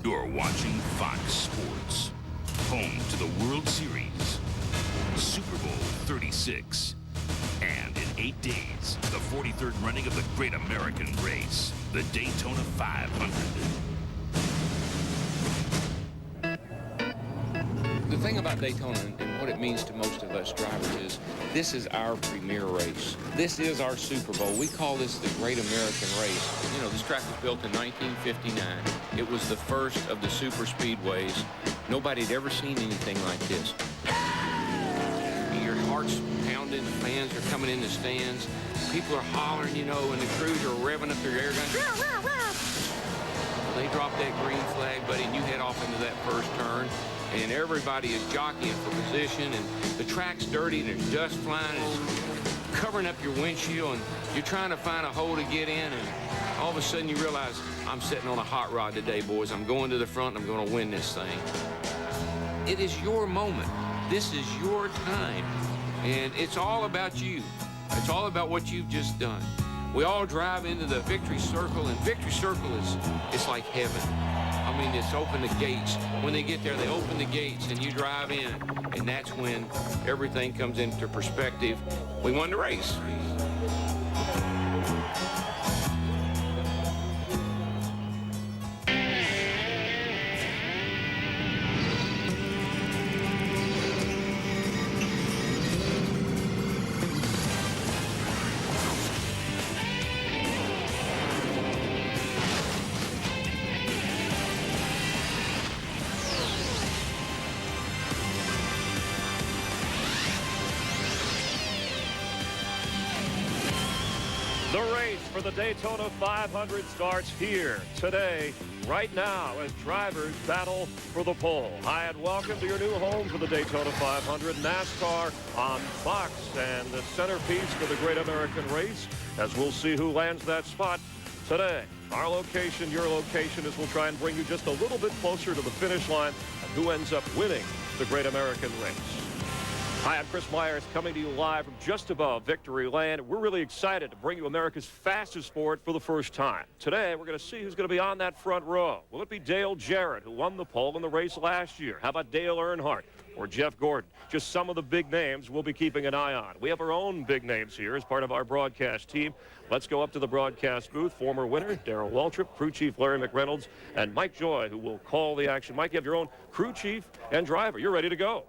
You're watching Fox Sports, home to the World Series, Super Bowl 36, and in 8 days, the 43rd running of the Great American Race, the Daytona 500. The thing about Daytona and what it means to most of us drivers is this is our premier race. This is our Super Bowl. We call this the Great American Race. You know, this track was built in 1959. It was the first of the super speedways. Nobody had ever seen anything like this. Your heart's pounding, the fans are coming in the stands. People are hollering, you know, and the crews are revving up their air guns. They drop that green flag, buddy, and you head off into that first turn. And everybody is jockeying for position, and the track's dirty, and there's dust flying, and it's covering up your windshield, and you're trying to find a hole to get in, and all of a sudden you realize, I'm sitting on a hot rod today, boys. I'm going to the front, and I'm going to win this thing. It is your moment. This is your time, and it's all about you. It's all about what you've just done. We all drive into the victory circle, and victory circle it's like heaven. I mean, it's open the gates. When they get there, they open the gates, and you drive in, and that's when everything comes into perspective. We won the race. The race for the Daytona 500 starts here today, right now, as drivers battle for the pole. Hi, and welcome to your new home for the Daytona 500, NASCAR on Fox, and the centerpiece for the Great American Race, as we'll see who lands that spot today. Our location, your location, as we'll try and bring you just a little bit closer to the finish line and who ends up winning the Great American Race. Hi, I'm Chris Myers, coming to you live from just above Victory Lane. We're really excited to bring you America's fastest sport for the first time. Today, we're going to see who's going to be on that front row. Will it be Dale Jarrett, who won the pole in the race last year? How about Dale Earnhardt or Jeff Gordon? Just some of the big names we'll be keeping an eye on. We have our own big names here as part of our broadcast team. Let's go up to the broadcast booth. Former winner Darrell Waltrip, crew chief Larry McReynolds, and Mike Joy, who will call the action. Mike, you have your own crew chief and driver. You're ready to go.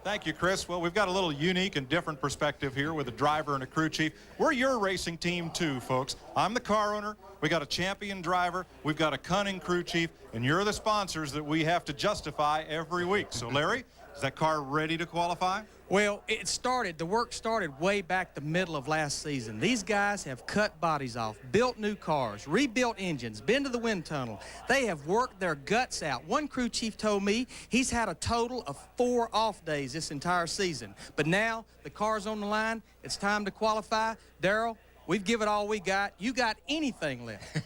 Thank you, Chris. Well, we've got a little unique and different perspective here with a driver and a crew chief. We're your racing team too, folks. I'm the car owner. We got a champion driver. We've got a cunning crew chief, and you're the sponsors that we have to justify every week. So, Larry, is that car ready to qualify? Well, the work started way back the middle of last season. These guys have cut bodies off, built new cars, rebuilt engines, been to the wind tunnel. They have worked their guts out. One crew chief told me he's had a total of 4 off days this entire season. But now the car's on the line. It's time to qualify. Darrell, we've given all we got. You got anything left?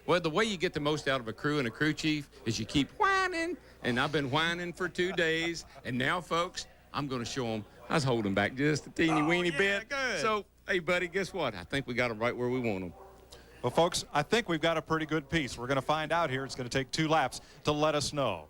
Well, the way you get the most out of a crew and a crew chief is you keep whining. And I've been whining for 2 days. And now, folks, I'm going to show them I was holding back just a teeny-weeny bit. Good. So, hey, buddy, guess what? I think we got them right where we want them. Well, folks, I think we've got a pretty good piece. We're going to find out here. It's going to take 2 laps to let us know.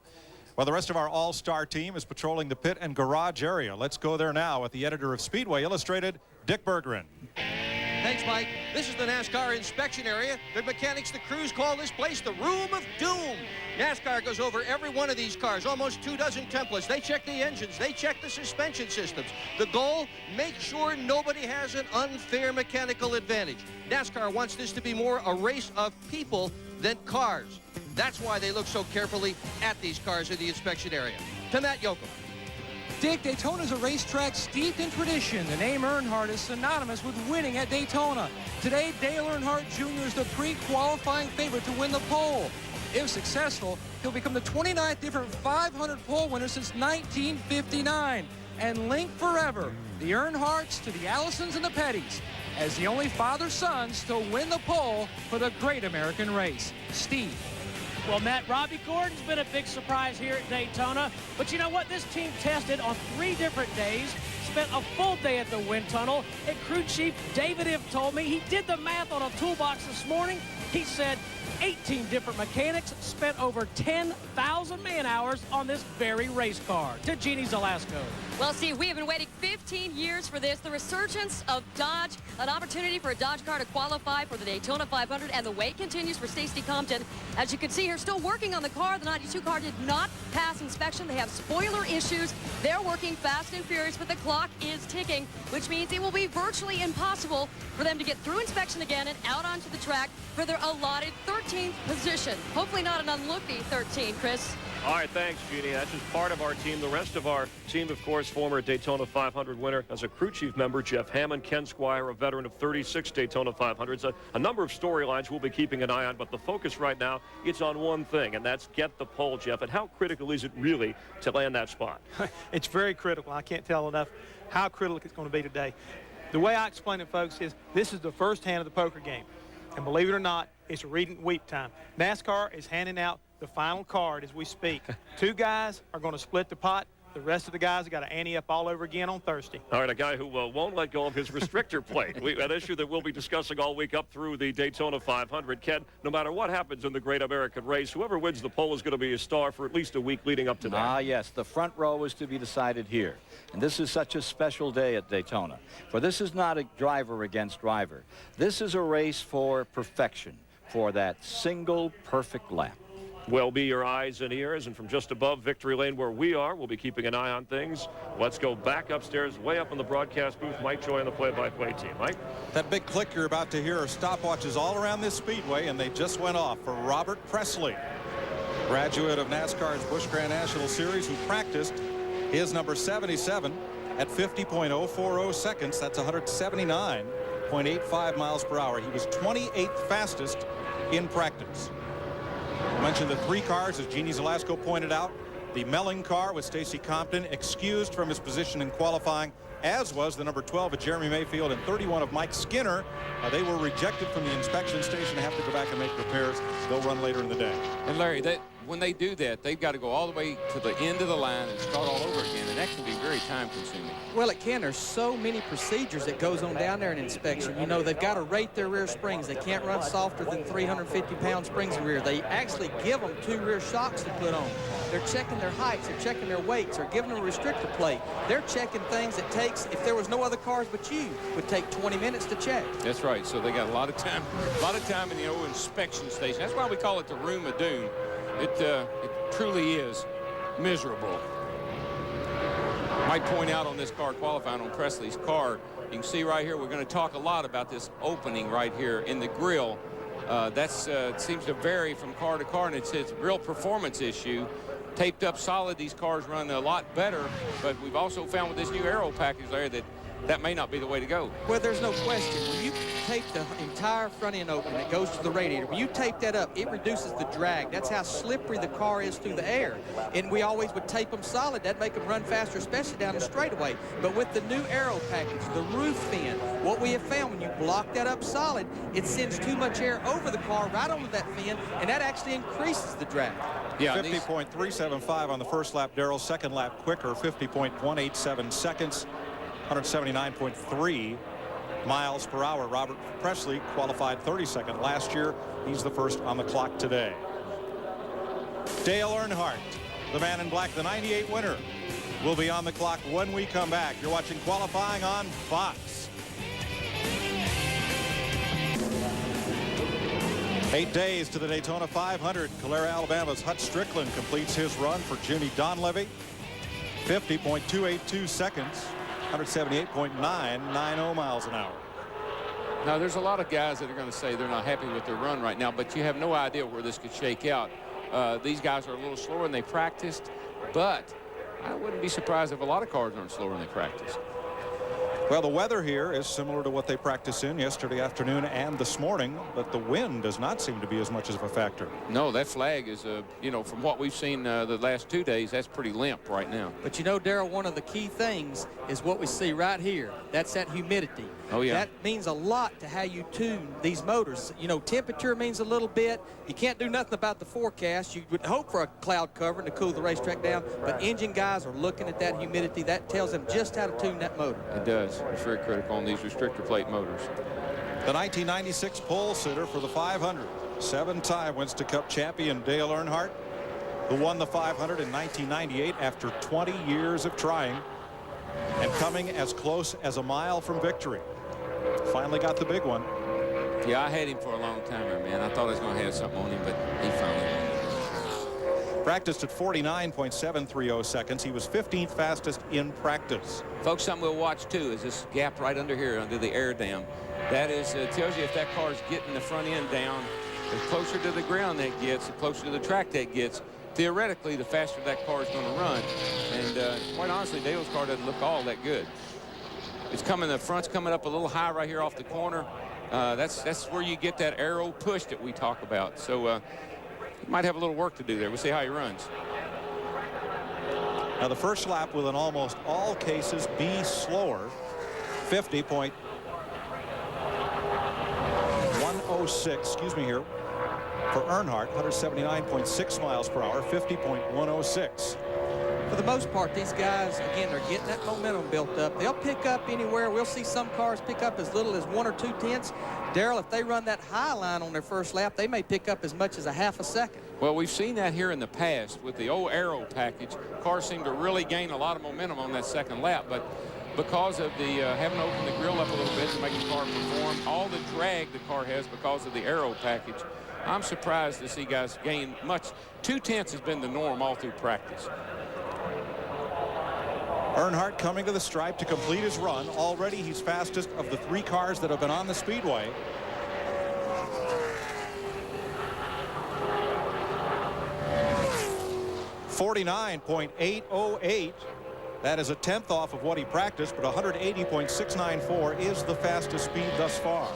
Well, the rest of our all-star team is patrolling the pit and garage area. Let's go there now with the editor of Speedway Illustrated, Dick Berggren. Thanks, Mike. This is the NASCAR inspection area. The mechanics, the crews call this place the Room of Doom. NASCAR goes over every one of these cars, almost 2 dozen templates. They check the engines. They check the suspension systems. The goal, make sure nobody has an unfair mechanical advantage. NASCAR wants this to be more a race of people than cars. That's why they look so carefully at these cars in the inspection area. To Matt Yoakum. Dick, Daytona's a racetrack steeped in tradition. The name Earnhardt is synonymous with winning at Daytona. Today, Dale Earnhardt Jr. is the pre-qualifying favorite to win the pole. If successful, he'll become the 29th different 500 pole winner since 1959. And link forever the Earnhardts to the Allisons and the Pettys as the only father-sons to win the pole for the Great American Race. Steve. Well, Matt, Robbie Gordon's been a big surprise here at Daytona. But you know what? This team tested on 3 different days, spent a full day at the wind tunnel. And crew chief David Iff told me he did the math on a toolbox this morning. He said 18 different mechanics spent over 10,000 man-hours on this very race car. To Jeannie Zelasco. Well, Steve, we have been waiting 15 years for this. The resurgence of Dodge, an opportunity for a Dodge car to qualify for the Daytona 500, and the wait continues for Stacey Compton. As you can see here, still working on the car. The 92 car did not pass inspection. They have spoiler issues. They're working fast and furious, but the clock is ticking, which means it will be virtually impossible for them to get through inspection again and out onto the track for their allotted 13th position. Hopefully not an unlucky 13, Chris. All right, thanks, Jeannie. That's just part of our team. The rest of our team, of course, former Daytona 500 winner as a crew chief member, Jeff Hammond, Ken Squire, a veteran of 36 Daytona 500s. A number of storylines we'll be keeping an eye on, but the focus right now, it's on one thing, and that's get the pole, Jeff. And how critical is it really to land that spot? It's very critical. I can't tell enough how critical it's going to be today. The way I explain it, folks, is this is the first hand of the poker game. And believe it or not, it's read and weep time. NASCAR is handing out the final card as we speak. Two guys are going to split the pot. The rest of the guys have got to ante up all over again on Thursday. All right, a guy who won't let go of his restrictor plate. An issue that we'll be discussing all week up through the Daytona 500. Ken, no matter what happens in the Great American Race, whoever wins the pole is going to be a star for at least a week leading up to that. Ah, yes, the front row is to be decided here. And this is such a special day at Daytona. For this is not a driver against driver. This is a race for perfection, for that single perfect lap. Will be your eyes and ears, and from just above Victory Lane where we are, we'll be keeping an eye on things. Let's go back upstairs, way up in the broadcast booth. Mike Joy and the play-by-play team. Mike? That big click you're about to hear are stopwatches all around this speedway, and they just went off for Robert Presley, graduate of NASCAR's Busch Grand National Series, who practiced his number 77 at 50.040 seconds. That's 179.85 miles per hour. He was 28th fastest in practice. I mentioned the three cars, as Jeannie Zelasco pointed out. The Melling car with Stacey Compton excused from his position in qualifying, as was the number 12 of Jeremy Mayfield and 31 of Mike Skinner. They were rejected from the inspection station and have to go back and make repairs. They'll run later in the day. And Larry, when they do that, they've got to go all the way to the end of the line and start all over again, and that can be very time-consuming. Well, it can. There's so many procedures that goes on down there in inspection. You know, they've got to rate their rear springs. They can't run softer than 350-pound springs in rear. They actually give them 2 rear shocks to put on. They're checking their heights. They're checking their weights. They're giving them a restrictor plate. They're checking things that takes, if there was no other cars but you, would take 20 minutes to check. That's right. So they got a lot of time in the old inspection station. That's why we call it the Room of Doom. It truly is miserable. Might point out on this car qualifying on Presley's car, you can see right here, we're going to talk a lot about this opening right here in the grill. It seems to vary from car to car, and it's a real performance issue. Taped up solid, these cars run a lot better, but we've also found with this new aero package there that may not be the way to go. Well, there's no question. When you tape the entire front end open that goes to the radiator, when you tape that up, it reduces the drag. That's how slippery the car is through the air. And we always would tape them solid. That'd make them run faster, especially down the straightaway. But with the new aero package, the roof fin, what we have found, when you block that up solid, it sends too much air over the car right onto that fin, and that actually increases the drag. Yeah, 50.375 on the first lap, Darrell. Second lap quicker, 50.187 seconds. 179.3 miles per hour. Robert Presley qualified 32nd last year. He's the first on the clock today. Dale Earnhardt, the man in black, the 98 winner, will be on the clock when we come back. You're watching qualifying on Fox. 8 days to the Daytona 500. Calera, Alabama's Hut Strickland completes his run for Junie Donlevy. 50.282 seconds. 178.990 miles an hour. Now, there's a lot of guys that are going to say they're not happy with their run right now, but you have no idea where this could shake out. These guys are a little slower than they practiced, but I wouldn't be surprised if a lot of cars aren't slower than they practiced. Well, the weather here is similar to what they practiced in yesterday afternoon and this morning, but the wind does not seem to be as much of a factor. No, that flag is, you know, from what we've seen the last 2 days, that's pretty limp right now. But you know, Darrell, one of the key things is what we see right here. That's that humidity. Oh, yeah. That means a lot to how you tune these motors. You know, temperature means a little bit. You can't do nothing about the forecast. You would hope for a cloud cover to cool the racetrack down, but engine guys are looking at that humidity. That tells them just how to tune that motor. It does. It's very critical on these restrictor plate motors. The 1996 pole sitter for the 500, 7-time Winston Cup champion Dale Earnhardt, who won the 500 in 1998 after 20 years of trying and coming as close as a mile from victory. Finally got the big one. Yeah, I had him for a long time, man. I thought I was going to have something on him, but he finally won. Practiced at 49.730 seconds. He was 15th fastest in practice. Folks, something we'll watch too is this gap right under here, under the air dam. That is tells you if that car is getting the front end down. The closer to the ground that gets, the closer to the track that gets. Theoretically, the faster that car is going to run. And quite honestly, Dale's car doesn't look all that good. It's coming, the front's coming up a little high right here off the corner. That's where you get that aero push that we talk about. So he might have a little work to do there. We'll see how he runs. Now the first lap will in almost all cases be slower. 50.106, excuse me here, for Earnhardt. 179.6 miles per hour, 50.106. For the most part, these guys, again, they're getting that momentum built up. They'll pick up anywhere. We'll see some cars pick up as little as 1 or 2 tenths. Darrell, if they run that high line on their first lap, they may pick up as much as a half a second. Well, we've seen that here in the past with the old aero package. Cars seem to really gain a lot of momentum on that second lap, but because of the having to open the grill up a little bit to make the car perform, all the drag the car has because of the aero package, I'm surprised to see guys gain much. 2 tenths has been the norm all through practice. Earnhardt coming to the stripe to complete his run. Already he's fastest of the 3 cars that have been on the speedway. .808. That is a tenth off of what he practiced, but 180.694 is the fastest speed thus far.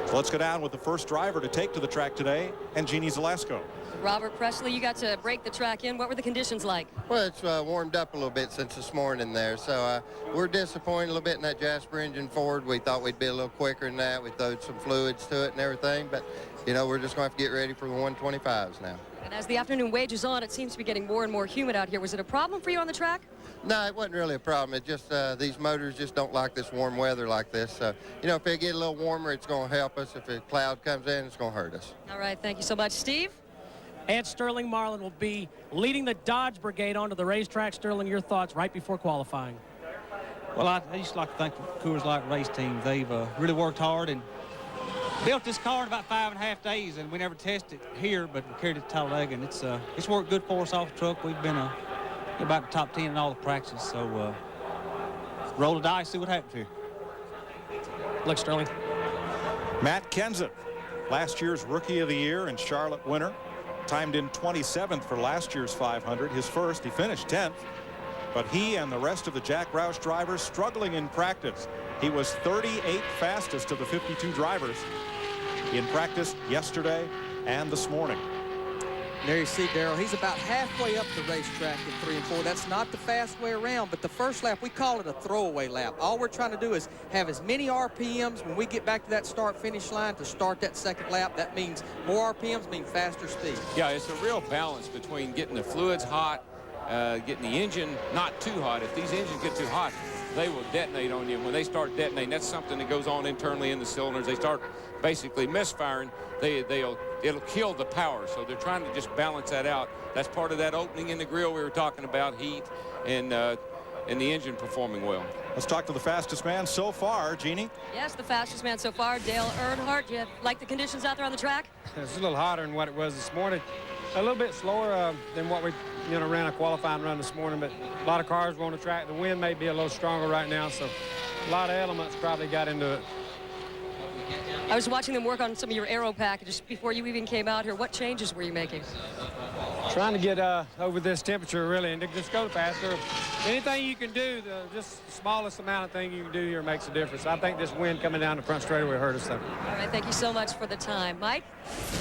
So let's go down with the first driver to take to the track today, and Jeannie Zalesko. Robert Presley, you got to break the track in. What were the conditions like? Well, it's warmed up a little bit since this morning there, so we're disappointed a little bit in that Jasper engine Ford. We thought we'd be a little quicker than that. We throwed some fluids to it and everything, but, you know, we're just going to have to get ready for the 125s now. And as the afternoon wages on, it seems to be getting more and more humid out here. Was it a problem for you on the track? No, it wasn't really a problem. It just these motors just don't like this warm weather like this. So, you know, if they get a little warmer, it's going to help us. If a cloud comes in, it's going to hurt us. All right, thank you so much. Steve? And Sterling Marlin will be leading the Dodge Brigade onto the racetrack. Sterling, your thoughts right before qualifying? Well, I just like to thank the Coors Light race team. They've really worked hard and built this car in about 5.5 days, and we never tested it here, but we carried it to Talladega, and it's worked good for us off the truck. We've been about the top 10 in all the practices, so roll the dice, see what happens here. Look, Sterling. Matt Kenseth, last year's Rookie of the Year and Charlotte winner, timed in 27th for last year's 500. His first, he finished 10th, but he and the rest of the Jack Roush drivers struggling in practice. He was 38th fastest of the 52 drivers in practice yesterday and this morning. There you see, Darrell, he's about halfway up the racetrack in 3 and 4. That's not the fast way around, but the first lap, we call it a throwaway lap. All we're trying to do is have as many RPMs when we get back to that start-finish line to start that second lap. That means more RPMs mean faster speed. Yeah, it's a real balance between getting the fluids hot, getting the engine not too hot. If these engines get too hot, they will detonate on you. When they start detonating, that's something that goes on internally in the cylinders. They start basically misfiring. It'll kill the power. So they're trying to just balance that out. That's part of that opening in the grill we were talking about, heat and the engine performing well. Let's talk to the fastest man so far, Jeannie. Yes, the fastest man so far, Dale Earnhardt. Do you like the conditions out there on the track? It's a little hotter than what it was this morning. A little bit slower than what we ran a qualifying run this morning, but a lot of cars were on the track. The wind may be a little stronger right now, so a lot of elements probably got into it. I was watching them work on some of your aero packages before you even came out here. What changes were you making? Trying to get over this temperature, really, and to just go faster. Anything you can do, just the smallest amount of thing you can do here makes a difference. I think this wind coming down the front straightaway hurt us, though. All right, thank you so much for the time. Mike?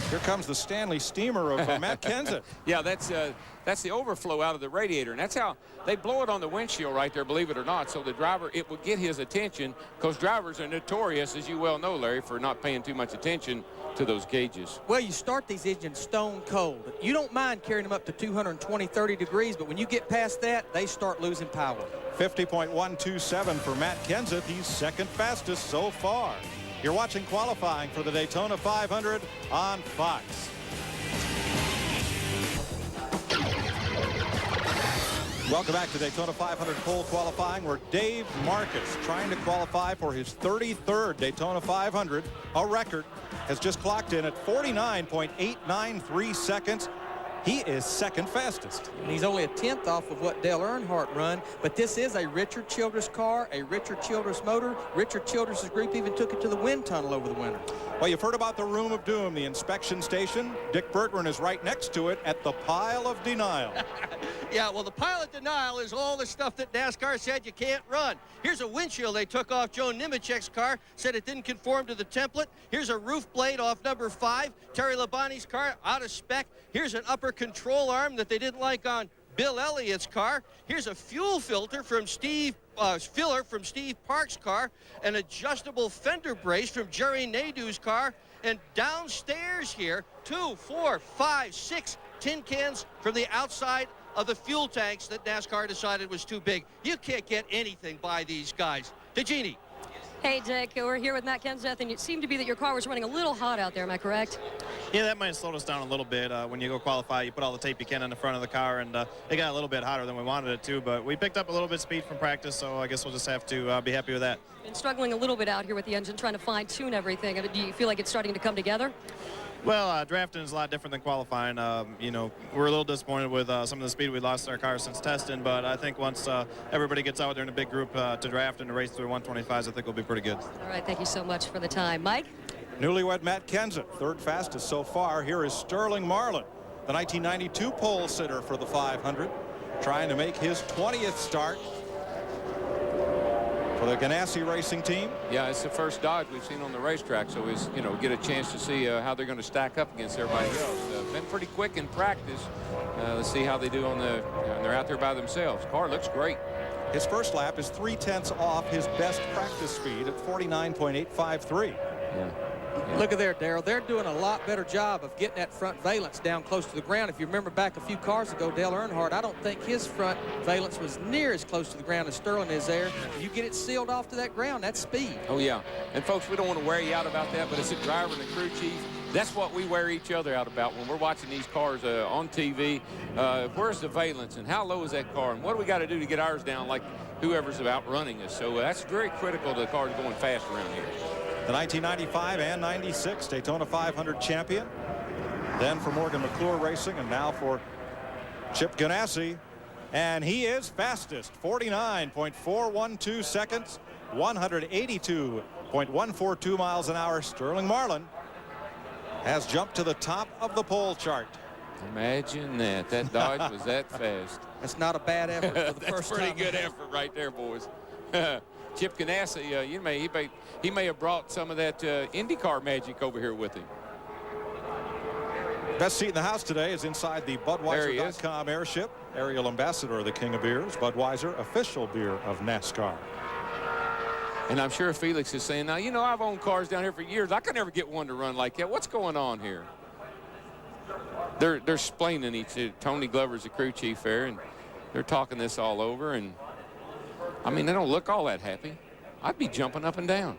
Here comes the Stanley Steamer of Matt Kenseth. Yeah, that's the overflow out of the radiator, and that's how they blow it on the windshield right there, believe it or not. So the driver, it will get his attention, because drivers are notorious, as you well know, Larry, for not paying too much attention to those gauges. Well, you start these engines stone cold. You don't mind carrying them up to 220, 30 degrees, but when you get past that, they start losing power. 50.127 for Matt Kenseth. He's second fastest so far You're watching qualifying for the Daytona 500 on Fox. Welcome back to Daytona 500 pole qualifying, where Dave Marcus, trying to qualify for his 33rd Daytona 500, a record, has just clocked in at 49.893 seconds. He is second fastest. And he's only a 10th off of what Dale Earnhardt run, but this is a Richard Childress car, a Richard Childress motor. Richard Childress' group even took it to the wind tunnel over the winter. Well, you've heard about the Room of Doom, the inspection station. Dick Berggren is right next to it at the Pile of Denial. Yeah, well, the Pile of Denial is all the stuff that NASCAR said you can't run. Here's a windshield they took off Joe Nemechek's car, said it didn't conform to the template. Here's a roof blade off number 5, Terry Labonte's car, out of spec. Here's an upper control arm that they didn't like on Bill Elliott's car. Here's a fuel filter from Steve Park's car, an adjustable fender brace from Jerry Nadeau's car, and downstairs here, 2, 4, 5, 6 tin cans from the outside of the fuel tanks that NASCAR decided was too big. You can't get anything by these guys. DeGenie. Hey, Dick, we're here with Matt Kenseth, and it seemed to be that your car was running a little hot out there. Am I correct? Yeah, that might have slowed us down a little bit. When you go qualify, you put all the tape you can on the front of the car, and it got a little bit hotter than we wanted it to, but we picked up a little bit of speed from practice, so I guess we'll just have to be happy with that. Been struggling a little bit out here with the engine, trying to fine-tune everything. Do you feel like it's starting to come together? Well, drafting is a lot different than qualifying. You know, we're a little disappointed with some of the speed we lost in our car since testing, but I think once everybody gets out there in a big group to draft and to race through 125s, I think we'll be pretty good. All right, thank you so much for the time. Mike? Newlywed Matt Kenseth, third fastest so far. Here is Sterling Marlin, the 1992 pole sitter for the 500, trying to make his 20th start for the Ganassi Racing Team. Yeah, it's the first Dodge we've seen on the racetrack, so we get a chance to see how they're going to stack up against everybody else. Been pretty quick in practice. Let's see how they do on the. They're out there by themselves. Car looks great. His first lap is 0.3 off his best practice speed at 49.853. Yeah. Look at there, Darrell. They're doing a lot better job of getting that front valence down close to the ground. If you remember back a few cars ago, Dale Earnhardt, I don't think his front valence was near as close to the ground as Sterling is there. You get it sealed off to that ground, that's speed. Oh, yeah. And, folks, we don't want to wear you out about that, but as a driver and a crew chief, that's what we wear each other out about when we're watching these cars on TV. Where's the valence and how low is that car? And what do we got to do to get ours down like whoever's outrunning us? So that's very critical to the cars going fast around here. The 1995 and 96 Daytona 500 champion. Then for Morgan McClure Racing, and now for Chip Ganassi. And he is fastest, 49.412 seconds, 182.142 miles an hour. Sterling Marlin has jumped to the top of the pole chart. Imagine that. That Dodge was that fast. That's not a bad effort for the first time. That's pretty good effort right there, boys. Chip Ganassi, he may have brought some of that IndyCar magic over here with him. Best seat in the house today is inside the Budweiser.com airship. Aerial ambassador of the King of Beers, Budweiser, official beer of NASCAR. And I'm sure Felix is saying, now, I've owned cars down here for years. I could never get one to run like that. What's going on here? They're explaining each other. Tony Glover's the crew chief there, and they're talking this all over. And I mean, they don't look all that happy. I'd be jumping up and down.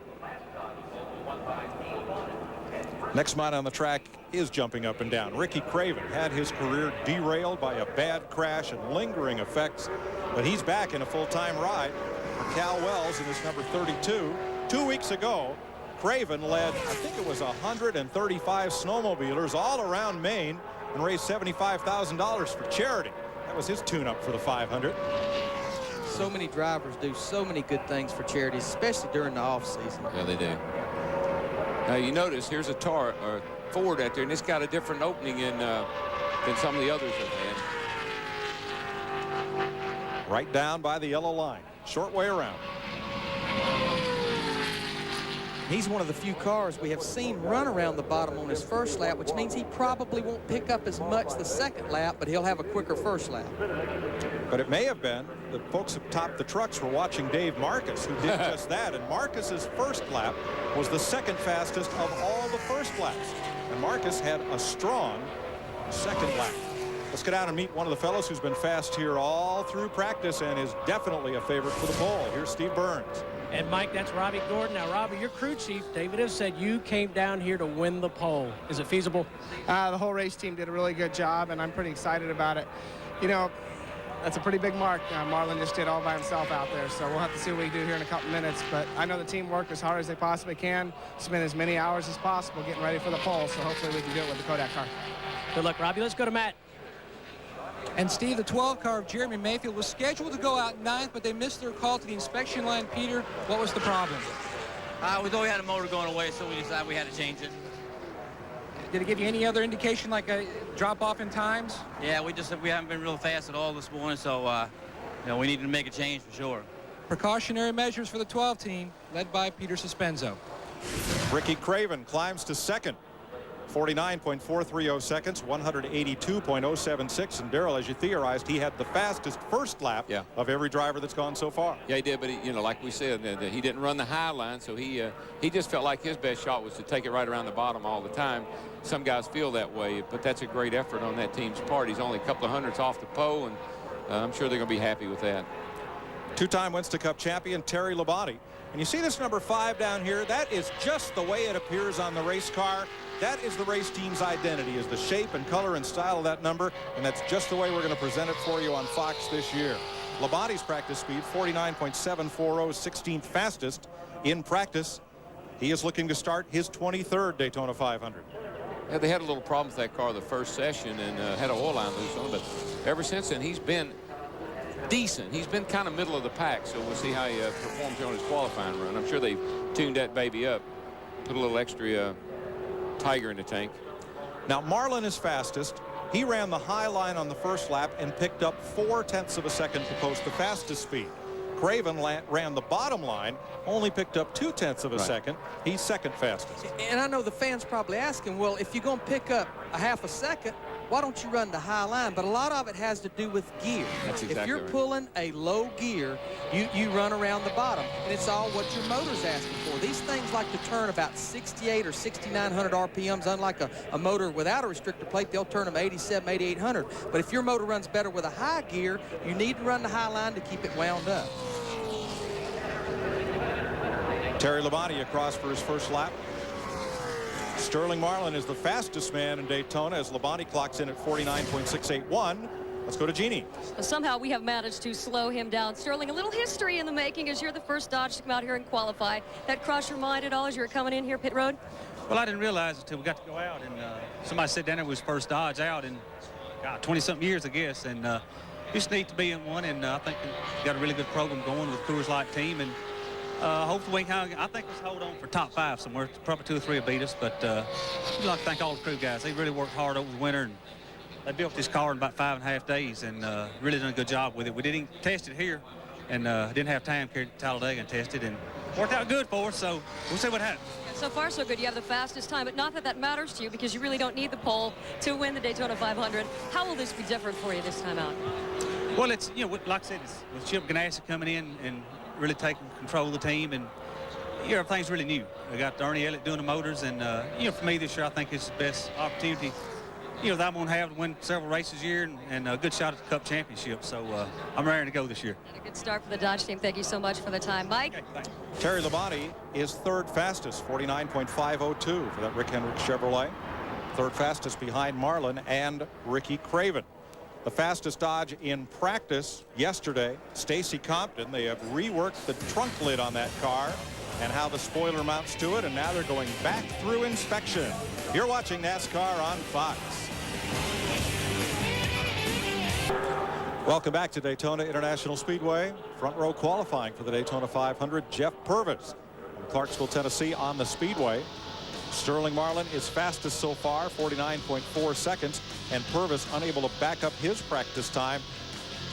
Next man on the track is jumping up and down. Ricky Craven had his career derailed by a bad crash and lingering effects, but he's back in a full-time ride for Cal Wells in his number 32. 2 weeks ago, Craven led, I think it was 135 snowmobilers all around Maine and raised $75,000 for charity. That was his tune-up for the 500. So many drivers do so many good things for charities, especially during the off-season. Yeah, they do. Now, you notice here's a Ford out there, and it's got a different opening than some of the others have had. Right down by the yellow line. Short way around. He's one of the few cars we have seen run around the bottom on his first lap, which means he probably won't pick up as much the second lap, but he'll have a quicker first lap. But it may have been the folks atop the trucks were watching Dave Marcus, who did just that. And Marcus's first lap was the second fastest of all the first laps. And Marcus had a strong second lap. Let's get out and meet one of the fellows who's been fast here all through practice and is definitely a favorite for the pole. Here's Steve Burns. And, Mike, that's Robbie Gordon. Now, Robbie, your crew chief, David, has said you came down here to win the pole. Is it feasible? The whole race team did a really good job, and I'm pretty excited about it. You know, that's a pretty big mark. Marlon just did all by himself out there, so we'll have to see what we do here in a couple minutes. But I know the team worked as hard as they possibly can, spent as many hours as possible getting ready for the pole, so hopefully we can do it with the Kodak car. Good luck, Robbie. Let's go to Matt. And Steve, the 12 car of Jeremy Mayfield was scheduled to go out 9th, but they missed their call to the inspection line. Peter, what was the problem? We thought we had a motor going away, so we decided we had to change it. Did it give you any other indication, like a drop-off in times? Yeah, we haven't been real fast at all this morning, so you know, we needed to make a change for sure. Precautionary measures for the 12 team, led by Peter Suspenzo. Ricky Craven climbs to second. 49.430 seconds, 182.076. And Darrell, as you theorized, he had the fastest first lap of every driver that's gone so far. Yeah, he did, but you know, like we said, he didn't run the high line, so he just felt like his best shot was to take it right around the bottom all the time. Some guys feel that way, but that's a great effort on that team's part. He's only a couple of hundredths off the pole, and I'm sure they're going to be happy with that. Two-time Winston Cup champion Thierry Boutsen. And you see this number 5 down here? That is just the way it appears on the race car. That is the race team's identity, is the shape and color and style of that number, and that's just the way we're going to present it for you on Fox this year. Labonte's practice speed, 49.740, 16th fastest in practice. He is looking to start his 23rd Daytona 500. Yeah, they had a little problem with that car the first session and had an oil line loose on, but ever since then he's been decent. He's been kind of middle of the pack, so we'll see how he performs on his qualifying run. I'm sure they tuned that baby up, put a little extra Tiger in the tank. Now Marlon is fastest. He ran the high line on the first lap and picked up 0.4 of a second to post the fastest speed. Craven ran the bottom line, only picked up 0.2 of a second. He's second fastest. And I know the fans probably asking, well, if you're going to pick up a half a second, why don't you run the high line? But a lot of it has to do with gear. That's exactly if you're right. pulling a low gear, you run around the bottom, and it's all what your motor's asking for. These things like to turn about 68 or 6,900 RPMs, unlike a motor without a restrictor plate. They'll turn them 87, 8,800. But if your motor runs better with a high gear, you need to run the high line to keep it wound up. Thierry Boutsen across for his first lap. Sterling Marlin is the fastest man in Daytona as Boutsen clocks in at 49.681. Let's go to Jeannie. Somehow we have managed to slow him down. Sterling, a little history in the making as you're the first Dodge to come out here and qualify. That crossed your mind at all as you were coming in here pit road? Well, I didn't realize until we got to go out, and somebody said down there was first Dodge out in 20-something years, I guess, and just neat to be in one, and I think we got a really good program going with the Coors Light team, and hopefully we can, I think let's hold on for top 5 somewhere. Probably 2 or 3 will beat us, but I'd like to thank all the crew guys. They really worked hard over the winter, and they built this car in about 5.5 days and really done a good job with it. We didn't test it here, and didn't have time to carry it to Talladega and test it, and worked out good for us, so we'll see what happens. So far, so good. You have the fastest time, but not that that matters to you because you really don't need the pole to win the Daytona 500. How will this be different for you this time out? Well, it's, you know, like I said, it's with Chip Ganassi coming in and really taking control of the team, and you know, everything's really new. I got Ernie Elliott doing the motors, and you know, for me this year, I think it's the best opportunity, you know, that I'm going to have to win several races a year and a good shot at the Cup Championship. So I'm raring to go this year. And a good start for the Dodge team. Thank you so much for the time, Mike. Okay, Thierry Boutsen is third fastest, 49.502 for that Rick Hendrick Chevrolet. Third fastest behind Marlin and Ricky Craven. The fastest Dodge in practice yesterday, Stacy Compton. They have reworked the trunk lid on that car and how the spoiler mounts to it, and now they're going back through inspection. You're watching NASCAR on Fox. Welcome back to Daytona International Speedway. Front row qualifying for the Daytona 500, Jeff Purvis from Clarksville, Tennessee on the Speedway. Sterling Marlin is fastest so far, 49.4 seconds, and Purvis unable to back up his practice time.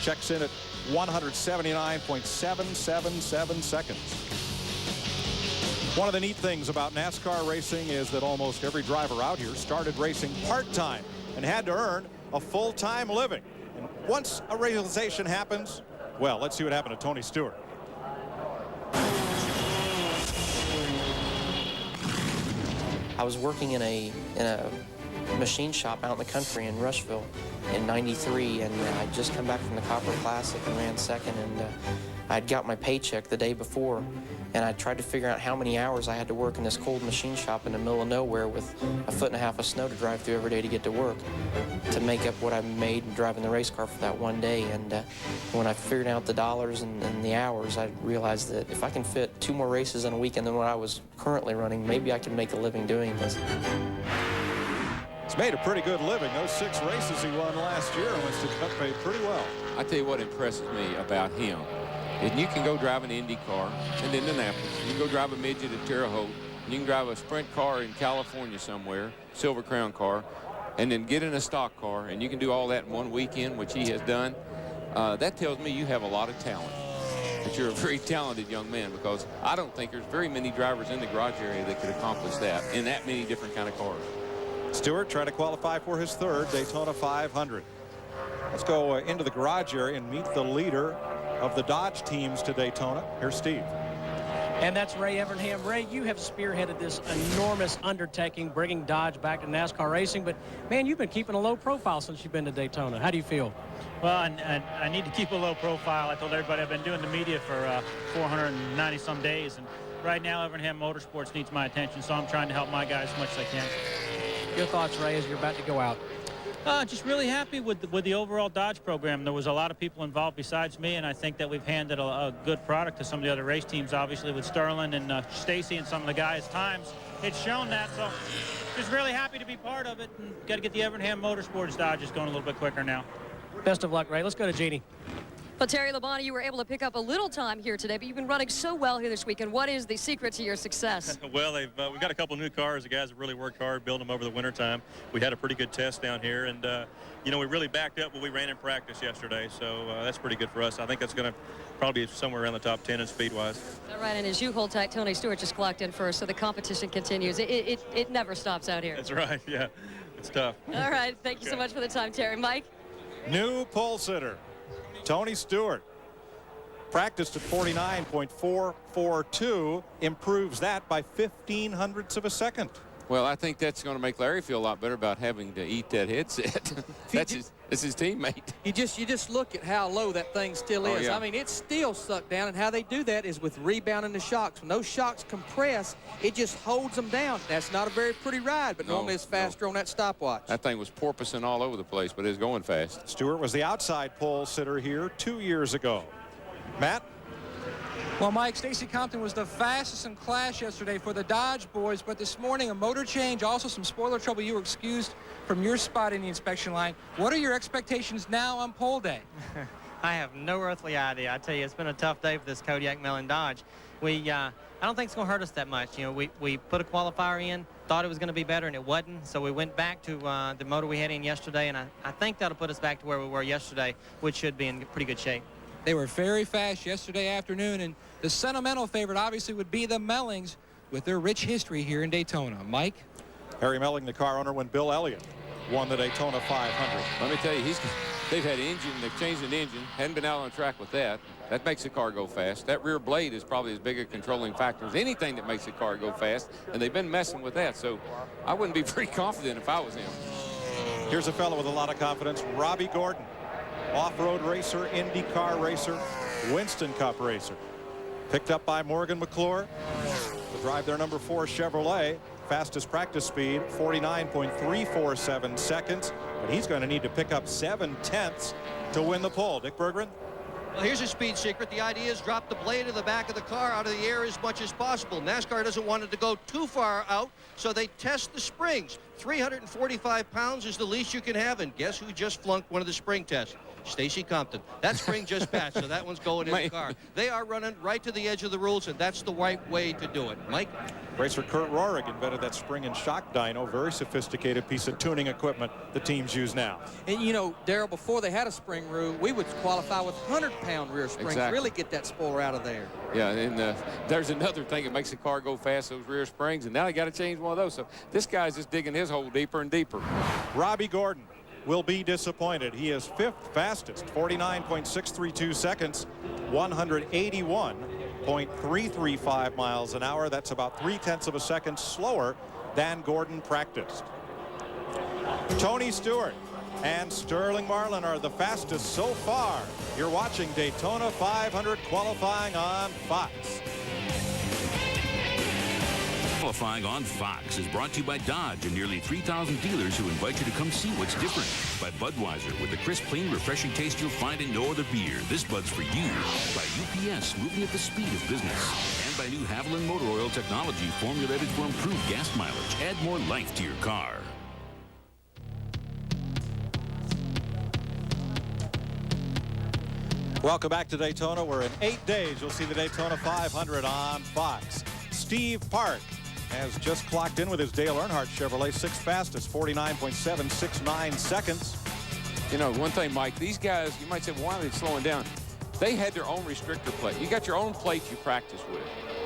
Checks in at 179.777 seconds. One of the neat things about NASCAR racing is that almost every driver out here started racing part-time and had to earn a full-time living. And once a realization happens, well, let's see what happened to Tony Stewart. I was working in a machine shop out in the country in Rushville in '93, and I'd just come back from the Copper Classic and ran second, and I'd got my paycheck the day before, and I tried to figure out how many hours I had to work in this cold machine shop in the middle of nowhere with 1.5 feet of snow to drive through every day to get to work to make up what I made driving the race car for that one day. And when I figured out the dollars and the hours, I realized that if I can fit 2 more races in a weekend than what I was currently running, maybe I can make a living doing this. He's made a pretty good living. Those 6 races he won last year and was got paid pretty well. I tell you what impresses me about him. And you can go drive an Indy car in Indianapolis. You can go drive a midget at Terre Haute. You can drive a sprint car in California somewhere, Silver Crown car, and then get in a stock car, and you can do all that in one weekend, which he has done. That tells me you have a lot of talent, that you're a very talented young man, because I don't think there's very many drivers in the garage area that could accomplish that in that many different kind of cars. Stewart trying to qualify for his 3rd Daytona 500. Let's go into the garage area and meet the leader of the Dodge teams to Daytona. Here's Steve. And that's Ray Evernham. Ray, you have spearheaded this enormous undertaking, bringing Dodge back to NASCAR racing. But, man, you've been keeping a low profile since you've been to Daytona. How do you feel? Well, I need to keep a low profile. I told everybody I've been doing the media for 490-some days. And right now, Evernham Motorsports needs my attention, so I'm trying to help my guys as much as I can. Your thoughts, Ray, as you're about to go out? Just really happy with the overall Dodge program. There was a lot of people involved besides me, and I think that we've handed a good product to some of the other race teams, obviously with Sterling and Stacy and some of the guys' times. It's shown that, so just really happy to be part of it, and got to get the Evernham Motorsports Dodges going a little bit quicker now. Best of luck, Ray. Let's go to Jeannie. Well, Terry Labonte, you were able to pick up a little time here today, but you've been running so well here this weekend. What is the secret to your success? Well, we've got a couple new cars. The guys have really worked hard building them over the wintertime. We had a pretty good test down here, and, you know, we really backed up when we ran in practice yesterday, so that's pretty good for us. I think that's going to probably be somewhere around the top 10 in speed-wise. All right, and as you hold tight, Tony Stewart just clocked in first, so the competition continues. It never stops out here. That's right, yeah. It's tough. All right, thank you so much for the time, Terry. Mike? New pole sitter, Tony Stewart. Practiced at 49.442, improves that by 1/1500ths of a second. Well, I think that's going to make Larry feel a lot better about having to eat that headset. That's his teammate. You just look at how low that thing still is. Yeah. I mean, it's still sucked down, and how they do that is with rebounding the shocks. When those shocks compress, it just holds them down. That's not a very pretty ride, but normally it's faster on that stopwatch. That thing was porpoising all over the place, but it's going fast. Stewart was the outside pole sitter here 2 years ago. Matt? Well, Mike, Stacy Compton was the fastest in class yesterday for the Dodge boys, but this morning a motor change, also some spoiler trouble. You were excused from your spot in the inspection line. What are your expectations now on pole day? I have no earthly idea. I tell you, it's been a tough day for this Kodiak Mellon Dodge. I don't think it's going to hurt us that much. You know, we put a qualifier in, thought it was going to be better, and it wasn't. So we went back to the motor we had in yesterday, and I think that'll put us back to where we were yesterday, which should be in pretty good shape. They were very fast yesterday afternoon, and the sentimental favorite obviously would be the Mellings with their rich history here in Daytona. Mike? Harry Melling, the car owner, when Bill Elliott won the Daytona 500. Let me tell you, they've had engine, they've changed an engine, hadn't been out on track with that. That makes the car go fast. That rear blade is probably as big a controlling factor as anything that makes the car go fast, and they've been messing with that, so I wouldn't be pretty confident if I was him. Here's a fellow with a lot of confidence, Robbie Gordon. Off-road racer, IndyCar racer, Winston Cup racer. Picked up by Morgan McClure to drive their number 4 Chevrolet. Fastest practice speed, 49.347 seconds. But he's going to need to pick up 7/10 to win the pole. Dick Berggren? Well, here's a speed secret. The idea is drop the blade of the back of the car out of the air as much as possible. NASCAR doesn't want it to go too far out, so they test the springs. 345 pounds is the least you can have, and guess who just flunked one of the spring tests? Stacy Compton. That spring just passed, so that one's going in the car. They are running right to the edge of the rules, and that's the right way to do it. Mike? Racer Kurt Rohrig invented that spring and shock dyno, very sophisticated piece of tuning equipment the teams use now. And, you know, Darrell, before they had a spring rule, we would qualify with 100-pound rear springs. Exactly. Really get that spoiler out of there. Yeah, and there's another thing that makes the car go fast, those rear springs, and now they got to change one of those. So this guy's just digging his hole deeper and deeper. Robbie Gordon will be disappointed. He is 5th fastest, 49.632 seconds, 181.335 miles an hour. That's about 0.3 of a second slower than Gordon practiced. Tony Stewart and Sterling Marlin are the fastest so far. You're watching Daytona 500 qualifying on Fox. Qualifying on Fox is brought to you by Dodge and nearly 3,000 dealers who invite you to come see what's different. By Budweiser, with the crisp, clean, refreshing taste you'll find in no other beer. This Bud's for you. By UPS, moving at the speed of business. And by new Haviland Motor Oil technology formulated for improved gas mileage. Add more life to your car. Welcome back to Daytona, where in 8 days you'll see the Daytona 500 on Fox. Steve Park has just clocked in with his Dale Earnhardt Chevrolet, 6th fastest, 49.769 seconds. You know, one thing, Mike, these guys, you might say, why are they slowing down? They had their own restrictor plate. You got your own plate you practice with.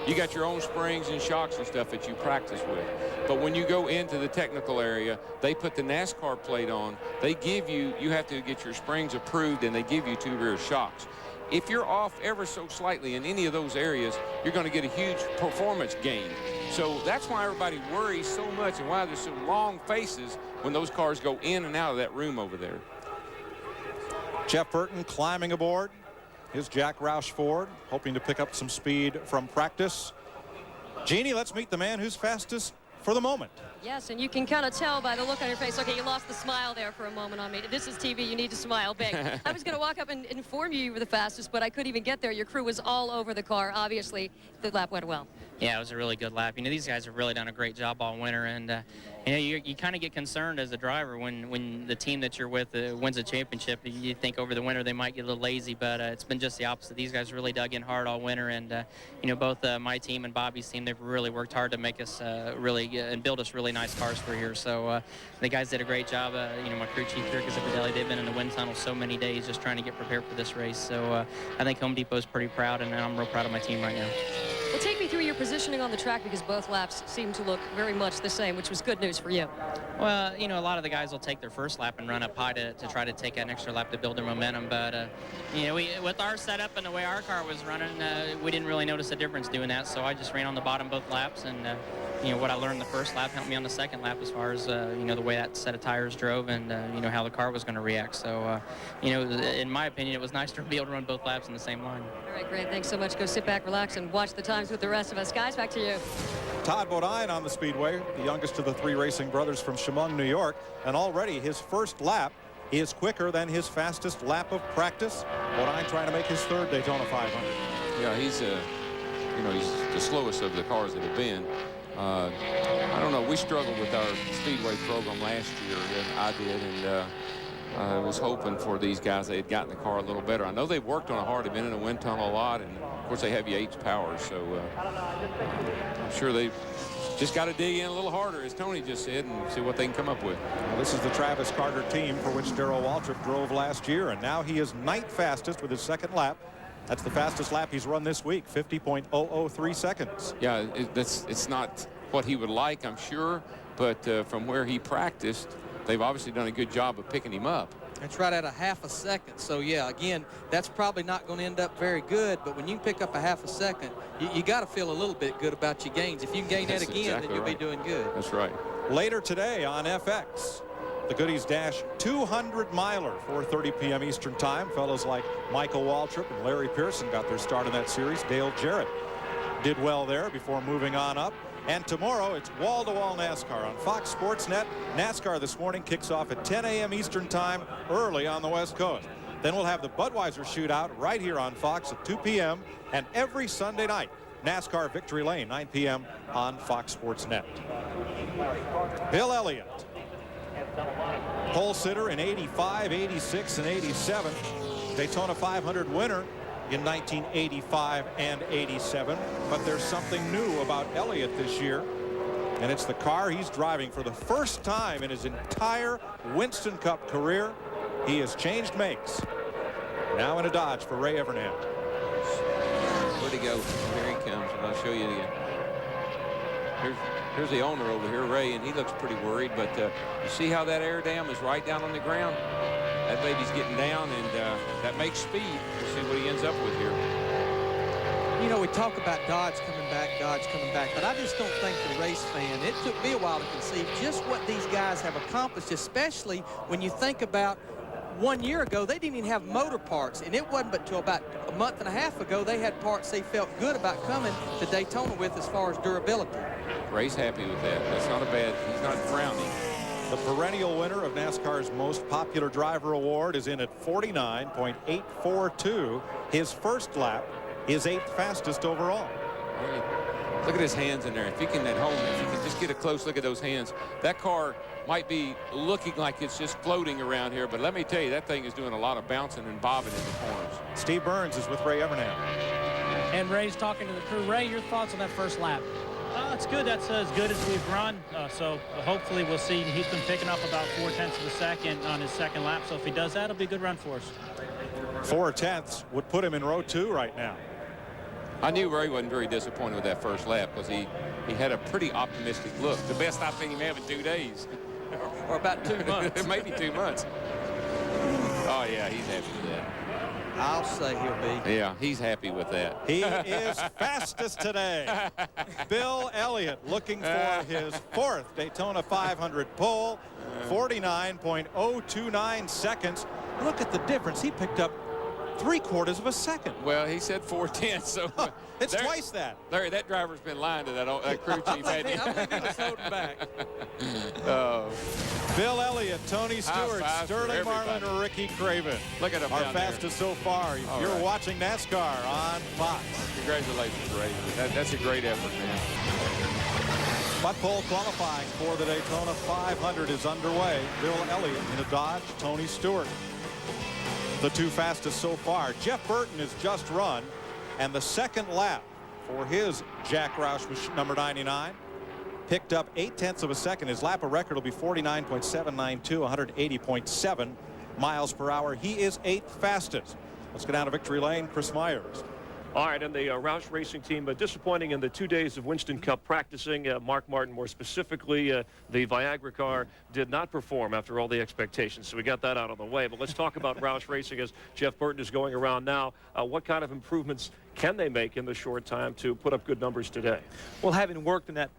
You got your own springs and shocks and stuff that you practice with. But when you go into the technical area, they put the NASCAR plate on. They give you, you have to get your springs approved, and they give you 2 rear shocks. If you're off ever so slightly in any of those areas, you're going to get a huge performance gain. So that's why everybody worries so much and why there's so long faces when those cars go in and out of that room over there. Jeff Burton climbing aboard his Jack Roush Ford, hoping to pick up some speed from practice. Jeannie, let's meet the man who's fastest for the moment. Yes, and you can kind of tell by the look on your face. Okay, you lost the smile there for a moment on me. This is TV. You need to smile big. I was going to walk up and inform you were the fastest, but I couldn't even get there. Your crew was all over the car. Obviously, the lap went well. Yeah, it was a really good lap. You know, these guys have really done a great job all winter, and you know, you kind of get concerned as a driver when the team that you're with wins a championship. You think over the winter they might get a little lazy, but it's been just the opposite. These guys really dug in hard all winter, and you know, both my team and Bobby's team, they've really worked hard to make us and build us really nice cars for here. So the guys did a great job. You know, my crew chief here, they've been in the wind tunnel so many days just trying to get prepared for this race. So I think Home Depot's pretty proud, and I'm real proud of my team right now. Well, take me through your positioning on the track, because both laps seem to look very much the same, which was good news for you. Well, you know, a lot of the guys will take their first lap and run up high to try to take an extra lap to build their momentum. But, you know, with our setup and the way our car was running, we didn't really notice a difference doing that. So I just ran on the bottom both laps. And, you know, what I learned the first lap helped me on the second lap as far as, you know, the way that set of tires drove and, you know, how the car was going to react. So, you know, in my opinion, it was nice to be able to run both laps in the same line. All right, great. Thanks so much. Go sit back, relax, and watch the times with the rest of us. Guys, back to you. Todd Bodine on the speedway, the youngest of the 3 racing brothers from Chemung, New York, and already his first lap is quicker than his fastest lap of practice. Bodine trying to make his 3rd Daytona 500. Yeah, he's you know, he's the slowest of the cars that have been. I don't know, we struggled with our speedway program last year, and I did, and I was hoping for these guys, they had gotten the car a little better. I know they've worked on it hard, they've been in a wind tunnel a lot, and of course they have Yates power, so I'm sure they've just got to dig in a little harder, as Tony just said, and see what they can come up with. Well, this is the Travis Carter team for which Darrell Waltrip drove last year, and now he is night fastest with his 2nd lap. That's the fastest lap he's run this week, 50.003 seconds. Yeah, it's not what he would like, I'm sure, but from where he practiced, they've obviously done a good job of picking him up. That's right at a half a second. So, yeah, again, that's probably not going to end up very good. But when you pick up a half a second, you got to feel a little bit good about your gains. If you can gain that again, exactly then you'll right. be doing good. That's right. Later today on FX, the Goodies Dash 200-miler, 4:30 p.m. Eastern Time. Fellows like Michael Waltrip and Larry Pearson got their start in that series. Dale Jarrett did well there before moving on up. And tomorrow, it's wall-to-wall NASCAR on Fox Sports Net. NASCAR this morning kicks off at 10 a.m. Eastern Time, early on the West Coast. Then we'll have the Budweiser shootout right here on Fox at 2 p.m. And every Sunday night, NASCAR Victory Lane, 9 p.m. on Fox Sports Net. Bill Elliott, pole sitter in 85, 86, and 87. Daytona 500 winner in 1985 and 87. But there's something new about Elliott this year, and it's the car he's driving for the first time in his entire Winston Cup career. He has changed makes. Now in a Dodge for Ray Evernham. Where'd he go? Here he comes, and I'll show you again. Here's the owner over here, Ray, and he looks pretty worried, but you see how that air dam is right down on the ground? That baby's getting down, and that makes speed. We'll see what he ends up with here. You know, we talk about Dodge coming back, but I just don't think the race fan, it took me a while to conceive just what these guys have accomplished, especially when you think about 1 year ago, they didn't even have motor parts, and it wasn't but until about a month and a half ago they had parts they felt good about coming to Daytona with as far as durability. Ray's happy with that. That's not a bad, he's not frowning. The perennial winner of NASCAR's most popular driver award is in at 49.842. His first lap, his 8th fastest overall. Look at his hands in there. If you can at home, if you can just get a close look at those hands, that car might be looking like it's just floating around here, but let me tell you, that thing is doing a lot of bouncing and bobbing in the corners. Steve Burns is with Ray Evernham. And Ray's talking to the crew. Ray, your thoughts on that first lap? It's good. That's as good as we've run. So hopefully we'll see. He's been picking up about 0.4 of a second on his second lap. So if he does that, it'll be a good run for us. 0.4 would put him in row 2 right now. I knew Ray wasn't very disappointed with that first lap because he had a pretty optimistic look. The best I've seen him have in 2 days. Or about 2 months. Maybe 2 months. Oh, yeah, he's happy with that. I'll say he'll be. Yeah, he's happy with that. He is fastest today. Bill Elliott looking for his 4th Daytona 500 pole. 49.029 seconds. Look at the difference. He picked up 3/4 of a second. Well, he said 4/10, so it's twice that. Larry, that driver's been lying to that crew chief. I believe he was holding back. Bill Elliott, Tony Stewart, Sterling Marlin, and Ricky Craven. Look at him our down fastest so far. You're watching NASCAR on Fox. Congratulations, Ray. That's a great effort, man. But pole qualifying for the Daytona 500 is underway. Bill Elliott in a Dodge, Tony Stewart. The 2 fastest so far. Jeff Burton has just run, and the second lap for his Jack Roush number 99 picked up 0.8 of a second. His lap of record will be 49.792, 180.7 miles per hour. He is 8th fastest. Let's go down to victory lane. Chris Myers. All right, and the Roush Racing team, disappointing in the 2 days of Winston Cup practicing. Mark Martin, more specifically, the Viagra car did not perform after all the expectations. So we got that out of the way. But let's talk about Roush Racing as Jeff Burton is going around now. What kind of improvements can they make in the short time to put up good numbers today? Well, having worked in that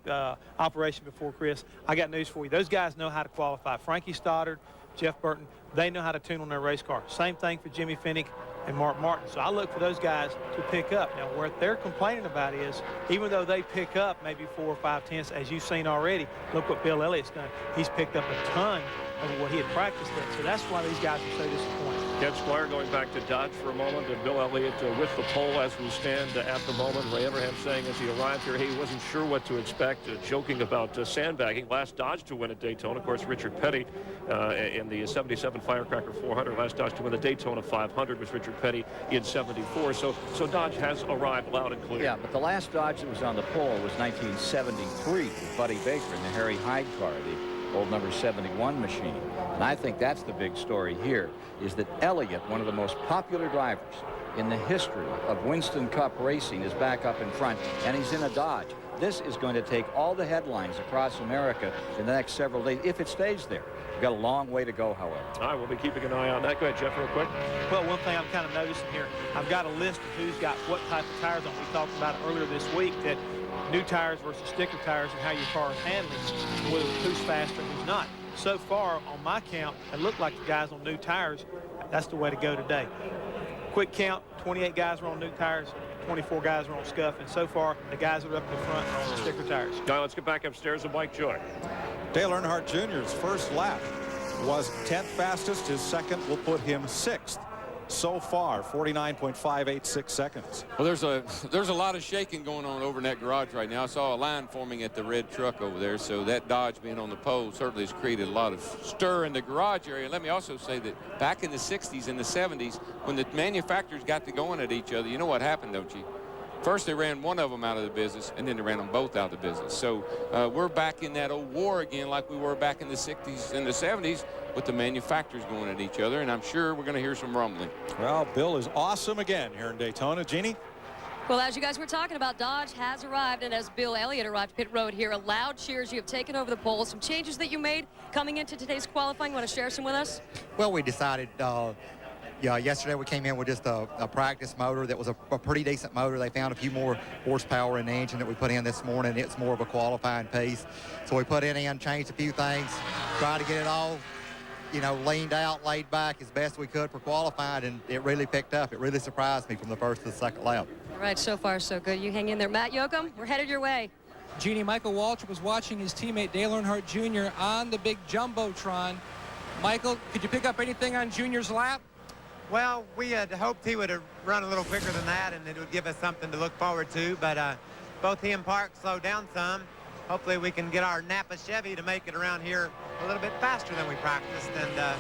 operation before, Chris, I got news for you. Those guys know how to qualify. Frankie Stoddard, Jeff Burton, they know how to tune on their race car. Same thing for Jimmy Finnick and Mark Martin. So I look for those guys to pick up. Now, what they're complaining about is, even though they pick up maybe 4 or 5 tenths, as you've seen already, look what Bill Elliott's done. He's picked up a ton of what he had practiced at. So that's why these guys are so disappointed. Ken Squire going back to Dodge for a moment, and Bill Elliott with the pole as we stand at the moment. Ray Evernham saying as he arrived here, he wasn't sure what to expect, joking about sandbagging. Last Dodge to win at Daytona, of course, Richard Petty in the 77 Firecracker 400. Last Dodge to win the Daytona 500 was Richard Petty in 74. So Dodge has arrived loud and clear. Yeah, but the last Dodge that was on the pole was 1973 with Buddy Baker in the Harry Hyde car, the old number 71 machine. And I think that's the big story here, is that Elliott, one of the most popular drivers in the history of Winston Cup racing, is back up in front, and he's in a Dodge. This is going to take all the headlines across America in the next several days, if it stays there. We've got a long way to go, however. All right, we'll be keeping an eye on that. Go ahead, Jeff, real quick. Well, one thing I'm kind of noticing here, I've got a list of who's got what type of tires on. We talked about it earlier this week, that new tires versus sticker tires and how your car is handling, who's faster and who's not. So far, on my count, it looked like the guys on new tires, that's the way to go today. Quick count, 28 guys were on new tires, 24 guys were on scuff, and so far, the guys that are up in the front are on the sticker tires. All right, let's get back upstairs to Mike Joy. Dale Earnhardt Jr.'s first lap was 10th fastest. His second will put him 6th. So far, 49.586 seconds. Well, there's a lot of shaking going on over in that garage right now. I saw a line forming at the red truck over there, so that Dodge being on the pole certainly has created a lot of stir in the garage area. And let me also say that back in the 60s and the 70s, when the manufacturers got to going at each other, you know what happened, don't you? First, they ran one of them out of the business, and then they ran them both out of the business. So we're back in that old war again like we were back in the 60s and the 70s with the manufacturers going at each other, and I'm sure we're going to hear some rumbling. Well, Bill is awesome again here in Daytona. Jeannie? Well, as you guys were talking about, Dodge has arrived, and as Bill Elliott arrived pit road here, a loud cheers. You have taken over the pole. Some changes that you made coming into today's qualifying. Want to share some with us? Well, we decided Yeah, yesterday we came in with just a practice motor that was a pretty decent motor. They found a few more horsepower in the engine that we put in this morning. It's more of a qualifying piece. So we put it in, changed a few things, tried to get it all, you know, leaned out, laid back as best we could for qualifying, and it really picked up. It really surprised me from the first to the second lap. All right, so far so good. You hang in there. Matt Yoakum, we're headed your way. Jeannie, Michael Waltrip was watching his teammate Dale Earnhardt Jr. on the big Jumbotron. Michael, could you pick up anything on Junior's lap? Well, we had hoped he would have run a little quicker than that, and it would give us something to look forward to. But both he and Park slowed down some. Hopefully we can get our Napa Chevy to make it around here a little bit faster than we practiced, and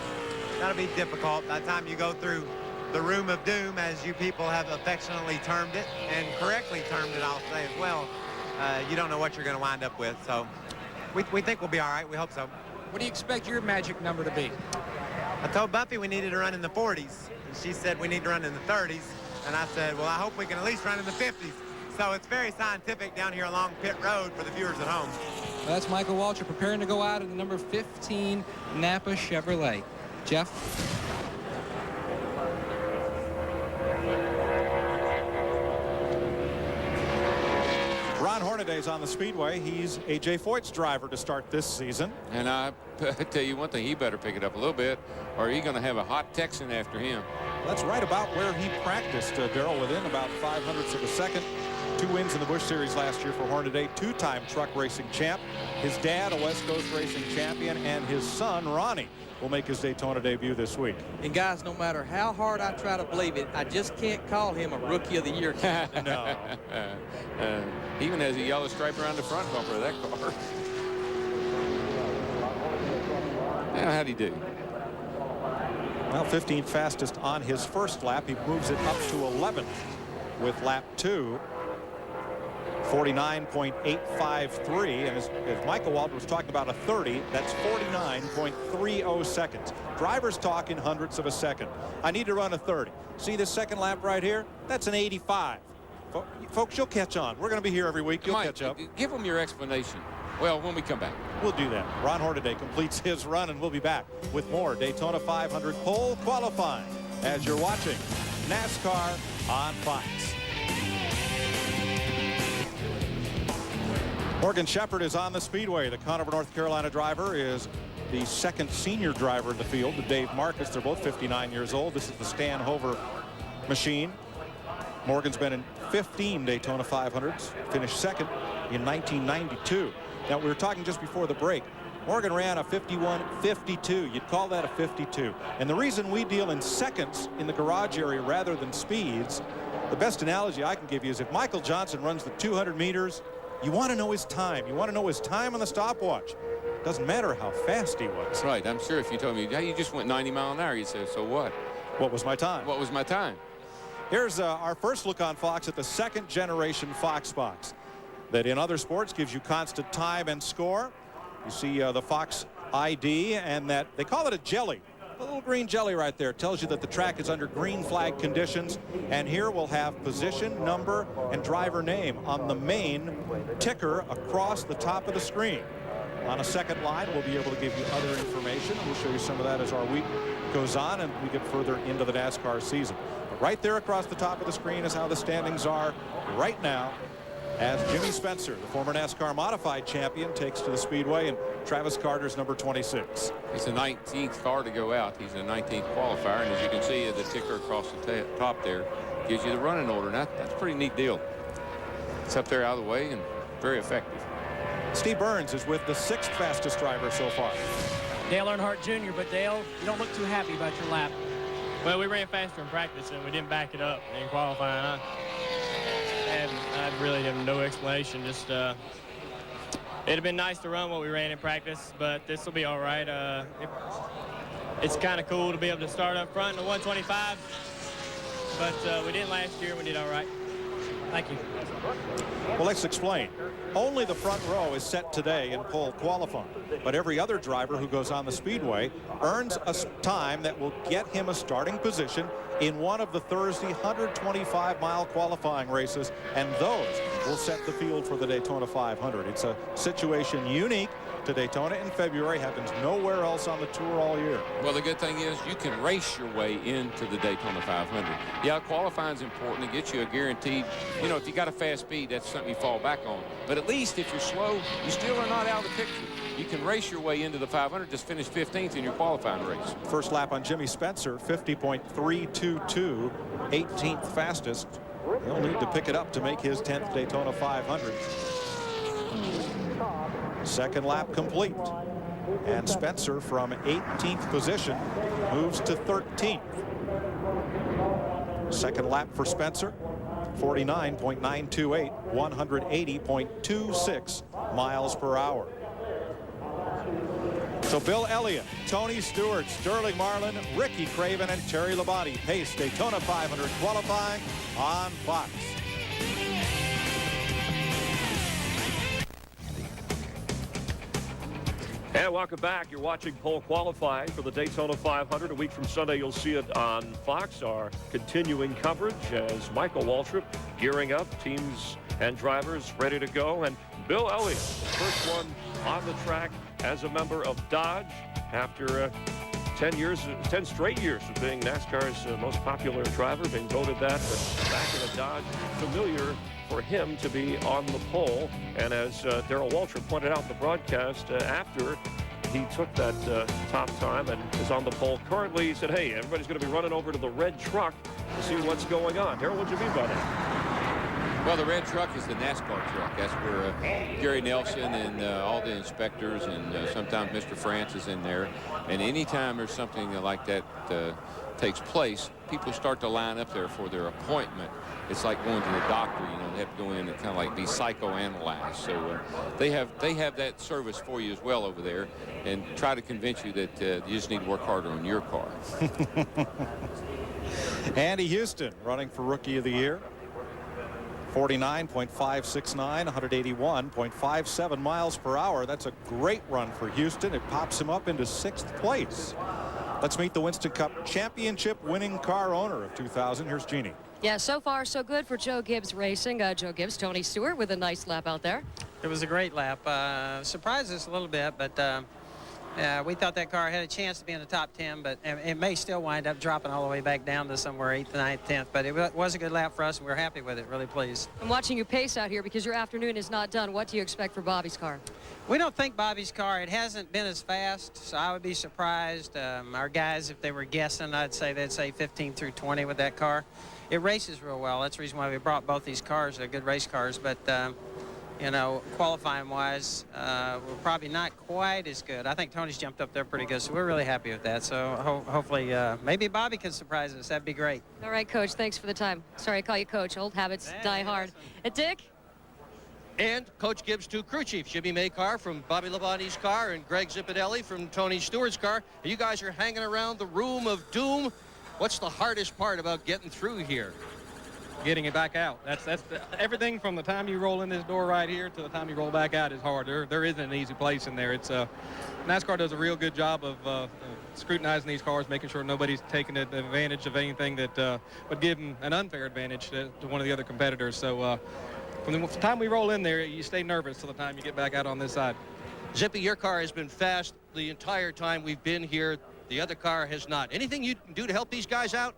that'll be difficult by the time you go through the room of doom, as you people have affectionately termed it, and correctly termed it, I'll say as well. You don't know what you're going to wind up with, so we think we'll be all right. We hope so. What do you expect your magic number to be? I told Buffy we needed to run in the 40s, and she said we need to run in the 30s, and I said, well, I hope we can at least run in the 50s. So it's very scientific down here along pit road for the viewers at home. Well, that's Michael Waltrip preparing to go out in the number 15 Napa Chevrolet. Jeff? Ron Hornaday's on the speedway. He's A.J. Foyt's driver to start this season. And I tell you one thing, he better pick it up a little bit, or he's going to have a hot Texan after him. That's right about where he practiced, Darrell, within about 0.05 of a second. 2 wins in the Busch Series last year for Hornaday, 2-time truck racing champ. His dad, a West Coast racing champion, and his son, Ronnie, will make his Daytona debut this week. And guys, no matter how hard I try to believe it, I just can't call him a Rookie of the Year candidate. No. He even has a yellow stripe around the front bumper of that car. Now, how'd he do? Well, 15th fastest on his first lap. He moves it up to 11th with lap 2. 49.853, and as Michael Waltrip was talking about a 30, that's 49.30 seconds. Drivers talk in hundredths of a second. I need to run a 30. See this second lap right here? That's an 85. Folks, you'll catch on. We're going to be here every week. You'll catch up. Give them your explanation. Well, when we come back. We'll do that. Ron Hornaday completes his run, and we'll be back with more Daytona 500 pole qualifying as you're watching NASCAR on Fox. Morgan Shepherd is on the speedway. The Conover, North Carolina driver is the second senior driver in the field to Dave Marcus. They're both 59 years old. This is the Stan Hover machine. Morgan's been in 15 Daytona 500s, finished second in 1992. Now, we were talking just before the break. Morgan ran a 51.52. You'd call that a 52. And the reason we deal in seconds in the garage area rather than speeds, the best analogy I can give you is if Michael Johnson runs the 200 meters, you want to know his time. You want to know his time on the stopwatch. Doesn't matter how fast he was. Right. I'm sure if you told me, yeah, you just went 90 miles an hour, you'd say, so what? What was my time? What was my time? Here's our first look on Fox at the second generation Fox box that in other sports gives you constant time and score. You see the Fox ID, and that they call it a jelly. A little green jelly right there tells you that the track is under green flag conditions. And here we'll have position, number, and driver name on the main ticker across the top of the screen. On a second line, we'll be able to give you other information. We'll show you some of that as our week goes on and we get further into the NASCAR season. But right there across the top of the screen is how the standings are right now, as Jimmy Spencer, the former NASCAR modified champion, takes to the speedway, and Travis Carter's number 26. He's the 19th car to go out. He's the 19th qualifier, and as you can see, the ticker across the top there gives you the running order. Now, that's a pretty neat deal. It's up there out of the way and very effective. Steve Burns is with the 6th fastest driver so far. Dale Earnhardt Jr., but Dale, you don't look too happy about your lap. Well, we ran faster in practice, and we didn't back it up in qualifying. I really have no explanation. Just it'd have been nice to run what we ran in practice, but this will be all right. It's kind of cool to be able to start up front in the 125, but we didn't last year. We did all right. Thank you. Well, let's explain. Only the front row is set today in pole qualifying, but every other driver who goes on the speedway earns a time that will get him a starting position in one of the Thursday 125-mile qualifying races, and those will set the field for the Daytona 500. It's a situation unique to Daytona in February. Happens nowhere else on the tour all year. Well, the good thing is you can race your way into the Daytona 500. Yeah, qualifying is important to get you a guaranteed, you know, if you got a fast speed, that's something you fall back on. But at least if you're slow, you still are not out of the picture. You can race your way into the 500, just finish 15th in your qualifying race. First lap on Jimmy Spencer, 50.322, 18th fastest. He'll need to pick it up to make his 10th Daytona 500. Second lap complete. And Spencer from 18th position moves to 13th. Second lap for Spencer, 49.928, 180.26 miles per hour. So Bill Elliott, Tony Stewart, Sterling Marlin, Ricky Craven, and Terry Labonte pace Daytona 500 qualifying on Fox. And welcome back. You're watching pole qualifying for the Daytona 500. A week from Sunday, you'll see it on Fox. Our continuing coverage as Michael Waltrip gearing up, teams and drivers ready to go. And Bill Elliott, the first one on the track as a member of Dodge after 10 straight years of being NASCAR's most popular driver, being voted that, but back in a Dodge, familiar for him to be on the pole. And as Darrell Waltrip pointed out in the broadcast, after he took that top time and is on the pole currently, he said, hey, everybody's going to be running over to the red truck to see what's going on. Darrell, what do you mean by that? Well, the red truck is the NASCAR truck. That's where Gary Nelson and all the inspectors and sometimes Mr. France is in there. And anytime there's something like that takes place, people start to line up there for their appointment. It's like going to the doctor, you know, they have to go in and kind of like be psychoanalyzed. So they have that service for you as well over there, and try to convince you that you just need to work harder on your car. Andy Houston running for Rookie of the Year. 49.569, 181.57 miles per hour. That's a great run for Houston. It pops him up into 6th place. Let's meet the Winston Cup championship winning car owner of 2000. Here's Jeannie. Yeah, so far so good for Joe Gibbs Racing. Joe Gibbs, Tony Stewart with a nice lap out there. It was a great lap. Surprised us a little bit, but we thought that car had a chance to be in the top 10, but it may still wind up dropping all the way back down to somewhere 8th, 9th, 10th. But it was a good lap for us, and we're happy with it, really pleased. I'm watching you pace out here because your afternoon is not done. What do you expect for Bobby's car? We don't think Bobby's car, it hasn't been as fast, so I would be surprised. Our guys, if they were guessing, I'd say they'd say 15 through 20 with that car. It races real well. That's the reason why we brought both these cars. They're good race cars, but you know, qualifying-wise, we're probably not quite as good. I think Tony's jumped up there pretty good, so we're really happy with that. So hopefully, maybe Bobby can surprise us. That'd be great. All right, Coach, thanks for the time. Sorry, I call you Coach. Old habits die hard. Dick? And Coach Gibbs' two crew chiefs, Jimmy Maycar from Bobby Labonte's car and Greg Zipadelli from Tony Stewart's car. You guys are hanging around the room of doom. What's the hardest part about getting through here? Getting it back out. Everything from the time you roll in this door right here to the time you roll back out is hard. There isn't an easy place in there. It's NASCAR does a real good job of scrutinizing these cars, making sure nobody's taking advantage of anything that would give them an unfair advantage to one of the other competitors. So from the time we roll in there, you stay nervous till the time you get back out on this side. Zippy, your car has been fast the entire time we've been here. The other car has not. Anything you can do to help these guys out?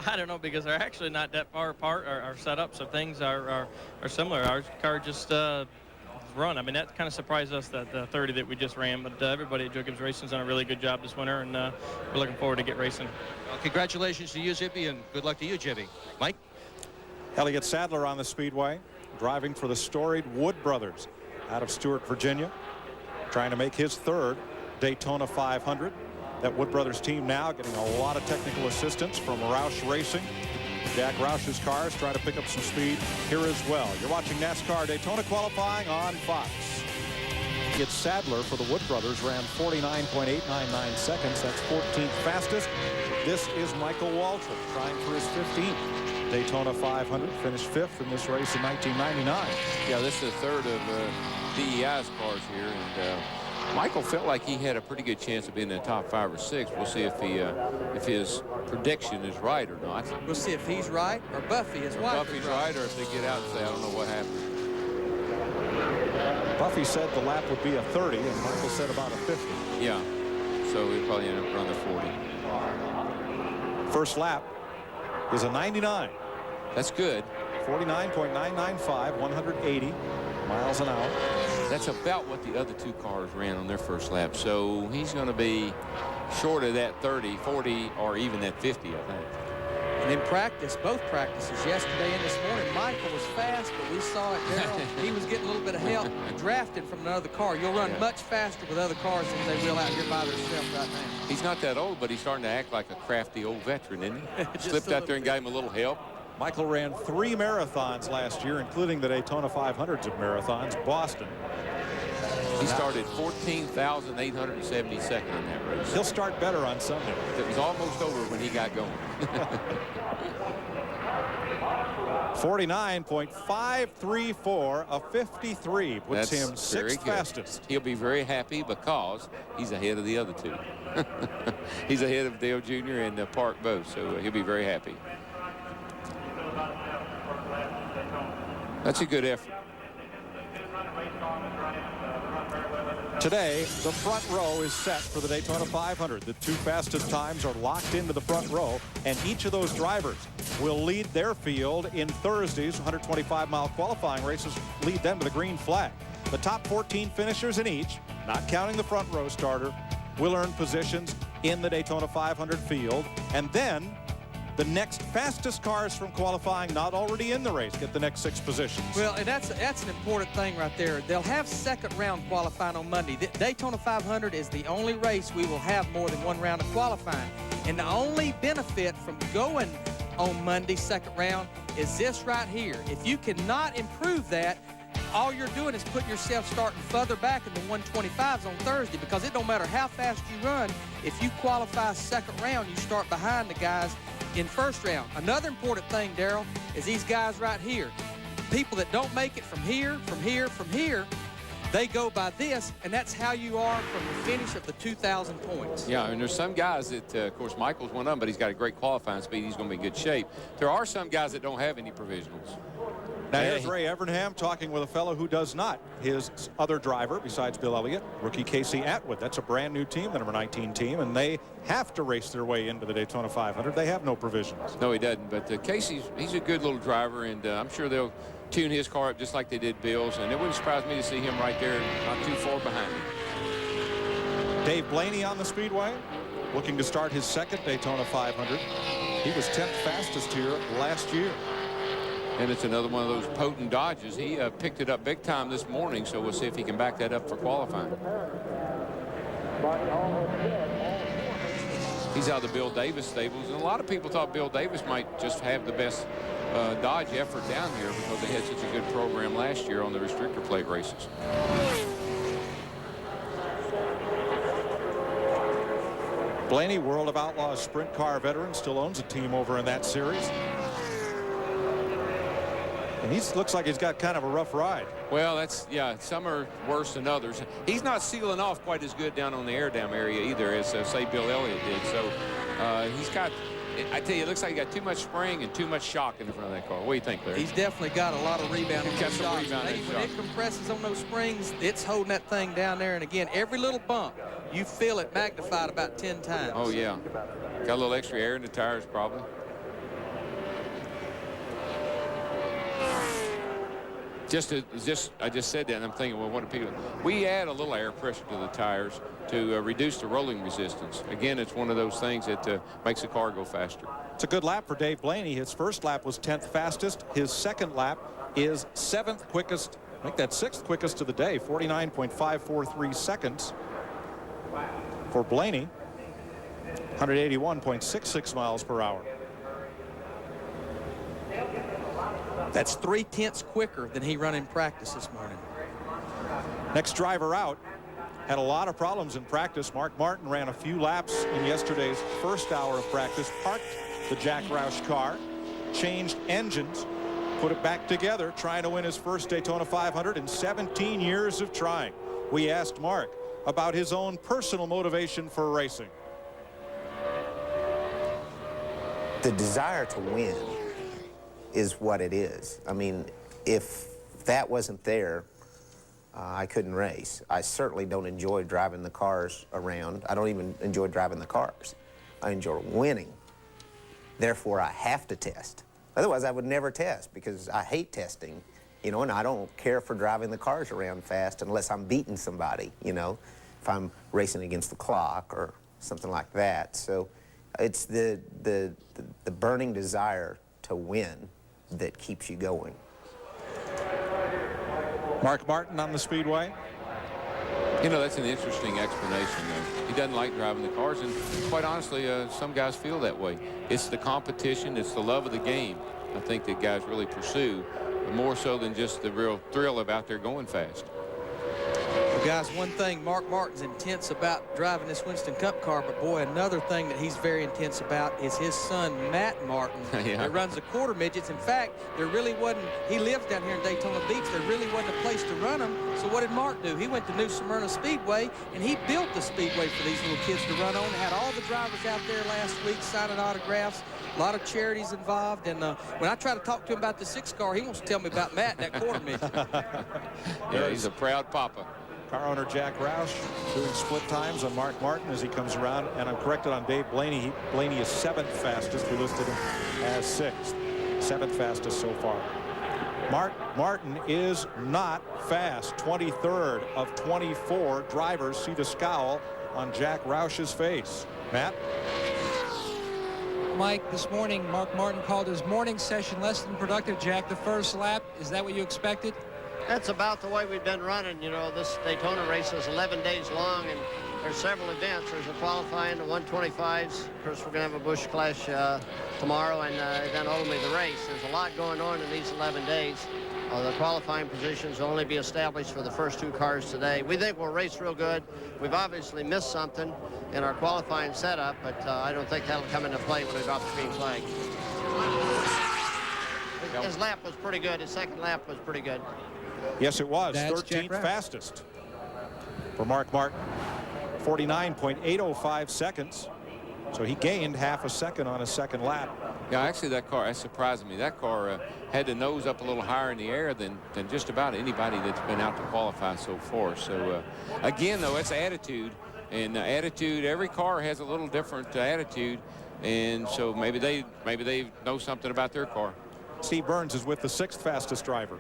I don't know, because they're actually not that far apart. Our setup, so things are similar. Our car just run. I mean, that kind of surprised us, that the 30 that we just ran. But everybody at Joe Gibbs Racing's done a really good job this winter, and we're looking forward to get racing. Well, congratulations to you, Zippy, and good luck to you, Jimmy. Mike? Elliott Sadler on the speedway, driving for the storied Wood Brothers out of Stewart, Virginia, trying to make his 3rd Daytona 500. That Wood Brothers team now getting a lot of technical assistance from Roush Racing. Jack Roush's cars trying to pick up some speed here as well. You're watching NASCAR Daytona qualifying on Fox. It's Sadler for the Wood Brothers, ran 49.899 seconds. That's 14th fastest. This is Michael Waltrip trying for his 15th Daytona 500. Finished 5th in this race in 1999. Yeah, this is the 3rd of DEI's cars here, and Michael felt like he had a pretty good chance of being in the top 5 or 6. We'll see if his prediction is right or not. We'll see if he's right or Buffy is right. Buffy's right, or if they get out and say, I don't know what happened. Buffy said the lap would be a 30, and Michael said about a 50. Yeah, so we probably ended up running the 40. First lap is a 99. That's good. 49.995, 180 miles an hour. That's about what the other two cars ran on their first lap. So he's going to be short of that 30, 40, or even that 50, I think. And in practice, both practices, yesterday and this morning, Michael was fast, but we saw it, Darrell. He was getting a little bit of help drafted from another car. You'll run much faster with other cars than they will out here by themselves right now. He's not that old, but he's starting to act like a crafty old veteran, isn't he? Slipped out there and got him a little help. Michael ran 3 marathons last year, including the Daytona 500s of marathons, Boston. He started 14,872nd in that race. He'll start better on Sunday. It was almost over when he got going. 49.534, a 53 puts him 6th fastest. He'll be very happy because he's ahead of the other two. He's ahead of Dale Jr. and Park both, so he'll be very happy. That's a good effort. Today, the front row is set for the Daytona 500. The 2 fastest times are locked into the front row, and each of those drivers will lead their field in Thursday's 125-mile qualifying races, lead them to the green flag. The top 14 finishers in each, not counting the front row starter, will earn positions in the Daytona 500 field, and then the next fastest cars from qualifying not already in the race get the next 6 positions. Well, and that's an important thing right there. They'll have second round qualifying on Monday. The Daytona 500 is the only race we will have more than 1 round of qualifying. And the only benefit from going on Monday second round is this right here. If you cannot improve that, all you're doing is putting yourself starting further back in the 125s on Thursday, because it don't matter how fast you run. If you qualify second round, you start behind the guys in first round. Another important thing, Darrell, is these guys right here. People that don't make it from here, they go by this, and that's how you are from the finish of the 2,000 points. Yeah, and there's some guys that, of course, Michael's one of them, but he's got a great qualifying speed. He's going to be in good shape. There are some guys that don't have any provisionals. Now here's Ray Evernham talking with a fellow who does not. His other driver, besides Bill Elliott, rookie Casey Atwood. That's a brand new team, the number 19 team, and they have to race their way into the Daytona 500. They have no provisions. No, he doesn't. But he's a good little driver, and I'm sure they'll tune his car up just like they did Bill's, and it wouldn't surprise me to see him right there, not too far behind him. Dave Blaney on the speedway, looking to start his 2nd Daytona 500. He was 10th fastest here last year. And it's another one of those potent Dodges. He picked it up big time this morning, so we'll see if he can back that up for qualifying. He's out of the Bill Davis stables, and a lot of people thought Bill Davis might just have the best Dodge effort down here because they had such a good program last year on the restrictor plate races. Blaney, World of Outlaws Sprint Car veteran, still owns a team over in that series. And he looks like he's got kind of a rough ride. Well, some are worse than others. He's not sealing off quite as good down on the air dam area either as, say, Bill Elliott did. So he's got, I tell you, it looks like he got too much spring and too much shock in the front of that car. What do you think, Larry? He's definitely got a lot of rebounding shocks. When it compresses on those springs, it's holding that thing down there. And again, every little bump, you feel it magnified about 10 times. Oh, yeah. Got a little extra air in the tires, probably. I just said that, and I'm thinking, well, what do people? We add a little air pressure to the tires to reduce the rolling resistance. Again, it's one of those things that makes the car go faster. It's a good lap for Dave Blaney. His first lap was 10th fastest. His second lap is 7th quickest. I think that's 6th quickest of the day, 49.543 seconds for Blaney. 181.66 miles per hour. That's 3/10 quicker than he run in practice this morning. Next driver out had a lot of problems in practice. Mark Martin ran a few laps in yesterday's first hour of practice, parked the Jack Roush car, changed engines, put it back together, trying to win his first Daytona 500 in 17 years of trying. We asked Mark about his own personal motivation for racing. The desire to win is what it is. I mean, if that wasn't there, I couldn't race. I certainly don't enjoy driving the cars around. I don't even enjoy driving the cars. I enjoy winning. Therefore, I have to test. Otherwise, I would never test because I hate testing, you know, and I don't care for driving the cars around fast unless I'm beating somebody, you know, if I'm racing against the clock or something like that. So it's the burning desire to win that keeps you going. Mark Martin on the Speedway. You know, that's an interesting explanation. He doesn't like driving the cars, and quite honestly, some guys feel that way. It's the competition, it's the love of the game, I think, that guys really pursue, more so than just the real thrill of out there going fast. Well, guys, one thing, Mark Martin's intense about driving this Winston Cup car, but boy, another thing that he's very intense about is his son, Matt Martin, that runs the quarter midgets. In fact, there really wasn't, he lives down here in Daytona Beach, there really wasn't a place to run them. So what did Mark do? He went to New Smyrna Speedway, and he built the speedway for these little kids to run on. Had all the drivers out there last week signing autographs, a lot of charities involved. And when I try to talk to him about the 6 car, he wants to tell me about Matt, that quarter midget. Yeah, he's a proud papa. Car owner Jack Roush doing split times on Mark Martin as he comes around, and I'm corrected on Dave Blaney. Blaney is 7th fastest. We listed him as 6th. 7th fastest so far. Mark Martin is not fast. 23rd of 24 drivers. See the scowl on Jack Roush's face. Matt? Mike, this morning, Mark Martin called his morning session less than productive. Jack, the first lap, is that what you expected? That's about the way we've been running. You know, this Daytona race is 11 days long, and there's several events. There's a qualifying, the 125s. Of course, we're going to have a Busch Clash tomorrow, and then ultimately the race. There's a lot going on in these 11 days. The qualifying positions will only be established for the first 2 cars today. We think we'll race real good. We've obviously missed something in our qualifying setup, but I don't think that'll come into play when we drop the green flag. His lap was pretty good. His second lap was pretty good. Yes, it was. That's 13th fastest for Mark Martin. 49.805 seconds. So he gained half a second on his second lap. Yeah, actually, that car, that surprised me. That car had the nose up a little higher in the air than just about anybody that's been out to qualify so far. So, again, though, it's attitude. And attitude, every car has a little different attitude. And so maybe they know something about their car. Steve Burns is with the 6th fastest driver.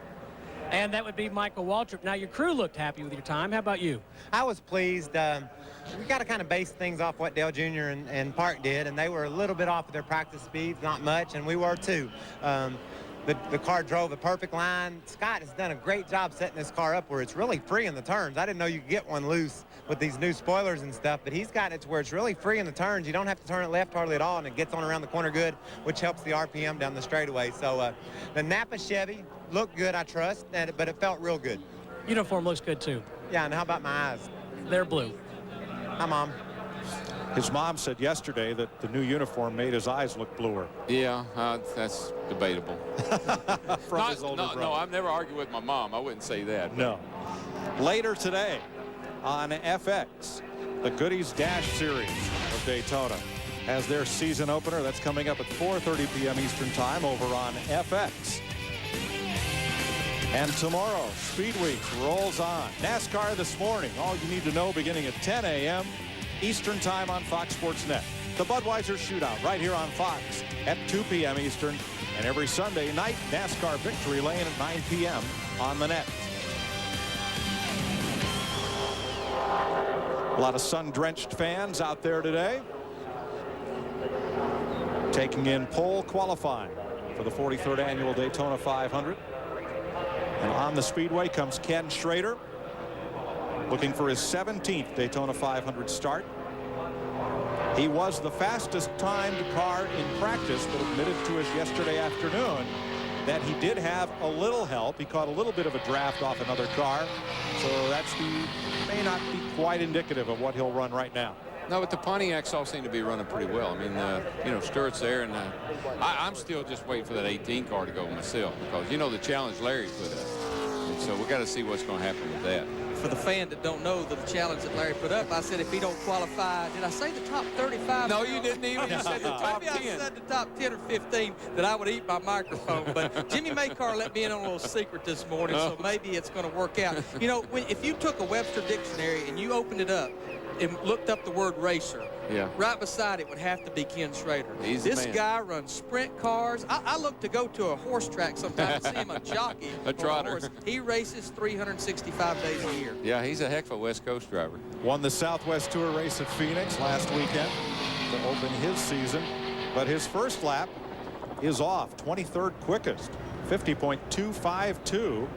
And that would be Michael Waltrip. Now, your crew looked happy with your time. How about you? I was pleased. We got to kind of base things off what Dale Jr. and Park did, and they were a little bit off of their practice speeds, not much, and we were too. The car drove a perfect line. Scott has done a great job setting this car up where it's really free in the turns. I didn't know you could get one loose with these new spoilers and stuff, but he's got it to where it's really free in the turns. You don't have to turn it left hardly at all, and it gets on around the corner good, which helps the RPM down the straightaway. So the Napa Chevy looked good, I trust, but it felt real good. Uniform looks good, too. Yeah, and how about my eyes? They're blue. Hi, Mom. His mom said yesterday that the new uniform made his eyes look bluer. Yeah, that's debatable. From his older brother. No, I've never argued with my mom. I wouldn't say that. No. Later today on FX, the Goodies Dash Series of Daytona has their season opener. That's coming up at 4:30 p.m. Eastern Time over on FX. And tomorrow, Speed Week rolls on. NASCAR this morning. All you need to know beginning at 10 a.m. Eastern Time on Fox Sports Net. The Budweiser Shootout right here on Fox at 2 p.m. Eastern. And every Sunday night, NASCAR Victory Lane at 9 p.m. on the net. A lot of sun-drenched fans out there today. Taking in pole qualifying for the 43rd annual Daytona 500. And on the speedway comes Ken Schrader, looking for his 17th Daytona 500 start. He was the fastest timed car in practice, but admitted to us yesterday afternoon that he did have a little help. He caught a little bit of a draft off another car, so may not be quite indicative of what he'll run right now. No, but the Pontiacs all seem to be running pretty well. I mean, you know, Stewart's there, and I'm still just waiting for that 18 car to go myself because, you know, the challenge Larry put up. And so we got to see what's going to happen with that. for the fan that don't know the challenge that Larry put up, I said if he don't qualify, did I say the top 35? No, you didn't even. You said the top 10. Maybe I said the top 10 or 15 that I would eat my microphone. But Jimmy Maycar let me in on a little secret this morning, so maybe it's going to work out. You know, if you took a Webster dictionary and you opened it up and looked up the word racer, right beside it would have to be Ken Schrader. This guy runs sprint cars. I look to go to a horse track sometime and see him a jockey. A trotter. Horse. He races 365 days a year. Yeah, he's a heck of a West Coast driver. Won the Southwest Tour race at Phoenix last weekend to open his season, but his first lap is off, 23rd quickest, 50.252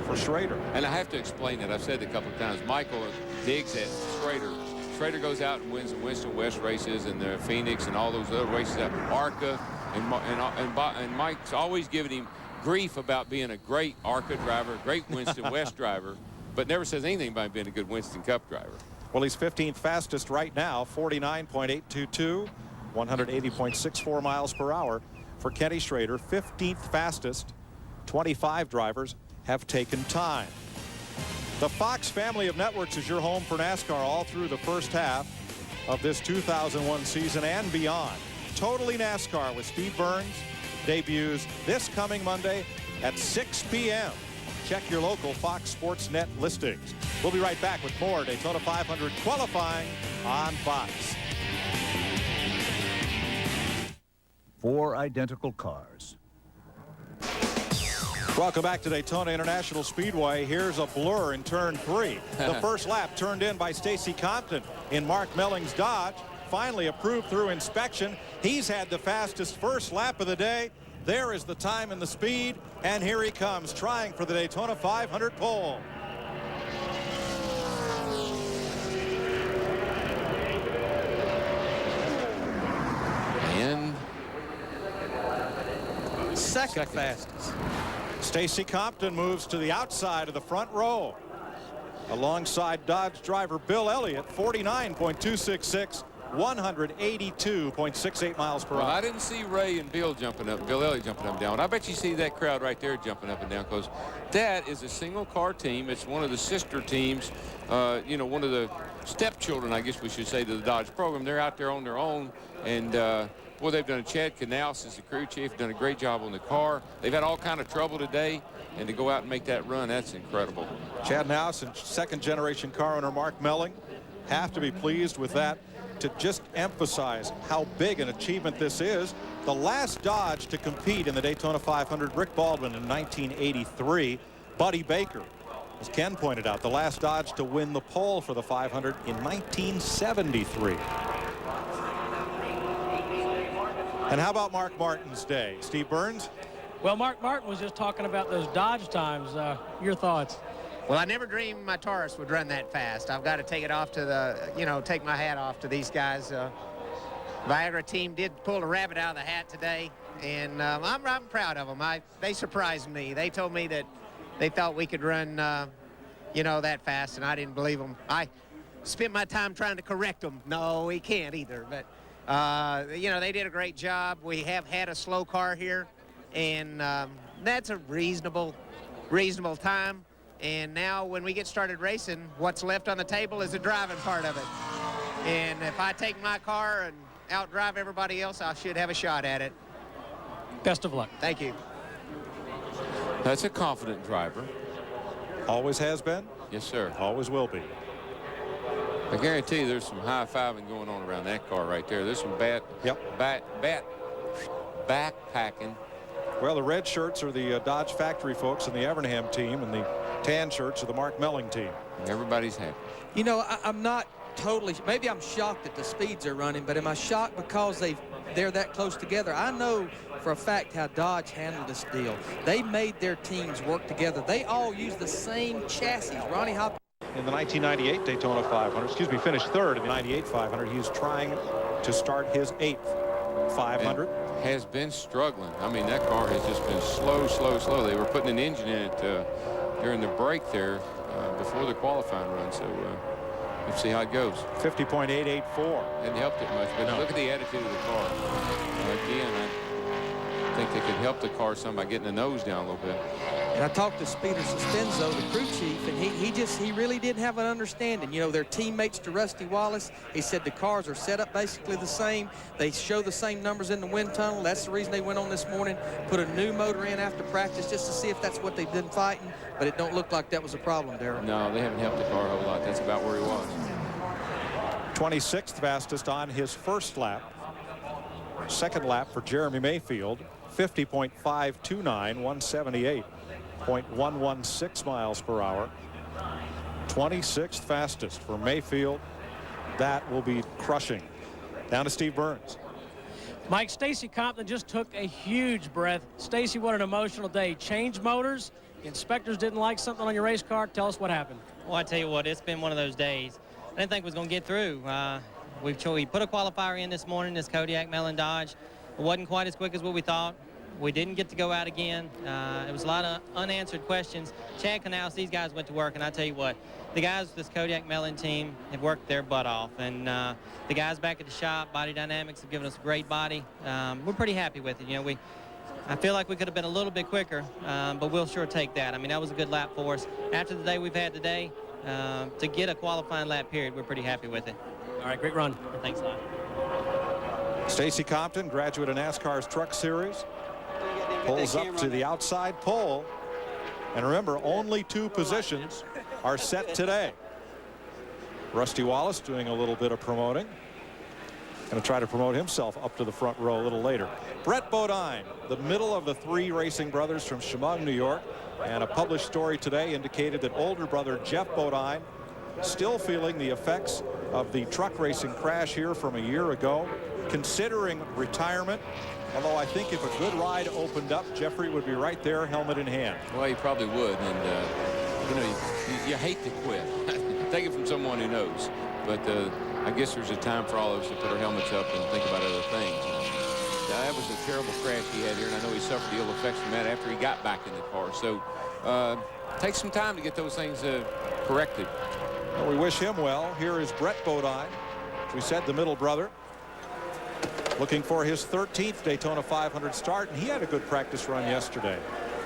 for Schrader. And I have to explain that. I've said it a couple of times. Michael digs at Schrader. Schrader goes out and wins the Winston West races and the Phoenix and all those other races at ARCA, and Mike's always giving him grief about being a great ARCA driver, great Winston West driver, but never says anything about being a good Winston Cup driver. Well, he's 15th fastest right now, 49.822, 180.64 miles per hour for Kenny Schrader. 15th fastest. 25 drivers have taken time. The Fox family of networks is your home for NASCAR all through the first half of this 2001 season and beyond. Totally NASCAR with Steve Burns debuts this coming Monday at 6 p.m. Check your local Fox Sports Net listings. We'll be right back with more Daytona 500 qualifying on Fox. 4 identical cars. Welcome back to Daytona International Speedway. Here's a blur in turn 3. The first lap turned in by Stacy Compton in Mark Melling's Dodge. Finally approved through inspection. He's had the fastest first lap of the day. There is the time and the speed, and here he comes trying for the Daytona 500 pole. And second fastest. Stacy Compton moves to the outside of the front row alongside Dodge driver Bill Elliott, 49.266, 182.68 miles per hour. Well, I didn't see Ray and Bill jumping up, Bill Elliott jumping up and down. I bet you see that crowd right there jumping up and down, because that is a single car team. It's one of the sister teams, you know, one of the stepchildren, I guess we should say, to the Dodge program. They're out there on their own, and boy, they've done. Chad Canals as the crew chief, done a great job on the car. They've had all kind of trouble today, and to go out and make that run, that's incredible. Chad Canals and second-generation car owner Mark Melling have to be pleased with that. To just emphasize how big an achievement this is, the last Dodge to compete in the Daytona 500, Rick Baldwin in 1983. Buddy Baker, as Ken pointed out, the last Dodge to win the pole for the 500 in 1973. And how about Mark Martin's day? Steve Burns? Well, Mark Martin was just talking about those Dodge times. Your thoughts? Well, I never dreamed my Taurus would run that fast. I've got to take it off to the, take my hat off to these guys. Viagra team did pull a rabbit out of the hat today, and I'm proud of them. They surprised me. They told me that they thought we could run, that fast, and I didn't believe them. I spent my time trying to correct them. No, we can't either. But, they did a great job. We have had a slow car here, and that's a reasonable time. And now when we get started racing, what's left on the table is the driving part of it. And if I take my car and outdrive everybody else, I should have a shot at it. Best of luck. Thank you. That's a confident driver. Always has been? Yes, sir. Always will be. I guarantee you there's some high-fiving going on around that car right there. There's some backpacking. Well, the red shirts are the Dodge factory folks and the Evernham team, and the tan shirts are the Mark Melling team. Everybody's happy. You know, I'm not totally, maybe I'm shocked that the speeds are running, but am I shocked because they're that close together? I know for a fact how Dodge handled this deal. They made their teams work together. They all use the same chassis. Ronnie Hop. In the 1998 Daytona 500, finished third in the 98 500. He's trying to start his 8th 500. Has been struggling. I mean, that car has just been slow. They were putting an engine in it during the break there before the qualifying run. So let's see how it goes. 50.884. Hadn't helped it much, but look at the attitude of the car. Again, I think they could help the car some by getting the nose down a little bit. And I talked to Peter Suspenzo, the crew chief, and he really didn't have an understanding. You know, they're teammates to Rusty Wallace. He said the cars are set up basically the same. They show the same numbers in the wind tunnel. That's the reason they went on this morning, put a new motor in after practice just to see if that's what they've been fighting. But it don't look like that was a problem, Darrell. No, they haven't helped the car a whole lot. That's about where he was. 26th fastest on his first lap. Second lap for Jeremy Mayfield, 50.529, 178.116 miles per hour. 26th fastest for Mayfield. That will be crushing. Down to Steve Burns. Mike, Stacy Compton just took a huge breath. Stacy, what an emotional day. Changed motors. The inspectors didn't like something on your race car. Tell us what happened. Well, I tell you what, it's been one of those days. I didn't think we was going to get through. We put a qualifier in this morning, this Kodiak Mellon Dodge. It wasn't quite as quick as what we thought. We didn't get to go out again. It was a lot of unanswered questions. Chad Canals, these guys went to work, and I tell you what, the guys with this Kodiak Mellon team have worked their butt off. And the guys back at the shop, Body Dynamics, have given us a great body. We're pretty happy with it. You know, I feel like we could have been a little bit quicker, but we'll sure take that. I mean, that was a good lap for us. After the day we've had today, to get a qualifying lap period, we're pretty happy with it. All right, great run. Thanks a lot. Stacy Compton, graduate of NASCAR's Truck Series, pulls up to the outside pole. And remember, only 2 positions are set today. Rusty Wallace doing a little bit of promoting. Going to try to promote himself up to the front row a little later. Brett Bodine, the middle of the 3 racing brothers from Chemung, New York. And a published story today indicated that older brother Jeff Bodine still feeling the effects of the truck racing crash here from a year ago, considering retirement. Although I think if a good ride opened up, Jeffrey would be right there, helmet in hand. Well, he probably would. And, you know, you hate to quit. Take it from someone who knows. But I guess there's a time for all of us to put our helmets up and think about other things. That was a terrible crash he had here, and I know he suffered the ill effects from that after he got back in the car. So take some time to get those things corrected. Well, we wish him well. Here is Brett Bodine, as we said, the middle brother, looking for his 13th Daytona 500 start, and he had a good practice run yesterday.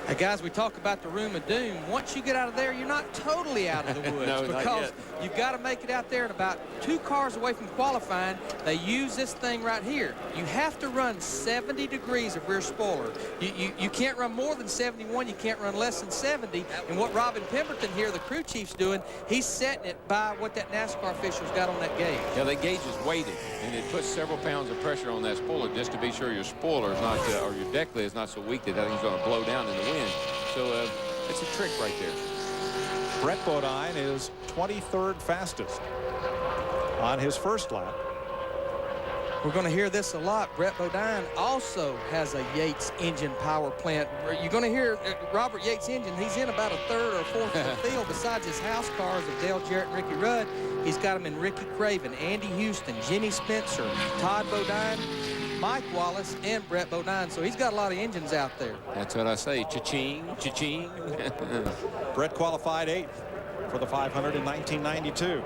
Hey, guys, we talk about the room of doom. Once you get out of there, you're not totally out of the woods. No, because you've got to make it out there at about 2 cars away from qualifying. They use this thing right here. You have to run 70 degrees of rear spoiler. You can't run more than 71. You can't run less than 70. And what Robin Pemberton here, the crew chief's doing, he's setting it by what that NASCAR official's got on that gauge. Yeah, that gauge is weighted, and it puts several pounds of pressure on that spoiler just to be sure your spoiler is not, or your deck lid is not so weak that that thing's going to blow down in the wind. So it's a trick right there. Brett Bodine is 23rd fastest on his first lap. We're going to hear this a lot. Brett Bodine also has a Yates engine power plant. You're going to hear Robert Yates engine. He's in about a 3rd or 4th of the field. Besides his house cars of Dale Jarrett and Ricky Rudd, he's got them in Ricky Craven, Andy Houston, Jimmy Spencer, Todd Bodine, Mike Wallace, and Brett Bodine. So he's got a lot of engines out there. That's what I say. Cha-ching, cha-ching. Brett qualified 8th for the 500 in 1992.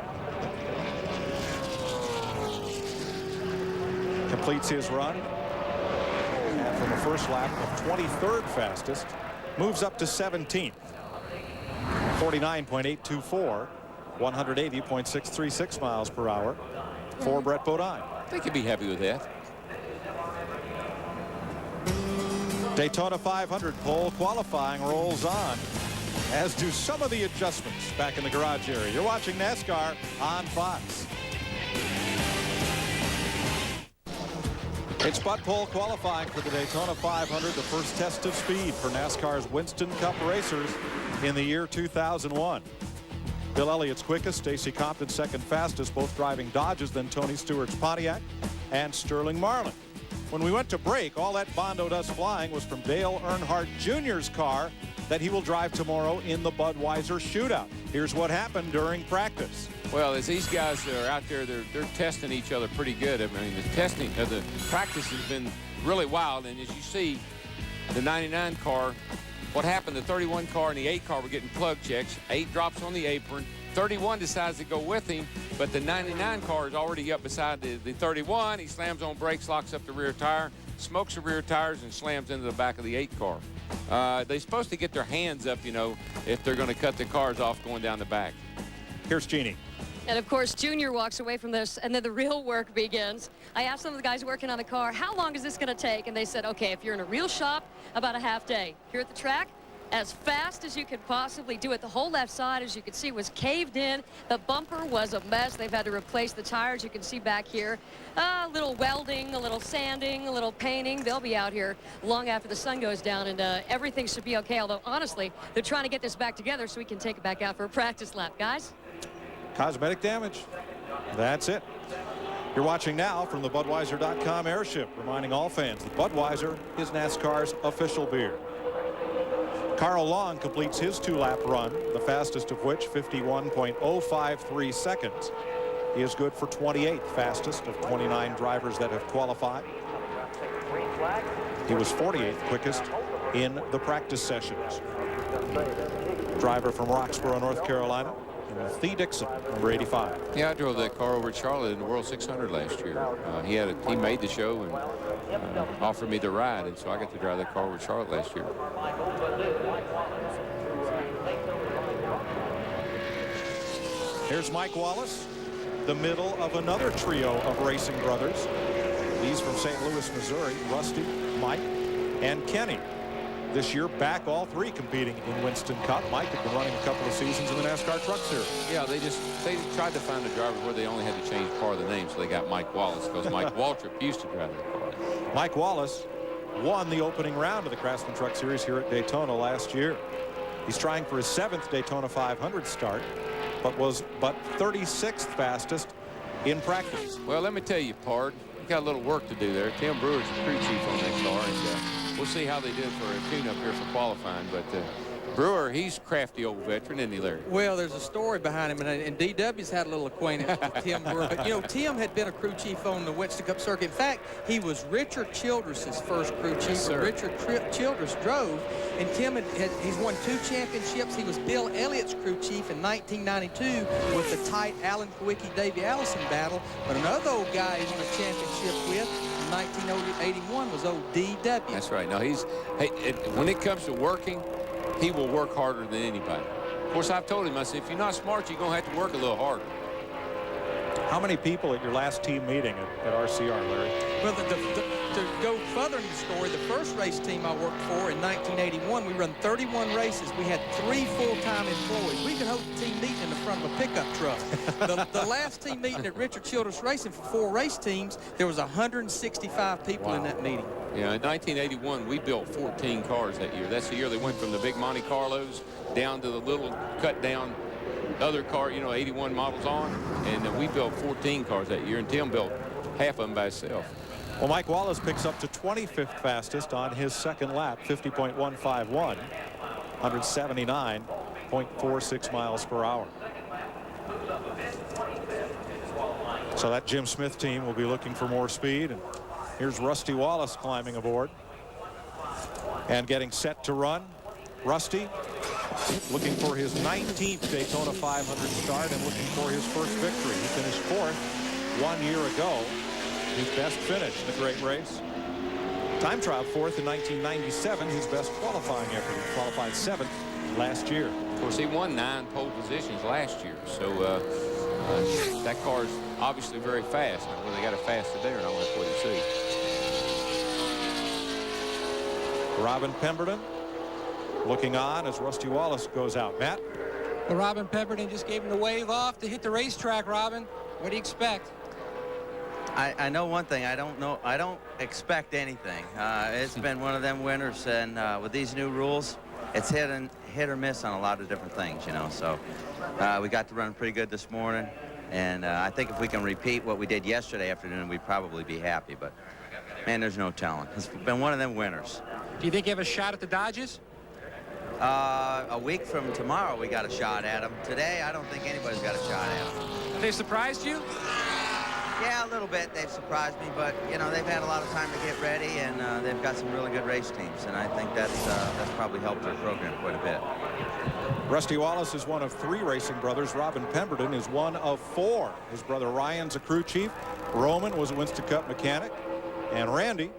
Completes his run. And from the first lap of 23rd fastest, moves up to 17th. 49.824, 180.636 miles per hour for Brett Bodine. I think he'd be happy with that. Daytona 500 pole qualifying rolls on, as do some of the adjustments back in the garage area. You're watching NASCAR on Fox. It's butt pole qualifying for the Daytona 500, the first test of speed for NASCAR's Winston Cup racers in the year 2001. Bill Elliott's quickest, Stacy Compton second fastest, both driving Dodges, then Tony Stewart's Pontiac and Sterling Marlin. When we went to break, all that Bondo Dust Flying was from Dale Earnhardt Jr.'s car that he will drive tomorrow in the Budweiser shootout. Here's what happened during practice. Well, as these guys are out there, they're testing each other pretty good. I mean, the practice has been really wild. And as you see, the 99 car, what happened, the 31 car and the 8 car were getting plug checks. 8 drops on the apron. 31 decides to go with him, but the 99 car is already up beside the 31. He slams on brakes, locks up the rear tire. smokes the rear tires and slams into the back of the 8 car. They're supposed to get their hands up, you know, if they're going to cut the cars off going down the back. Here's Jeannie. And of course, Junior walks away from this, and then the real work begins. I asked some of the guys working on the car, how long is this going to take? And they said, okay, if you're in a real shop, about a half day. Here at the track, as fast as you could possibly do it. The whole left side, as you can see, was caved in. The bumper was a mess. They've had to replace the tires. You can see back here, a little welding, a little sanding, a little painting. They'll be out here long after the sun goes down, and everything should be okay. Although, honestly, they're trying to get this back together so we can take it back out for a practice lap. Guys? Cosmetic damage. That's it. You're watching now from the Budweiser.com airship, reminding all fans that Budweiser is NASCAR's official beer. Carl Long completes his 2-lap run, the fastest of which 51.053 seconds. He is good for 28th fastest of 29 drivers that have qualified. He was 48th quickest in the practice sessions. Driver from Roxborough, North Carolina, Thierry Boutsen, number 85. Yeah, I drove that car over at Charlotte in the World 600 last year. He made the show and offered me the ride, and so I got to drive that car over at Charlotte last year. Here's Mike Wallace, the middle of another trio of racing brothers. These from St. Louis, Missouri, Rusty, Mike, and Kenny. This year, back all three competing in Winston Cup. Mike had been running a couple of seasons in the NASCAR Truck Series. Yeah, they tried to find a driver where they only had to change part of the name, so they got Mike Wallace because Mike Waltrip used to drive that car. Mike Wallace won the opening round of the Craftsman Truck Series here at Daytona last year. He's trying for his 7th Daytona 500 start, but was 36th fastest in practice. Well, let me tell you, Pard, you got a little work to do there. Tim Brewer's the crew chief on that car, and we'll see how they did for a tune-up here for qualifying. But Brewer, he's crafty old veteran, isn't he, Larry? Well, there's a story behind him, and DW's had a little acquaintance with Tim Brewer. But, you know, Tim had been a crew chief on the Winston Cup circuit. In fact, he was Richard Childress' first crew chief. Yes, sir. Richard Childress drove, and Tim he's won 2 championships. He was Bill Elliott's crew chief in 1992 with the tight Alan Kwiecki-Davey Allison battle. But another old guy he won a championship with in 1981 was old DW. That's right. Now, when it comes to working, he will work harder than anybody. Of course, I've told him, I said, if you're not smart, you're going to have to work a little harder. How many people at your last team meeting at RCR, Larry? Well, to go further in the story, the first race team I worked for in 1981, we run 31 races. We had 3 full-time employees. We could hold the team meeting in the front of a pickup truck. the last team meeting at Richard Childress Racing for 4 race teams, there was 165 people in that meeting. Yeah, in 1981, we built 14 cars that year. That's the year they went from the big Monte Carlos down to the little cut-down other car, 81 models on. And we built 14 cars that year, and Tim built half of them by himself. Well, Mike Wallace picks up to 25th fastest on his second lap, 50.151, 179.46 miles per hour. So that Jim Smith team will be looking for more speed. And here's Rusty Wallace climbing aboard and getting set to run. Rusty looking for his 19th Daytona 500 start and looking for his first victory. He finished 4th 1 year ago. His best finish in the great race. Time trial 4th in 1997, his best qualifying effort. He qualified 7th last year. Of course, he won 9 pole positions last year, so that car's obviously very fast. Now, whether they got it faster there, and I'll have to wait and see. Robin Pemberton looking on as Rusty Wallace goes out. Matt? Well, Robin Pemberton just gave him the wave off to hit the racetrack, Robin. What do you expect? I know one thing. I don't expect anything. It's been one of them winters, and with these new rules, it's hit or miss on a lot of different things, So we got to run pretty good this morning, and I think if we can repeat what we did yesterday afternoon, we'd probably be happy. But man, there's no telling. It's been one of them winters. Do you think you have a shot at the Dodgers? A week from tomorrow, we got a shot at them. Today, I don't think anybody's got a shot at them. They surprised you? Yeah, a little bit. They've surprised me, but they've had a lot of time to get ready, and they've got some really good race teams, and I think that's probably helped their program quite a bit. Rusty Wallace is one of 3 racing brothers. Robin Pemberton is one of 4. His brother Ryan's a crew chief. Roman was a Winston Cup mechanic, and Randy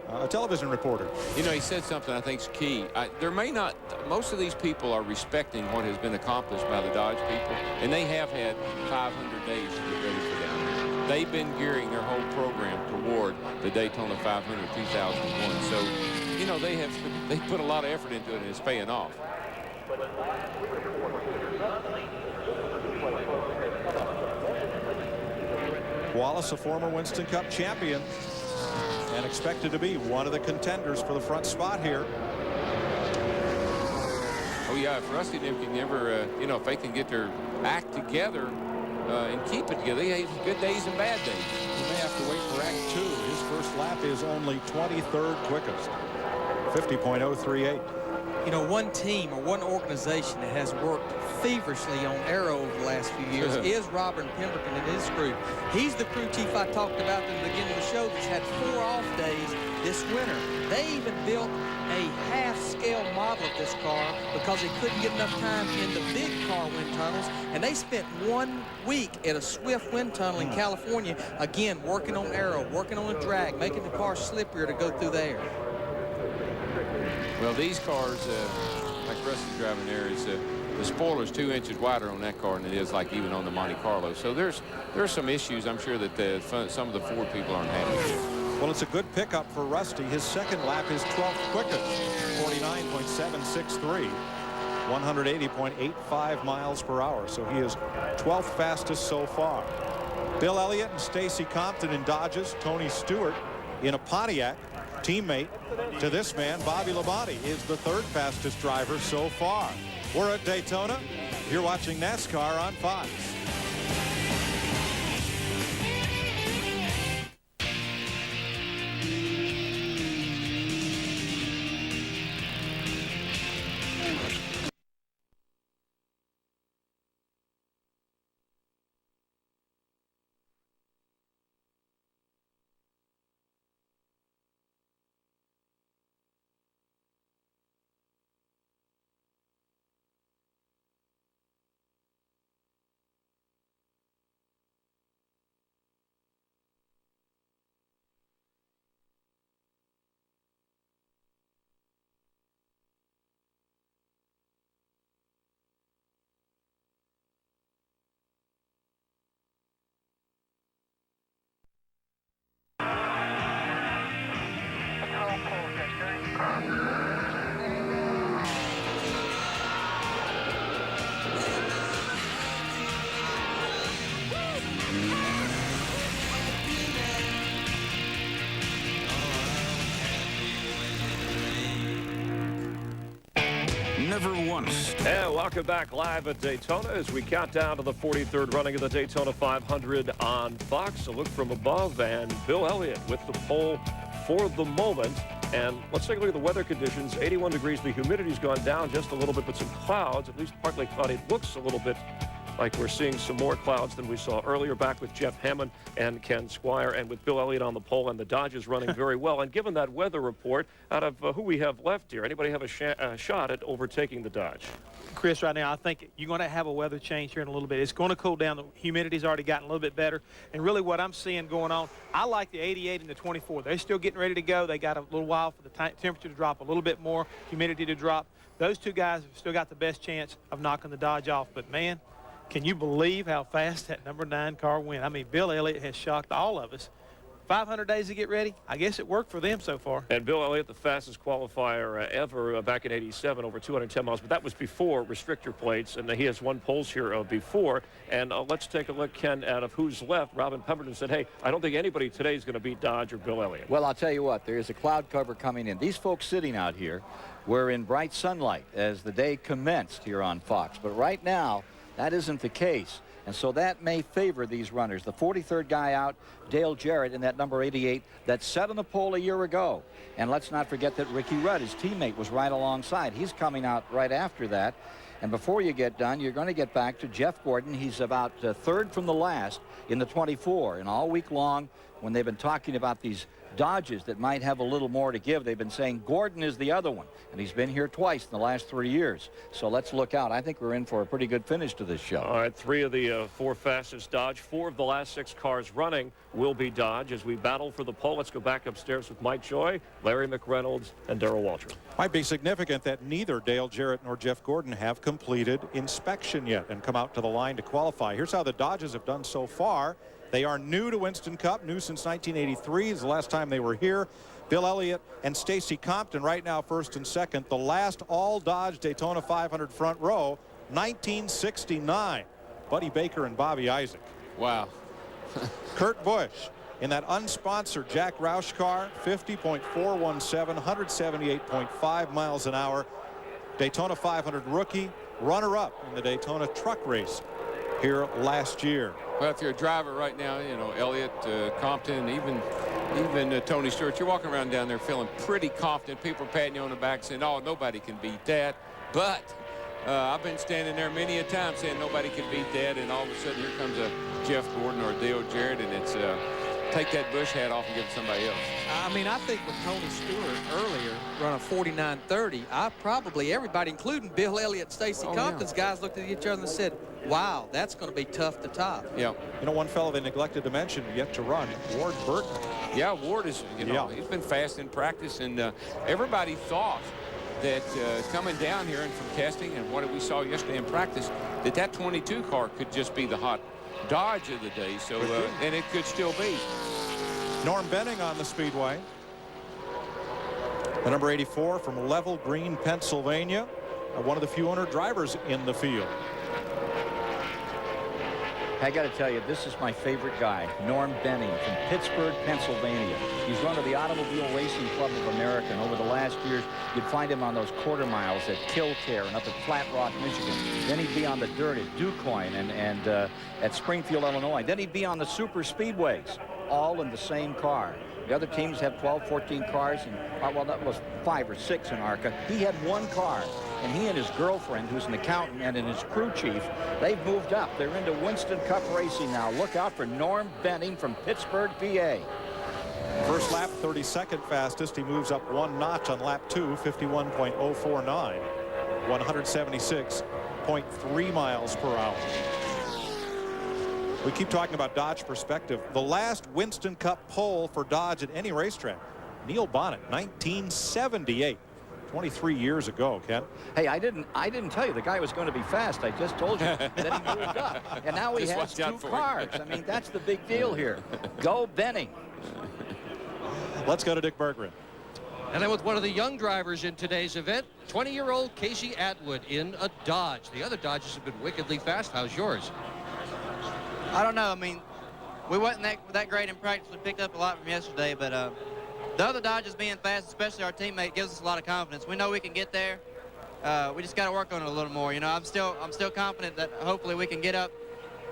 a television reporter. You know, he said something I think is key. There may not, most of these people are respecting what has been accomplished by the Dodge people, and they have had 500 days to get ready for that. They've been gearing their whole program toward the Daytona 500 2001. So, you know, they put a lot of effort into it, and it's paying off. Wallace, a former Winston Cup champion, and expected to be one of the contenders for the front spot here. Oh yeah, if Rusty and them can never, you know, if they can get their act together and keep it together, they have good days and bad days. You may have to wait for Act 2. His first lap is only 23rd quickest, 50.038. You know, one team or one organization that has worked feverishly on aero over the last few years is Robert Pemberton and his crew. He's the crew chief I talked about in the beginning of the show that's had 4 off days this winter. They even built a half-scale model of this car because they couldn't get enough time in the big car wind tunnels, and they spent 1 week at a Swift wind tunnel in California, again, working on aero, working on the drag, making the car slippier to go through the air. Well, these cars, like Rusty's driving there, is the spoiler's 2 inches wider on that car than it is like even on the Monte Carlo. So there's some issues I'm sure that some of the Ford people aren't happy with. Well, it's a good pickup for Rusty. His second lap is 12th quickest, 49.763, 180.85 miles per hour. So he is 12th fastest so far. Bill Elliott and Stacy Compton in Dodges. Tony Stewart in a Pontiac. Teammate to this man, Bobby Labonte, is the 3rd fastest driver so far. We're at Daytona. You're watching NASCAR on Fox. Never once. And welcome back live at Daytona as we count down to the 43rd running of the Daytona 500 on Fox. A look from above, and Bill Elliott with the pole for the moment. And let's take a look at the weather conditions. 81 degrees. The humidity's gone down just a little bit, but some clouds, at least partly cloudy. It looks a little bit like we're seeing some more clouds than we saw earlier. Back with Jeff Hammond and Ken Squire, and with Bill Elliott on the pole, and the Dodgers running very well. And given that weather report, out of who we have left here, anybody have a shot at overtaking the Dodge? Chris, right now, I think you're going to have a weather change here in a little bit. It's going to cool down. The humidity's already gotten a little bit better. And really what I'm seeing going on, I like the 88 and the 24. They're still getting ready to go. They got a little while for the temperature to drop a little bit more, humidity to drop. Those two guys have still got the best chance of knocking the Dodge off. But, man, can you believe how fast that number 9 car went? I mean, Bill Elliott has shocked all of us. 500 days to get ready. I guess it worked for them so far. And Bill Elliott, the fastest qualifier ever back in '87, over 210 miles. But that was before restrictor plates, and he has won poles here before. And let's take a look, Ken, out of who's left. Robin Pemberton said, hey, I don't think anybody today is going to beat Dodge or Bill Elliott. Well, I'll tell you what, there is a cloud cover coming in. These folks sitting out here were in bright sunlight as the day commenced here on Fox. But right now, that isn't the case. And so that may favor these runners. The 43rd guy out, Dale Jarrett, in that number 88, that set on the pole a year ago. And let's not forget that Ricky Rudd, his teammate, was right alongside. He's coming out right after that. And before you get done, you're going to get back to Jeff Gordon. He's about 3rd from the last in the 24. And all week long, when they've been talking about these Dodges that might have a little more to give, they've been saying Gordon is the other one, and he's been here twice in the last 3 years. So let's look out. I think we're in for a pretty good finish to this show. All right, 3 of the 4 fastest Dodge, 4 of the last 6 cars running will be Dodge as we battle for the pole. Let's go back upstairs with Mike Joy, Larry McReynolds, and Darrell Walter. Might be significant that neither Dale Jarrett nor Jeff Gordon have completed inspection yet and come out to the line to qualify. Here's how the Dodges have done so far. They are new to Winston Cup, new since 1983 is the last time they were here. Bill Elliott and Stacy Compton right now first and second. The last all Dodge Daytona 500 front row, 1969. Buddy Baker and Bobby Isaac. Wow. Kurt Busch in that unsponsored Jack Roush car, 50.417, 178.5 miles an hour. Daytona 500 rookie, runner-up in the Daytona truck race here last year. Well, if you're a driver right now, you know, Elliott, Compton, even Tony Stewart, you're walking around down there feeling pretty confident. People are patting you on the back saying, oh, nobody can beat that. But I've been standing there many a time saying nobody can beat that, and all of a sudden here comes a Jeff Gordon or a Dale Jarrett, and it's take that Busch hat off and give it to somebody else. I mean, I think with Tony Stewart earlier run a 49.30, everybody, including Bill Elliott, Stacy Compton's guys looked at each other and said, wow, that's going to be tough to top. Yeah. You know, one fellow they neglected to mention yet to run, Ward Burton. Yeah, Ward is, you know, he's been fast in practice, and everybody thought that coming down here and from testing and what we saw yesterday in practice, that 22 car could just be the hot Dodge of the day. So, and it could still be. Norm Benning on the speedway. The number 84 from Level Green, Pennsylvania. One of the few owner drivers in the field. I got to tell you, this is my favorite guy, Norm Benning from Pittsburgh, Pennsylvania. He's run to the Automobile Racing Club of America, and over the last years, you'd find him on those quarter miles at Killcare and up at Flat Rock, Michigan. Then he'd be on the dirt at DuQuoin and at Springfield, Illinois. Then he'd be on the super speedways, all in the same car. The other teams have 12, 14 cars, and well, that was 5 or 6 in ARCA. He had one car, and he and his girlfriend, who's an accountant, and his crew chief, they've moved up. They're into Winston Cup racing now. Look out for Norm Benning from Pittsburgh, PA. First lap, 32nd fastest. He moves up 1 notch on lap 2, 51.049, 176.3 miles per hour. We keep talking about Dodge perspective. The last Winston Cup pole for Dodge at any racetrack, Neil Bonnet, 1978. 23 years ago, Ken. Hey, I didn't tell you the guy was going to be fast. I just told you that he moved up. And now he has 2 cars. I mean, that's the big deal here. Go Benning. Let's go to Dick Berggren. And then with one of the young drivers in today's event, 20-year-old Casey Atwood in a Dodge. The other Dodges have been wickedly fast. How's yours? I don't know. I mean, we wasn't that great in practice. We picked up a lot from yesterday, but the other Dodgers being fast, especially our teammate, gives us a lot of confidence. We know we can get there. We just got to work on it a little more. You know, I'm still confident that hopefully we can get up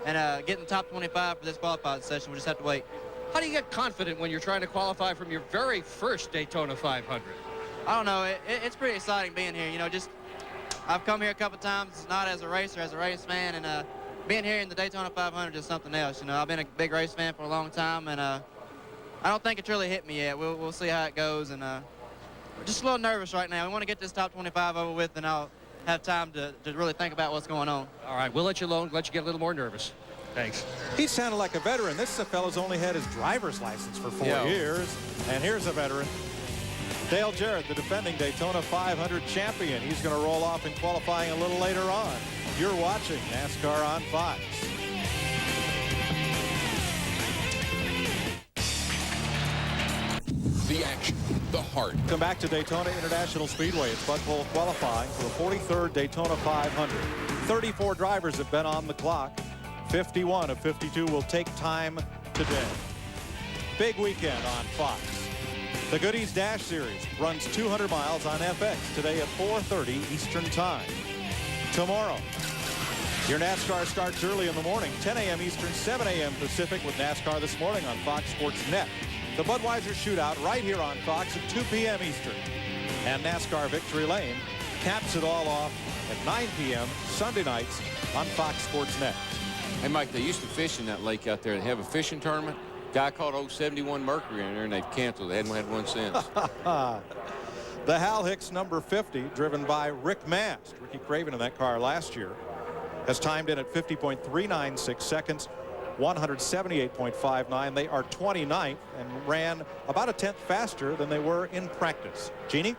and get in the top 25 for this qualifying session. We just have to wait. How do you get confident when you're trying to qualify from your very first Daytona 500? I don't know. It's pretty exciting being here. You know, I've come here a couple times, not as a racer, as a race fan, and being here in the Daytona 500 is something else. You know, I've been a big race fan for a long time, and I don't think it's really hit me yet. We'll see how it goes, and we're just a little nervous right now. We want to get this top 25 over with, and I'll have time to really think about what's going on. All right, we'll let you alone, let you get a little more nervous. Thanks. He sounded like a veteran. This is a fellow's only had his driver's license for 4 years, and here's a veteran. Dale Jarrett, the defending Daytona 500 champion. He's going to roll off in qualifying a little later on. You're watching NASCAR on Fox. The action, the heart. Come back to Daytona International Speedway. It's Bud Pole qualifying for the 43rd Daytona 500. 34 drivers have been on the clock. 51 of 52 will take time today. Big weekend on Fox. The Goodies Dash Series runs 200 miles on FX today at 4:30 Eastern Time. Tomorrow, your NASCAR starts early in the morning, 10 a.m. Eastern, 7 a.m. Pacific with NASCAR This Morning on Fox Sports Net. The Budweiser Shootout right here on Fox at 2 p.m. Eastern. And NASCAR Victory Lane caps it all off at 9 p.m. Sunday nights on Fox Sports Net. Hey, Mike, they used to fish in that lake out there. They have a fishing tournament. Guy caught old 71 Mercury in there, and they've canceled. They hadn't had one since. The Hal Hicks number 50, driven by Rick Mast. Ricky Craven in that car last year has timed in at 50.396 seconds. 178.59. They are 29th and ran about a tenth faster than they were in practice. Jeannie?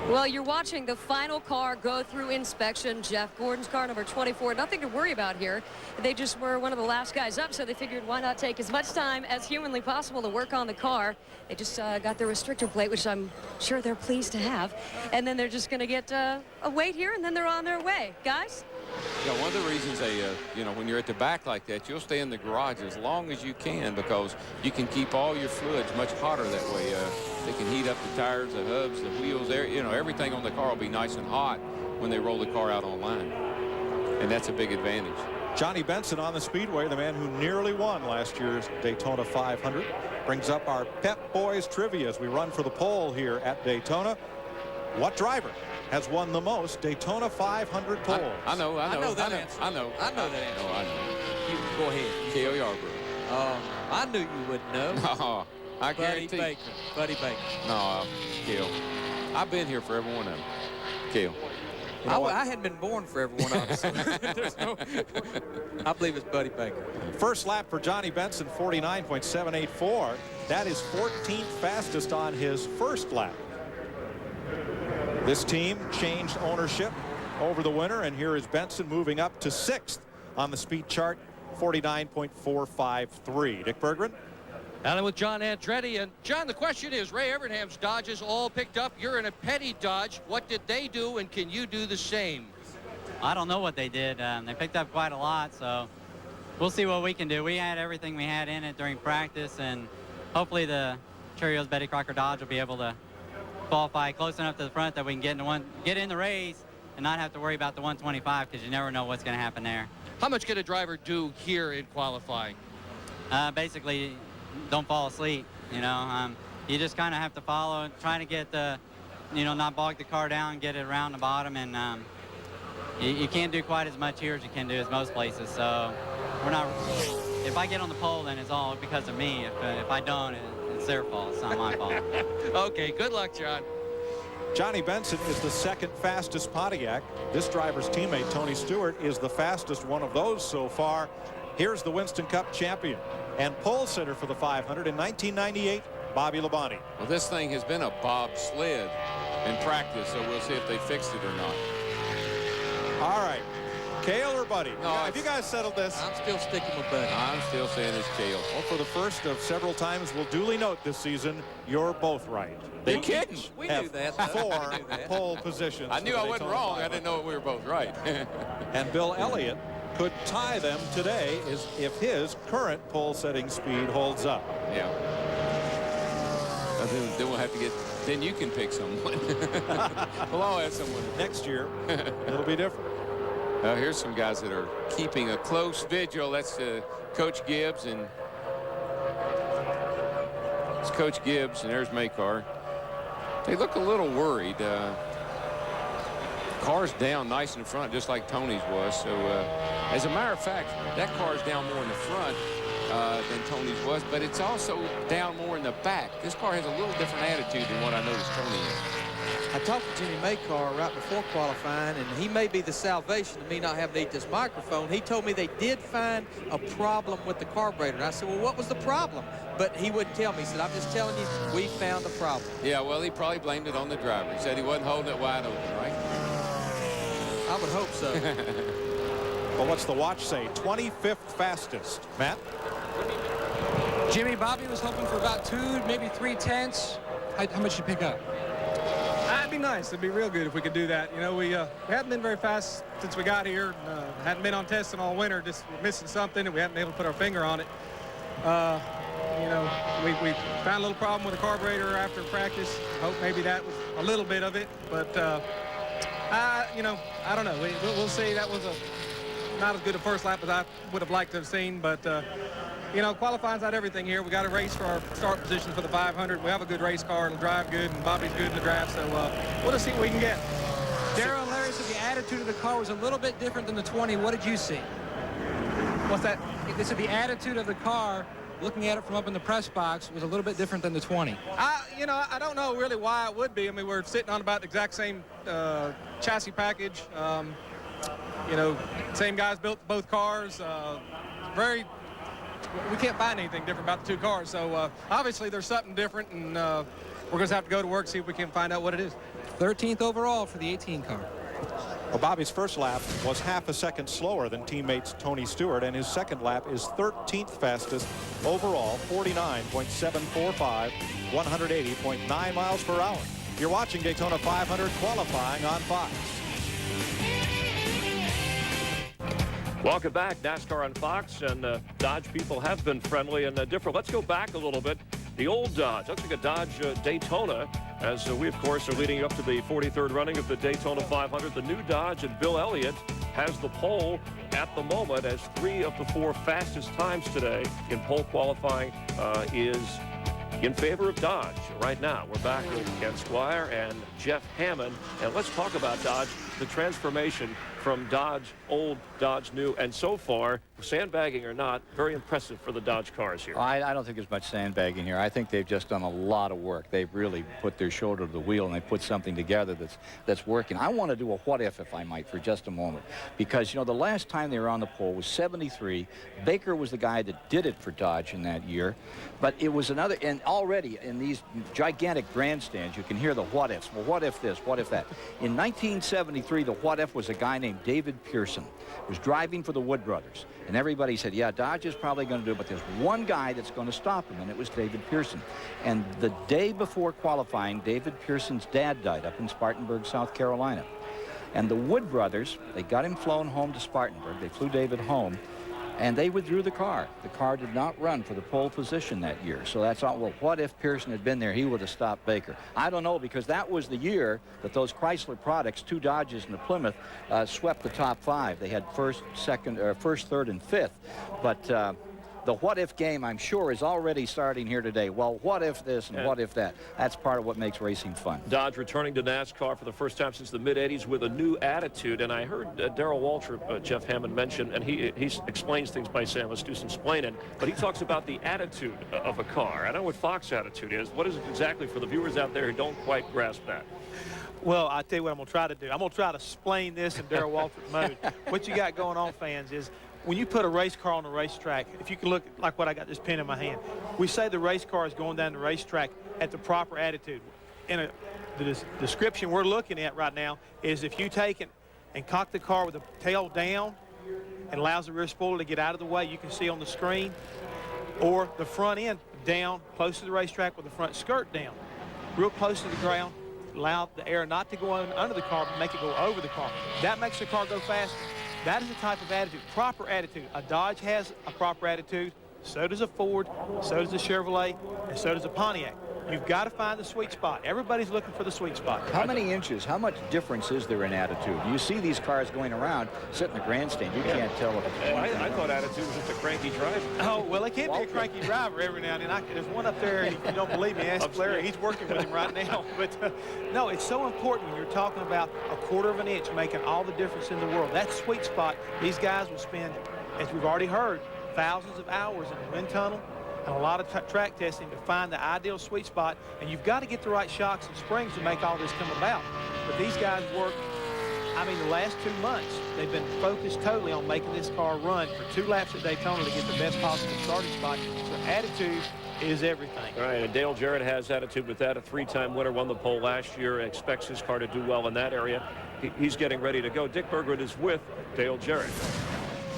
Well, you're watching the final car go through inspection. Jeff Gordon's car, number 24. Nothing to worry about here. They just were one of the last guys up, so they figured why not take as much time as humanly possible to work on the car. They just got their restrictor plate, which I'm sure they're pleased to have. And then they're just going to get a wait here, and then they're on their way. Guys? Yeah, one of the reasons they, when you're at the back like that, you'll stay in the garage as long as you can because you can keep all your fluids much hotter that way. They can heat up the tires, the hubs, the wheels, everything on the car will be nice and hot when they roll the car out on line. And that's a big advantage. Johnny Benson on the speedway, the man who nearly won last year's Daytona 500, brings up our Pep Boys trivia as we run for the pole here at Daytona. What driver has won the most Daytona 500 poles? I know that answer. I know that answer. I know. You go ahead. Cale Yarborough. I knew you wouldn't know. No, I guarantee. Buddy Baker. No, Cale. I've been here for every one of them. Cale. You know I hadn't been born for every one of them. I believe it's Buddy Baker. First lap for Johnny Benson, 49.784. That is 14th fastest on his first lap. This team changed ownership over the winter, and here is Benson moving up to 6th on the speed chart, 49.453. Dick Berggren. Alan with John Andretti. And John, the question is, Ray Evernham's Dodges all picked up. You're in a Petty Dodge. What did they do, and can you do the same? I don't know what they did. They picked up quite a lot, so we'll see what we can do. We had everything we had in it during practice, and hopefully the Cheerios Betty Crocker Dodge will be able to qualify close enough to the front that we can get in the race and not have to worry about the 125 because you never know what's going to happen there. How much can a driver do here in qualifying? Basically, don't fall asleep. You just kind of have to follow, trying to get the, not bog the car down, get it around the bottom, and you can't do quite as much here as you can do as most places. So we're not. If I get on the pole, then it's all because of me. If I don't, it's their fault. It's not my fault. Okay, good luck, John. Johnny Benson is the second fastest Pontiac. This driver's teammate, Tony Stewart, is the fastest one of those so far. Here's the Winston Cup champion and pole sitter for the 500 in 1998, Bobby Labonte. Well, this thing has been a bobsled in practice, so we'll see if they fixed it or not. All right. Cale or Buddy? No, have you guys settled this? I'm still sticking with Buddy. I'm still saying it's Cale. Well, for the first of several times, we'll duly note this season, you're both right. You're kidding. We have knew that. 4 pole positions. I knew I wasn't wrong. I didn't know we were both right. And Bill Elliott could tie them today if his current pole setting speed holds up. Yeah. Then we'll have to get. Then you can pick someone. We'll all have someone. Next year, it'll be different. Here's some guys that are keeping a close vigil. That's Coach Gibbs, and it's Coach Gibbs, and there's Makar. They look a little worried. Car's down nice in front, just like Tony's was. So, as a matter of fact, that car's down more in the front than Tony's was, but it's also down more in the back. This car has a little different attitude than what I noticed Tony in. I talked to Jimmy Makar right before qualifying, and he may be the salvation of me not having to eat this microphone. He told me they did find a problem with the carburetor. And I said, well, what was the problem? But he wouldn't tell me. He said, I'm just telling you, we found a problem. Yeah, well, he probably blamed it on the driver. He said he wasn't holding it wide open, right? I would hope so. Well, what's the watch say? 25th fastest. Matt? Jimmy, Bobby was hoping for about 2, maybe 3 tenths. How much did you pick up? That'd be nice. It'd be real good if we could do that. We haven't been very fast since we got here. Hadn't been on testing all winter. Just missing something, and we haven't been able to put our finger on it. We found a little problem with the carburetor after practice. Hope maybe that was a little bit of it, but I don't know. We'll see. That was not as good a first lap as I would have liked to have seen, but qualifying's not everything here. We got a race for our start position for the 500. We have a good race car. It'll drive good, and Bobby's good in the draft, so we'll just see what we can get. Darryl and Larry said the attitude of the car was a little bit different than the 20. What did you see? What's that? They said the attitude of the car, looking at it from up in the press box, was a little bit different than the 20. I don't know really why it would be. I mean, we're sitting on about the exact same chassis package. Same guys built both cars. we can't find anything different about the two cars. So obviously there's something different, and we're going to have to go to work, see if we can find out what it is. 13th overall for the 18 car. Well, Bobby's first lap was half a second slower than teammates Tony Stewart, and his second lap is 13th fastest overall, 49.745, 180.9 miles per hour. You're watching Daytona 500 qualifying on Fox. Welcome back, NASCAR on Fox, and Dodge people have been friendly and different. Let's go back a little bit. The old Dodge, looks like a Dodge Daytona, as we, of course, are leading up to the 43rd running of the Daytona 500. The new Dodge, and Bill Elliott has the pole at the moment, as 3 of the 4 fastest times today in pole qualifying is in favor of Dodge. Right now, we're back with Ken Squire and Jeff Hammond, and let's talk about Dodge, the transformation from Dodge old, Dodge new, and so far, sandbagging or not, very impressive for the Dodge cars here. I don't think there's much sandbagging here. I think they've just done a lot of work. They've really put their shoulder to the wheel, and they put something together that's working. I want to do a what if I might, for just a moment, because, you know, the last time they were on the pole was 73. Baker was the guy that did it for Dodge in that year, but it was another, and already in these gigantic grandstands, you can hear the what ifs. Well, what if this? What if that? In 1973, the what if was a guy named David Pearson, who was driving for the Wood Brothers. And everybody said, yeah, Dodge is probably going to do it, but there's one guy that's going to stop him, and it was David Pearson. And the day before qualifying, David Pearson's dad died up in Spartanburg, South Carolina. And the Wood Brothers, they got him flown home to Spartanburg. They flew David home, and they withdrew the car. The car did not run for the pole position that year. So that's all. Well, what if Pearson had been there? He would have stopped Baker. I don't know, because that was the year that those Chrysler products, 2 Dodges and a Plymouth, swept the top 5. They had first, third, and fifth. But the what-if game, I'm sure, is already starting here today. Well, what if this and what if that? That's part of what makes racing fun. Dodge returning to NASCAR for the first time since the mid-'80s with a new attitude. And I heard Darrell Waltrip, Jeff Hammond, mention, and he explains things by saying, let's do some explaining, but he talks about the attitude of a car. I know what Fox attitude is. What is it exactly for the viewers out there who don't quite grasp that? Well, I'll tell you what I'm going to try to do. I'm going to try to explain this in Darrell Waltrip mode. What you got going on, fans, is when you put a race car on the racetrack, if you can look like what I got this pen in my hand, we say the race car is going down the racetrack at the proper attitude. The description we're looking at right now is if you take it and cock the car with the tail down and allows the rear spoiler to get out of the way, you can see on the screen, or the front end down close to the racetrack with the front skirt down, real close to the ground, allow the air not to go under the car, but make it go over the car. That makes the car go faster. That is the type of attitude, proper attitude. A Dodge has a proper attitude, so does a Ford, so does a Chevrolet, and so does a Pontiac. You've got to find the sweet spot. Everybody's looking for the sweet spot. How many inches, how much difference is there in attitude? You see these cars going around, sitting in the grandstand. You can't tell if it's one I thought attitude was just a cranky driver. Oh, well, it can be a cranky driver every now and then. There's one up there, if you don't believe me, ask Larry. He's working with him right now. But, no, it's so important when you're talking about a quarter of an inch making all the difference in the world. That sweet spot, these guys will spend, as we've already heard, thousands of hours in the wind tunnel and a lot of track testing to find the ideal sweet spot. And you've got to get the right shocks and springs to make all this come about. But these guys work, I mean, the last 2 months, they've been focused totally on making this car run for 2 laps at Daytona to get the best possible starting spot. So attitude is everything. All right, and Dale Jarrett has attitude with that. A 3-time winner, won the pole last year, expects his car to do well in that area. He's getting ready to go. Dick Berggren is with Dale Jarrett.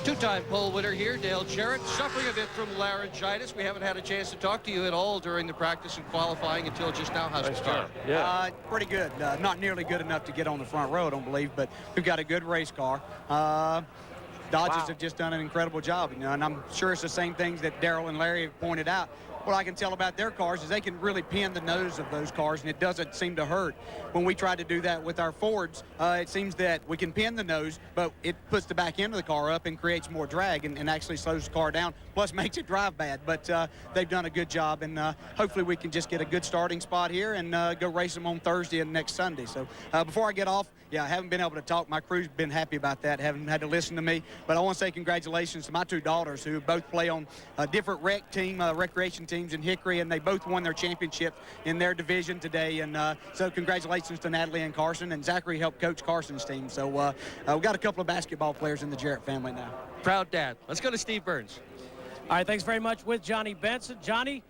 2-time pole winner here, Dale Jarrett, suffering a bit from laryngitis. We haven't had a chance to talk to you at all during the practice and qualifying until just now. How's the car? Yeah. Pretty good. Not nearly good enough to get on the front row, I don't believe, but we've got a good race car. Dodges have just done an incredible job, you know, and I'm sure it's the same things that Darrell and Larry have pointed out. What I can tell about their cars is they can really pin the nose of those cars, and it doesn't seem to hurt. When we try to do that with our Fords, it seems that we can pin the nose, but it puts the back end of the car up and creates more drag and actually slows the car down, plus makes it drive bad. But they've done a good job, and hopefully we can just get a good starting spot here and go race them on Thursday and next Sunday. So before I get off, yeah, I haven't been able to talk. My crew's been happy about that, haven't had to listen to me. But I want to say congratulations to my 2 daughters who both play on a different recreation teams in Hickory, and they both won their championship in their division today. And so congratulations to Natalie and Carson, and Zachary helped coach Carson's team. So we've got a couple of basketball players in the Jarrett family now. Proud dad. Let's go to Steve Burns. All right, thanks very much with Johnny Benson. Johnny,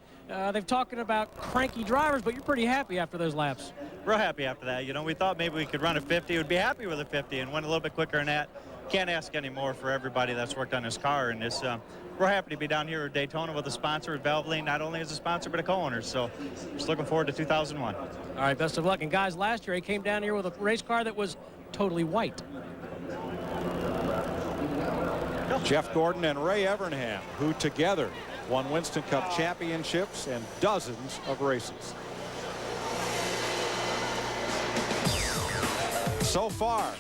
they've talking about cranky drivers, but you're pretty happy after those laps. Real happy after that. You know, we thought maybe we could run a 50. We'd be happy with a 50 and went a little bit quicker than that. Can't ask any more for everybody that's worked on this car. And it's, we're happy to be down here at Daytona with a sponsor, Valvoline, not only as a sponsor, but a co-owner. So just looking forward to 2001. All right, best of luck. And guys, last year he came down here with a race car that was totally white. Jeff Gordon and Ray Evernham, who together won Winston Cup championships and dozens of races. So far,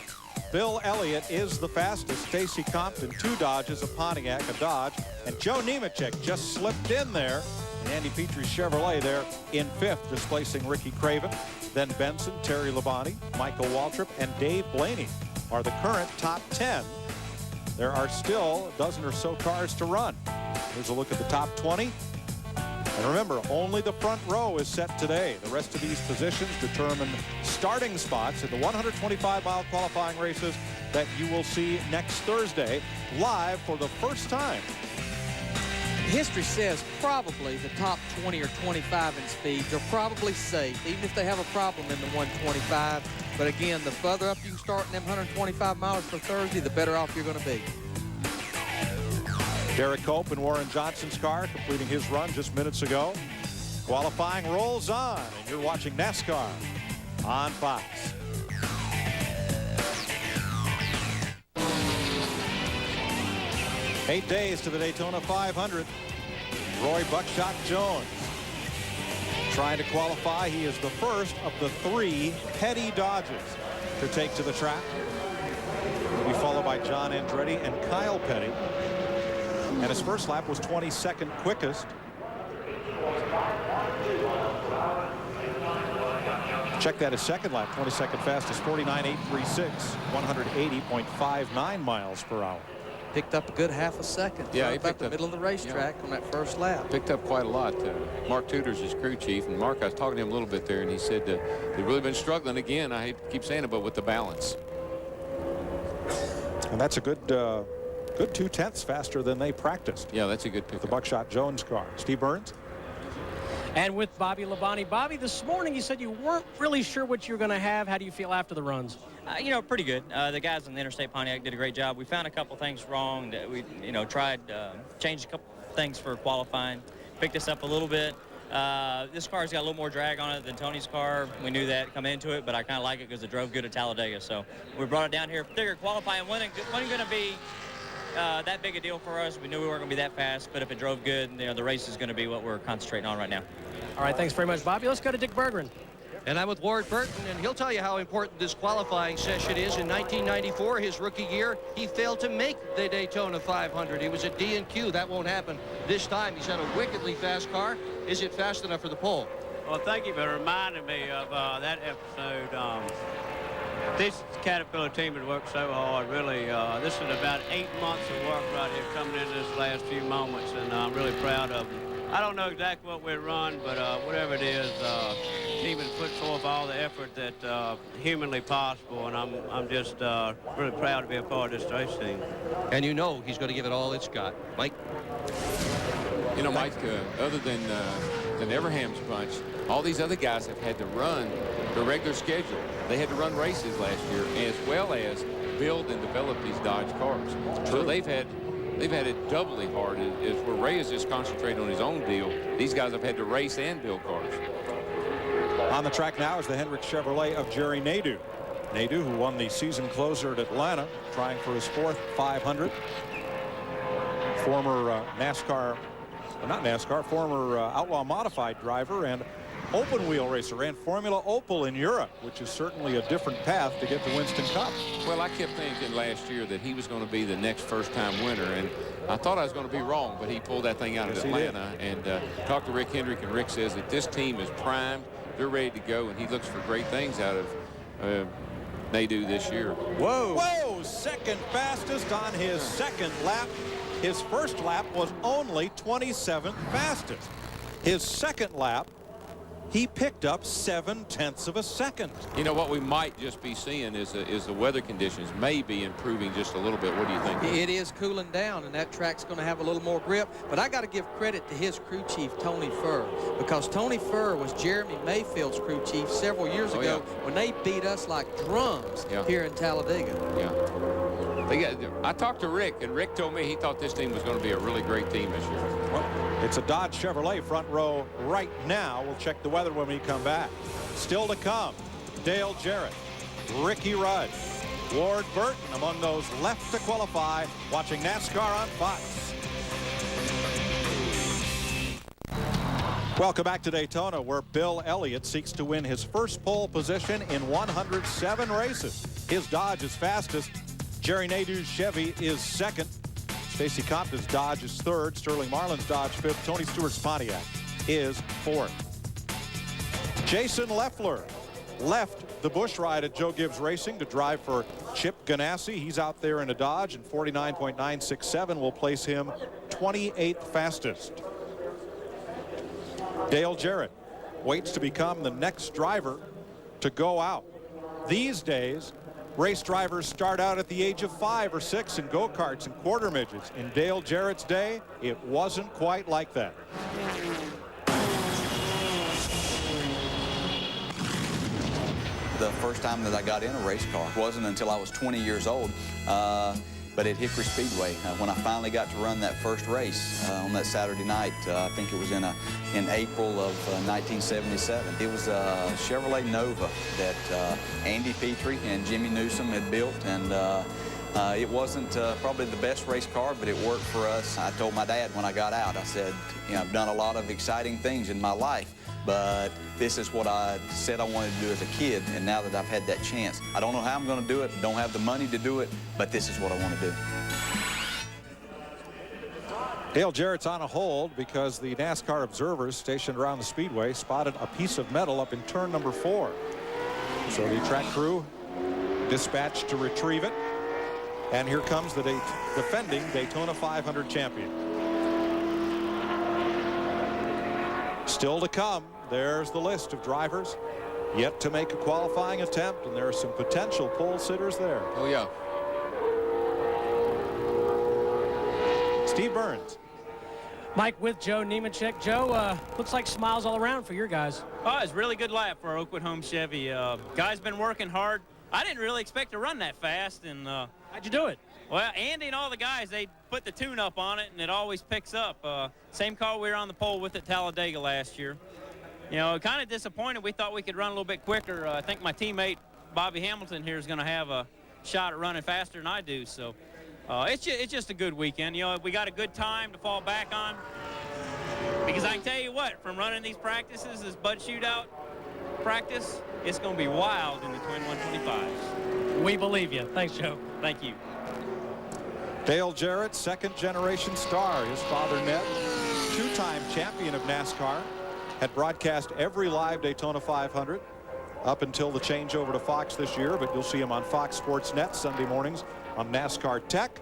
Bill Elliott is the fastest. Stacy Compton, 2 Dodges, a Pontiac, a Dodge, and Joe Nemechek just slipped in there. And Andy Petrie's Chevrolet there in 5th, displacing Ricky Craven. Then Benson, Terry Labonte, Michael Waltrip, and Dave Blaney are the current top 10. There are still a dozen or so cars to run. Here's a look at the top 20. And remember, only the front row is set today. The rest of these positions determine starting spots in the 125-mile qualifying races that you will see next Thursday live for the first time. History says probably the top 20 or 25 in speeds are probably safe, even if they have a problem in the 125. But again, the further up you can start in them 125 miles for Thursday, the better off you're going to be. Derek Cope and Warren Johnson's car completing his run just minutes ago. Qualifying rolls on, and you're watching NASCAR on Fox. Eight days to the Daytona 500. Roy Buckshot Jones trying to qualify. He is the first of the 3 Petty Dodges to take to the track. He'll be followed by John Andretti and Kyle Petty. And his first lap was 22nd quickest. Check that, his second lap, 22nd fastest, 49.836, 180.59 miles per hour. Picked up a good half a second. Yeah, right he about picked the up, middle of the racetrack on that first lap. Picked up quite a lot. Mark Tudor's his crew chief, and Mark, I was talking to him a little bit there, and he said they've really been struggling again. I hate to keep saying it, but with the balance. And that's a good 2/10 faster than they practiced. Yeah, that's a good pick. The Buckshot Jones car. Steve Burns. And with Bobby Labonte. Bobby, this morning you said you weren't really sure what you were going to have. How do you feel after the runs? You know, pretty good. The guys in the Interstate Pontiac did a great job. We found a couple things wrong that we, tried, changed a couple things for qualifying, picked us up a little bit. This car's got a little more drag on it than Tony's car. We knew that coming into it, but I kind of like it because it drove good at Talladega. So we brought it down here. Figured qualifying wasn't going to be that big a deal for us. We knew we weren't going to be that fast, but if it drove good, the race is going to be what we're concentrating on right now. All right, thanks very much, Bobby. Let's go to Dick Berggren. And I'm with Ward Burton, and he'll tell you how important this qualifying session is. In 1994, his rookie year, he failed to make the Daytona 500. He was at D&Q. That won't happen this time. He's had a wickedly fast car. Is it fast enough for the pole? Well, thank you for reminding me of that episode. This Caterpillar team has worked so hard. Really, this is about 8 months of work right here coming into this last few moments, and I'm really proud of them. I don't know exactly what we run, but whatever it is, the team has put forth all the effort that humanly possible, and I'm just really proud to be a part of this race team. And you know he's going to give it all it's got. Mike? You know, Mike, other than Everham's bunch, all these other guys have had to run the regular schedule. They had to run races last year, as well as build and develop these Dodge cars. So they've had it doubly hard. Is where Ray is just concentrating on his own deal. These guys have had to race and build cars. On the track now is the Hendrick Chevrolet of Jerry Nadeau. Nadeau, who won the season closer at Atlanta, trying for his 4th 500. Former former Outlaw Modified driver and open wheel racer. Ran Formula Opel in Europe, which is certainly a different path to get to Winston Cup. Well, I kept thinking last year that he was going to be the next first-time winner, and I thought I was going to be wrong, but he pulled that thing out of Atlanta. And talked to Rick Hendrick, and Rick says that this team is primed. They're ready to go, and he looks for great things out of Nadeau this year. Whoa, second fastest on his second lap. His first lap was only 27th fastest. His second lap, he picked up 0.7 of a second. You know, what we might just be seeing is the weather conditions may be improving just a little bit. What do you think? It is cooling down, and that track's going to have a little more grip. But I got to give credit to his crew chief, Tony Furr, because Tony Furr was Jeremy Mayfield's crew chief several years ago when they beat us like drums here in Talladega. I talked to Rick, and Rick told me he thought this team was going to be a really great team this year. Well, it's a Dodge Chevrolet front row right now. We'll check the weather when we come back. Still to come, Dale Jarrett, Ricky Rudd, Ward Burton among those left to qualify, watching NASCAR on Fox. Welcome back to Daytona, where Bill Elliott seeks to win his first pole position in 107 races. His Dodge is fastest. Jerry Nadeau's Chevy is second. Stacy Compton's Dodge is third. Sterling Marlin's Dodge fifth. Tony Stewart's Pontiac is fourth. Jason Leffler left the Busch ride at Joe Gibbs Racing to drive for Chip Ganassi. He's out there in a Dodge, and 49.967 will place him 28th fastest. Dale Jarrett waits to become the next driver to go out. These days, race drivers start out at the age of 5 or 6 in go-karts and quarter midgets. In Dale Jarrett's day, it wasn't quite like that. The first time that I got in a race car wasn't until I was 20 years old, but at Hickory Speedway, when I finally got to run that first race on that Saturday night. I think it was in April of 1977. It was a Chevrolet Nova that Andy Petrie and Jimmy Newsom had built, and it wasn't probably the best race car, but it worked for us. I told my dad when I got out, I said, you know, I've done a lot of exciting things in my life, but this is what I said I wanted to do as a kid, and now that I've had that chance, I don't know how I'm going to do it, don't have the money to do it, but this is what I want to do. Dale Jarrett's on a hold because the NASCAR observers stationed around the speedway spotted a piece of metal up in turn number 4. So the track crew dispatched to retrieve it. And here comes the defending Daytona 500 champion. Still to come, there's the list of drivers yet to make a qualifying attempt, and there are some potential pole sitters there. Oh, yeah. Steve Burns. Mike with Joe Nemechek. Joe, looks like smiles all around for your guys. Oh, it's a really good lap for our Oakwood home Chevy. Guys been working hard. I didn't really expect to run that fast. And how'd you do it? Well, Andy and all the guys, they put the tune-up on it, and it always picks up. Same car we were on the pole with at Talladega last year. You know, kind of disappointed. We thought we could run a little bit quicker. I think my teammate, Bobby Hamilton, here is going to have a shot at running faster than I do. So it's just a good weekend. You know, we got a good time to fall back on. Because I can tell you what, from running these practices, this Bud Shootout practice, it's going to be wild in the Twin 125s. We believe you. Thanks, Joe. Thank you. Dale Jarrett, second-generation star. His father, Ned, two-time champion of NASCAR, had broadcast every live Daytona 500 up until the changeover to Fox this year, but you'll see him on Fox Sports Net Sunday mornings on NASCAR Tech.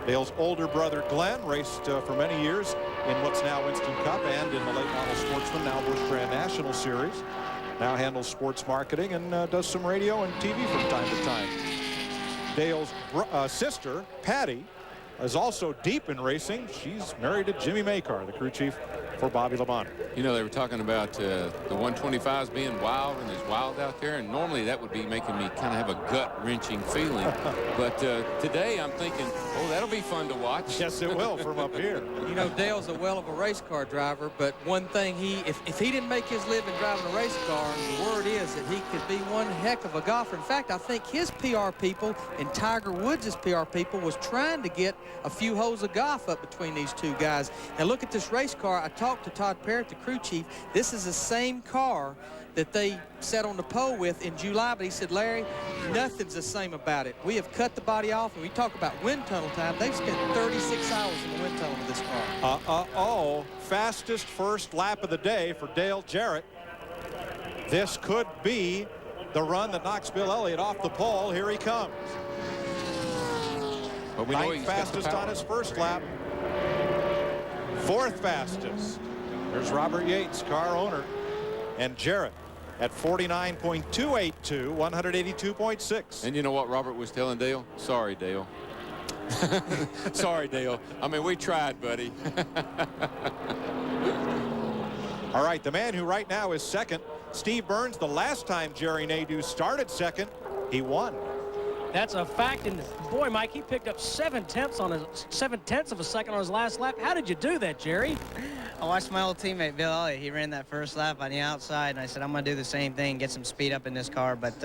Dale's older brother, Glenn, raced for many years in what's now Winston Cup and in the late model Sportsman, now Busch Grand National Series. Now handles sports marketing and does some radio and TV from time to time. Dale's sister, Patty, is also deep in racing. She's married to Jimmy Makar, the crew chief for Bobby Labonte. You know, they were talking about the 125s being wild, and it's wild out there, and normally that would be making me kind of have a gut-wrenching feeling. But today I'm thinking, oh, that'll be fun to watch. Yes, it will from up here. You know, Dale's a well of a race car driver, but one thing, if he didn't make his living driving a race car, the word is that he could be one heck of a golfer. In fact, I think his PR people and Tiger Woods' PR people was trying to get a few holes of golf up between these two guys. And look at this race car. I talked to Todd Parrott, the crew chief. This is the same car that they sat on the pole with in July, but he said, Larry, nothing's the same about it. We have cut the body off, and we talk about wind tunnel time. They've spent 36 hours in the wind tunnel with this car. Fastest first lap of the day for Dale Jarrett. This could be the run that knocks Bill Elliott off the pole. Here he comes. But we know ninth fastest on his first lap. Fourth fastest. There's Robert Yates, car owner, and Jarrett at 49.282, 182.6. And you know what Robert was telling Dale? Sorry, Dale. Sorry, Dale. I mean, we tried, buddy. All right, the man who right now is second, Steve Burns. The last time Jerry Nadeau started second, he won. That's a fact. And boy, Mike, he picked up 7/10 of a second on his last lap. How did you do that, Jerry? I watched my old teammate Bill Elliott. He ran that first lap on the outside, and I said, I'm going to do the same thing, get some speed up in this car. But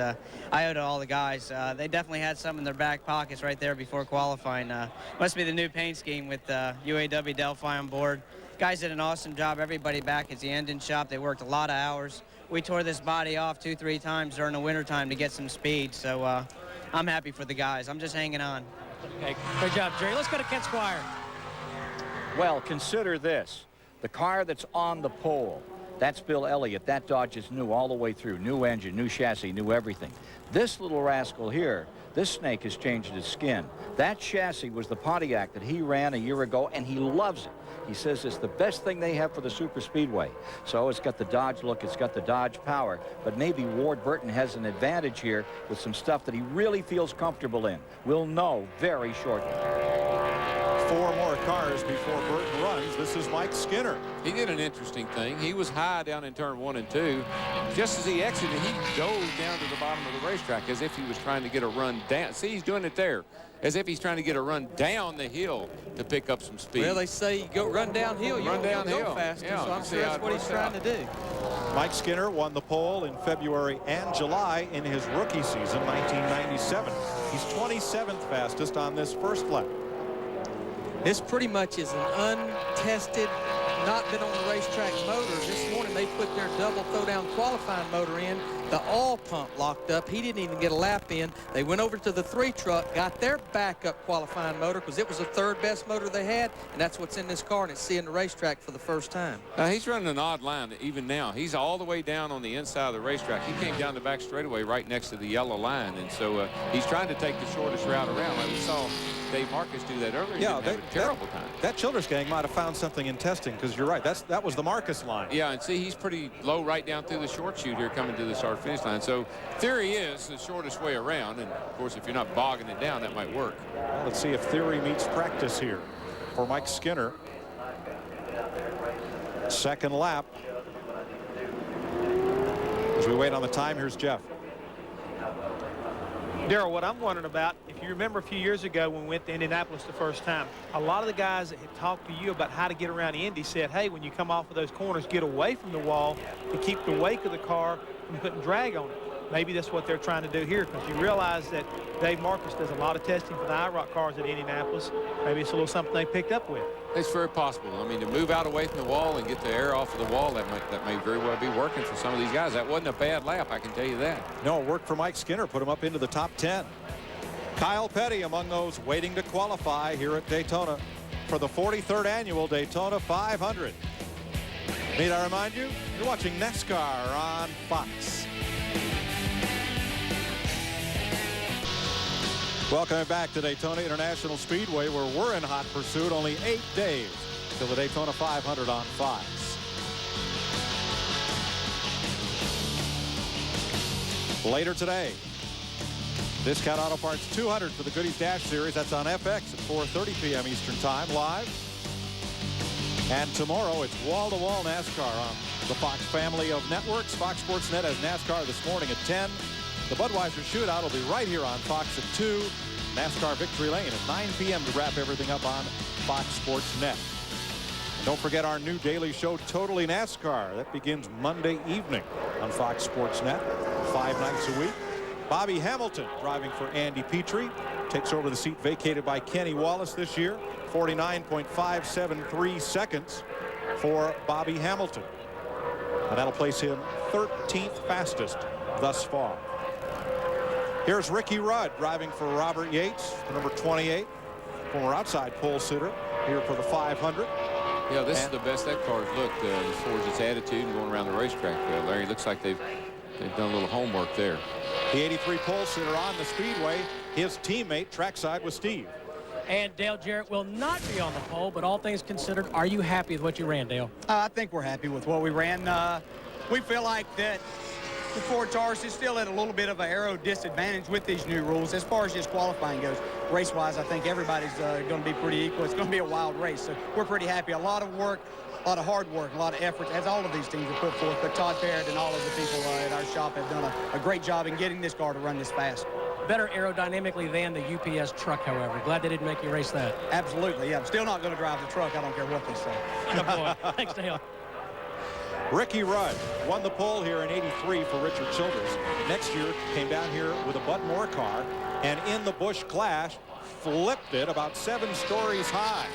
I owe it to all the guys. They definitely had some in their back pockets right there before qualifying. Must be the new paint scheme with UAW Delphi on board. Guys did an awesome job. Everybody back at the engine shop. They worked a lot of hours. We tore this body off 2-3 times during the wintertime to get some speed. So I'm happy for the guys. I'm just hanging on. Okay, great job, Jerry. Let's go to Kent Squire. Well, consider this. The car that's on the pole, that's Bill Elliott. That Dodge is new all the way through. New engine, new chassis, new everything. This little rascal here, this snake has changed his skin. That chassis was the Pontiac that he ran a year ago, and he loves it. He says it's the best thing they have for the super speedway. So it's got the Dodge look, it's got the Dodge power, but maybe Ward Burton has an advantage here with some stuff that he really feels comfortable in. We'll know very shortly. 4 more cars before Burton runs. This is Mike Skinner. He did an interesting thing. He was high down in turn 1 and 2. Just as he exited, he dove down to the bottom of the racetrack as if he was trying to get a run down. See, he's doing it there. As if he's trying to get a run down the hill to pick up some speed. Well, they say you go run downhill, you go faster, yeah, so I'm sure that's what he's trying to do. Mike Skinner won the pole in February and July in his rookie season, 1997. He's 27th fastest on this first lap. This pretty much is an untested, not been on the racetrack motor. This morning they put their double throwdown qualifying motor in. The oil pump locked up. He didn't even get a lap in. They went over to the 3 truck, got their backup qualifying motor because it was the 3rd best motor they had, and that's what's in this car, and it's seeing the racetrack for the first time. He's running an odd line even now. He's all the way down on the inside of the racetrack. He came down the back straightaway right next to the yellow line, and so he's trying to take the shortest route around. Like we saw Dave Marcus do that earlier. Yeah, he didn't have a terrible time. That Childress gang might have found something in testing, because you're right. That was the Marcus line. Yeah, and see, he's pretty low right down through the short chute here coming to the start-finish line. So Theory is the shortest way around, and of course, if you're not bogging it down, that might work. Well, let's see if theory meets practice here for Mike Skinner. Second lap. As we wait on the time, here's Jeff. Darrell, what I'm wondering about, if you remember a few years ago when we went to Indianapolis the first time, a lot of the guys that had talked to you about how to get around Indy said, hey, when you come off of those corners, get away from the wall to keep the wake of the car from putting drag on it. Maybe that's what they're trying to do here, because you realize that Dave Marcus does a lot of testing for the IROC cars at Indianapolis. Maybe it's a little something they picked up with. It's very possible. I mean, to move out away from the wall and get the air off of the wall, that may very well be working for some of these guys. That wasn't a bad lap, I can tell you that. No, it worked for Mike Skinner, put him up into the top 10. Kyle Petty among those waiting to qualify here at Daytona for the 43rd annual Daytona 500. Need I remind you, you're watching NASCAR on Fox. Welcome back to Daytona International Speedway, where we're in hot pursuit. Only 8 days till the Daytona 500 on Fox. Later today, Discount Auto Parts 200 for the Goodies Dash Series. That's on FX at 4:30 p.m. Eastern Time live. And tomorrow, it's wall-to-wall NASCAR on the Fox family of networks. Fox Sports Net has NASCAR this morning at 10. The Budweiser Shootout will be right here on Fox at 2. NASCAR Victory Lane at 9 p.m. to wrap everything up on Fox Sports Net. And don't forget our new daily show, Totally NASCAR. That begins Monday evening on Fox Sports Net, 5 nights a week. Bobby Hamilton driving for Andy Petrie. Takes over the seat vacated by Kenny Wallace this year. 49.573 seconds for Bobby Hamilton. And that'll place him 13th fastest thus far. Here's Ricky Rudd driving for Robert Yates, number 28, former outside pole sitter here for the 500. Yeah, this is the best that car's looked as far as its attitude and going around the racetrack. Larry, looks like they've done a little homework there. The 83 pole sitter on the speedway, his teammate trackside with Steve. And Dale Jarrett will not be on the pole, but all things considered, are you happy with what you ran, Dale? I think we're happy with what we ran. We feel like that the Ford Taurus is still at a little bit of an aero disadvantage with these new rules as far as just qualifying goes. Race-wise, I think everybody's going to be pretty equal. It's going to be a wild race, so we're pretty happy. A lot of work, a lot of hard work, a lot of effort, as all of these teams have put forth. But Todd Parrott and all of the people at our shop have done a great job in getting this car to run this fast. Better aerodynamically than the UPS truck, however. Glad they didn't make you race that. Absolutely, yeah. I'm still not going to drive the truck. I don't care what they say. Good boy. Thanks, Dale. Ricky Rudd won the pole here in '83 for Richard Childers. Next year came down here with a Bud Moore car, and in the Busch Clash flipped it about 7 stories high.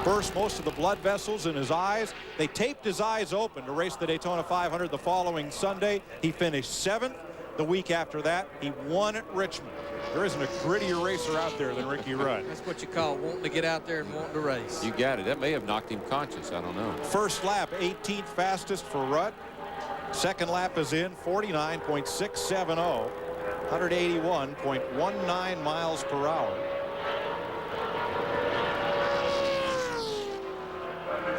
Burst most of the blood vessels in his eyes. They taped his eyes open to race the Daytona 500 the following Sunday. He finished 7th. The week after that, he won at Richmond. There isn't a grittier racer out there than Ricky Rudd. That's what you call wanting to get out there and wanting to race. You got it. That may have knocked him conscious. I don't know. First lap, 18th fastest for Rudd. Second lap is in, 49.670, 181.19 miles per hour.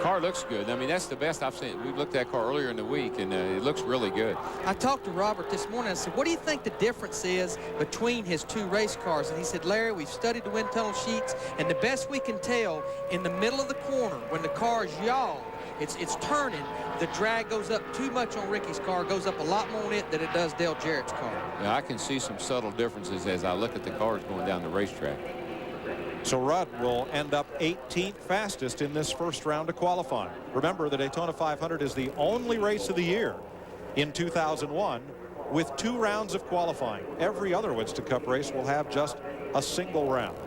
Car looks good. I mean, that's the best I've seen. We looked at that car earlier in the week, and it looks really good. I talked to Robert this morning. I said, what do you think the difference is between his 2 race cars? And he said, Larry, we've studied the wind tunnel sheets, and the best we can tell, in the middle of the corner, when the car is yawed, it's turning, the drag goes up too much on Ricky's car, goes up a lot more on it than it does Dale Jarrett's car. Yeah, I can see some subtle differences as I look at the cars going down the racetrack. So Rudd will end up 18th fastest in this first round of qualifying. Remember, the Daytona 500 is the only race of the year in 2001 with 2 rounds of qualifying. Every other Winston Cup race will have just a single round.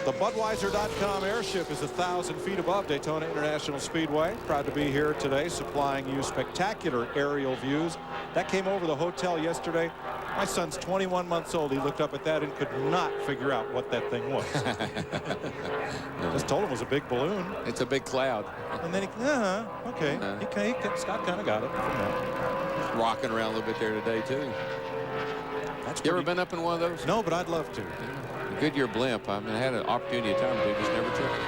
The Budweiser.com airship is 1,000 feet above Daytona International Speedway. Proud to be here today, supplying you spectacular aerial views. That came over the hotel yesterday. My son's 21 months old. He looked up at that and could not figure out what that thing was. Just told him it was a big balloon. It's a big cloud. And then okay. Scott kind of got it from that. He's rocking around a little bit there today, too. You ever been up in one of those? No, but I'd love to. Goodyear blimp. I mean, I had an opportunity at time to just never took it.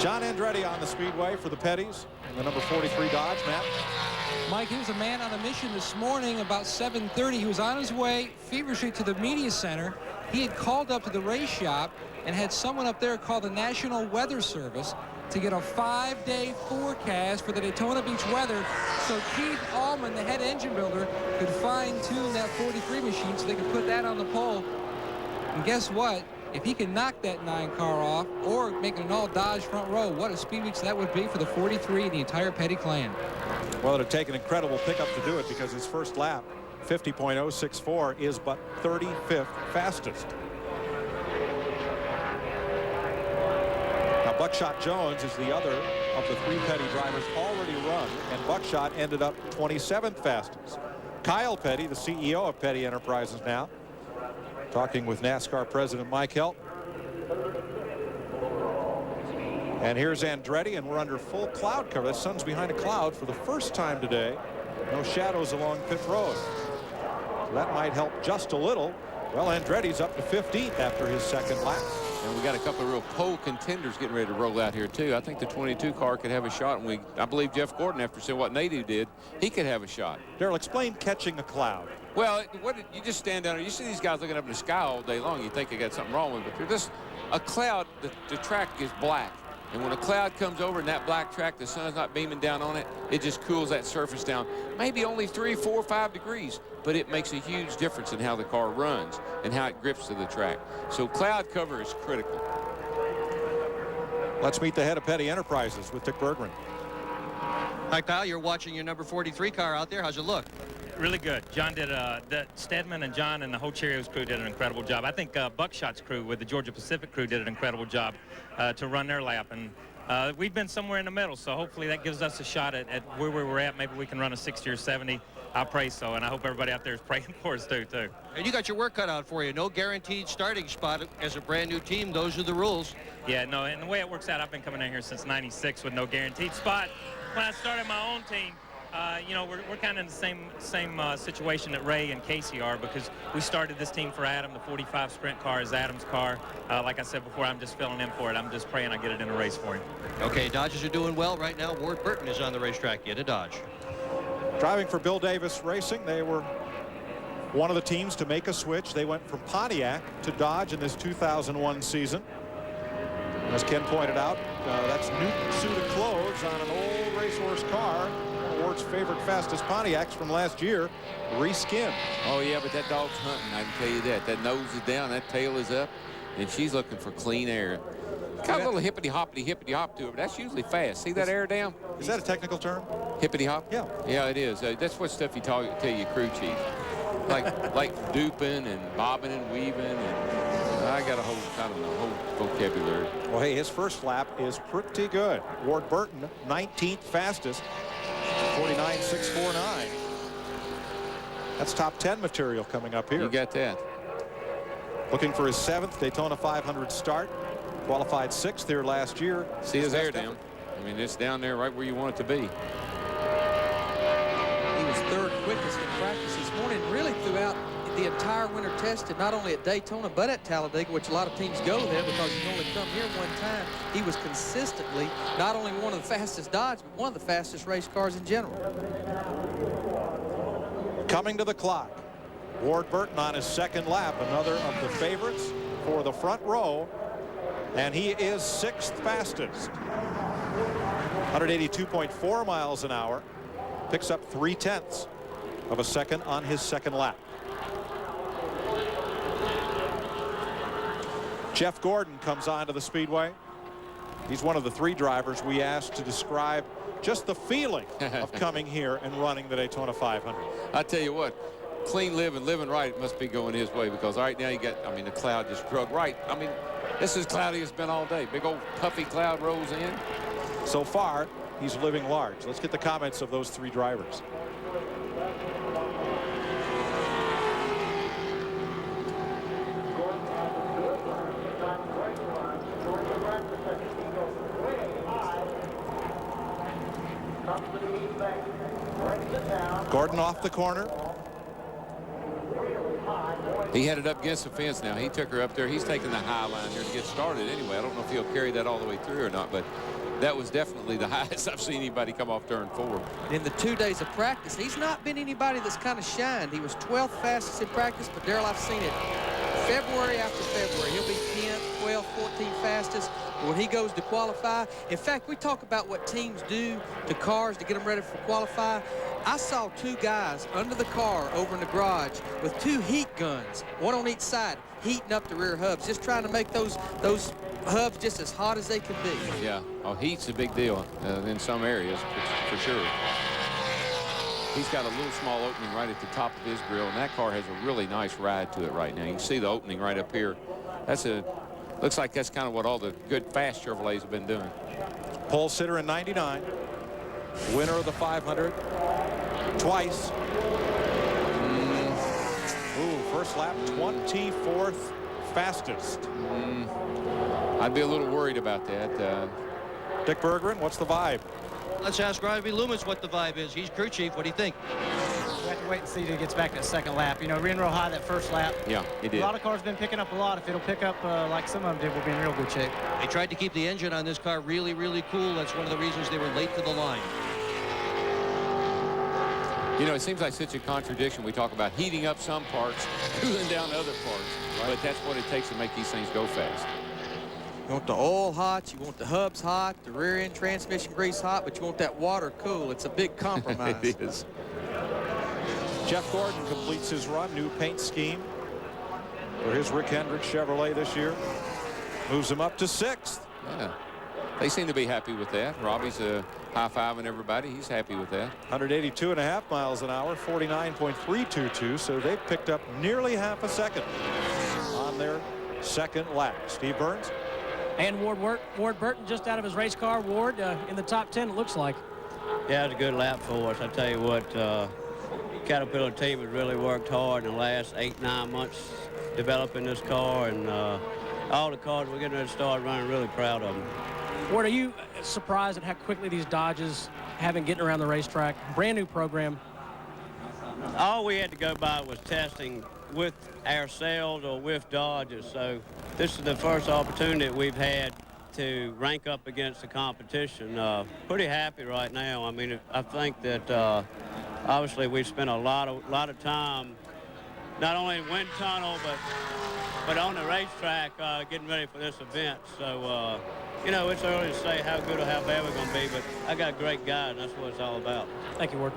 John Andretti on the speedway for the Petties and the number 43 Dodge. Matt? Mike, he was a man on a mission this morning about 7:30. He was on his way feverishly to the media center. He had called up to the race shop and had someone up there call the National Weather Service to get a 5-day forecast for the Daytona Beach weather so Keith Allman, the head engine builder, could fine-tune that 43 machine so they could put that on the pole. And guess what? If he can knock that 9 car off or make it an all-Dodge front row, what a speed weeks that would be for the 43 and the entire Petty clan. Well, it would take an incredible pickup to do it because his first lap, 50.064, is but 35th fastest. Now, Buckshot Jones is the other of the 3 Petty drivers already run, and Buckshot ended up 27th fastest. Kyle Petty, the CEO of Petty Enterprises now, talking with NASCAR President Mike Helt. And here's Andretti, and we're under full cloud cover. The sun's behind a cloud for the first time today. No shadows along pit road. So that might help just a little. Well, Andretti's up to 15th after his second lap. And we got a couple of real pole contenders getting ready to roll out here, too. I think the 22 car could have a shot. And I believe Jeff Gordon, after seeing what Nadeau did, he could have a shot. Darrell, explain catching a cloud. Well, you just stand down there. You see these guys looking up in the sky all day long. You think they got something wrong with them. But they're just a cloud. The track is black. And when a cloud comes over in that black track, the sun's not beaming down on it, it just cools that surface down. Maybe only 3, 4, 5 degrees, but it makes a huge difference in how the car runs and how it grips to the track. So cloud cover is critical. Let's meet the head of Petty Enterprises with Dick Bergman. Hi, Kyle. You're watching your number 43 car out there. How's it look? Really good. John did Stedman and John and the whole Cheerios crew did an incredible job. I think Buckshot's crew with the Georgia Pacific crew did an incredible job to run their lap. And we've been somewhere in the middle, so hopefully that gives us a shot at where we were at. Maybe we can run a 60 or 70. I pray so, and I hope everybody out there is praying for us too. And you got your work cut out for you. No guaranteed starting spot as a brand new team. Those are the rules. Yeah, no, and the way it works out, I've been coming in here since '96 with no guaranteed spot. When I started my own team, You know, we're kind of in the same situation that Ray and Casey are, because we started this team for Adam. The 45 Sprint car is Adam's car. Like I said before, I'm just filling in for it. I'm just praying I get it in a race for him. Okay, Dodgers are doing well right now. Ward Burton is on the racetrack yet, a Dodge. Driving for Bill Davis Racing, they were one of the teams to make a switch. They went from Pontiac to Dodge in this 2001 season. As Ken pointed out, that's new suit of clothes on an old racehorse car. Ward's favorite fastest Pontiacs from last year, reskinned. Oh, yeah, but that dog's hunting, I can tell you that. That nose is down, that tail is up, and she's looking for clean air. Got a little hippity-hop to it, but that's usually fast. See that air down? Is that a technical term? Hippity-hop? Yeah. Yeah, it is. That's what stuff you tell you crew chief. Like duping and bobbing and weaving, and I got a whole, I don't know, whole vocabulary. Well, hey, his first lap is pretty good. Ward Burton, 19th fastest, 49.649. That's top 10 material coming up here. You got that. Looking for his 7th Daytona 500 start. Qualified 6th here last year. See his air down. I mean, it's down there right where you want it to be. He was 3rd quickest in practice this morning, really throughout the entire winter tested, not only at Daytona but at Talladega, which a lot of teams go there because you can only come here one time. He was consistently not only one of the fastest Dodge, but one of the fastest race cars in general. Coming to the clock, Ward Burton on his 2nd lap, another of the favorites for the front row, and he is 6th fastest. 182.4 miles an hour, picks up 0.3 of a second on his 2nd lap. Jeff Gordon comes onto the speedway. He's one of the 3 drivers we asked to describe just the feeling of coming here and running the Daytona 500. I tell you what, clean living right must be going his way, because right now you got, I mean, the cloud just drug right. I mean, this is cloudy as it's been all day. Big old puffy cloud rolls in. So far, he's living large. Let's get the comments of those 3 drivers. Gordon off the corner. He had it up against the fence now. He took her up there. He's taking the high line here to get started anyway. I don't know if he'll carry that all the way through or not, but that was definitely the highest I've seen anybody come off turn 4. In the 2 days of practice, he's not been anybody that's kind of shined. He was 12th fastest in practice, but Darrell, I've seen it February after February. He'll be 10th, 12th, 14th fastest. When he goes to qualify, in fact, we talk about what teams do to cars to get them ready for qualify. I saw 2 guys under the car over in the garage with 2 heat guns, one on each side, heating up the rear hubs, just trying to make those hubs just as hot as they can be. Yeah, oh, heat's a big deal in some areas, for sure. He's got a little small opening right at the top of his grill, and that car has a really nice ride to it right now. You can see the opening right up here. Looks like that's kind of what all the good fast Chevrolets have been doing. Pole sitter in 99. Winner of the 500 twice. Ooh, first lap, 24th fastest. I'd be a little worried about that. Dick Berggren, what's the vibe? Let's ask Robbie Loomis what the vibe is. He's crew chief. What do you think? We have to wait and see till he gets back to the 2nd lap. You know, ran real high that 1st lap. Yeah, he did. A lot of cars been picking up a lot. If it'll pick up like some of them did, we'll be in real good shape. They tried to keep the engine on this car really, really cool. That's one of the reasons they were late to the line. You know, it seems like such a contradiction. We talk about heating up some parts, cooling down other parts. Right. But that's what it takes to make these things go fast. You want the oil hot, you want the hubs hot, the rear end transmission grease hot, but you want that water cool. It's a big compromise. It is. Jeff Gordon completes his run. New paint scheme for his Rick Hendrick Chevrolet this year. Moves him up to 6th. Yeah. They seem to be happy with that. Robbie's high-fiving everybody. He's happy with that. 182.5 miles an hour, 49.322. So they picked up nearly half a second on their 2nd lap. Steve Burns. And Ward Burton just out of his race car. Ward in the top 10, it looks like. Yeah, it was a good lap for us. I tell you what, Caterpillar team has really worked hard in the last 8-9 months developing this car, and all the cars we're getting ready to start running, really proud of them. Ward, are you surprised at how quickly these Dodges having getting around the racetrack? Brand new program. All we had to go by was testing with ourselves or with Dodgers. So this is the first opportunity we've had to rank up against the competition. Pretty happy right now. I mean, I think that obviously we've spent a lot of time, not only in wind tunnel, but on the racetrack getting ready for this event. So, you know, it's early to say how good or how bad we're going to be, but I got a great guy, and that's what it's all about. Thank you, Ward.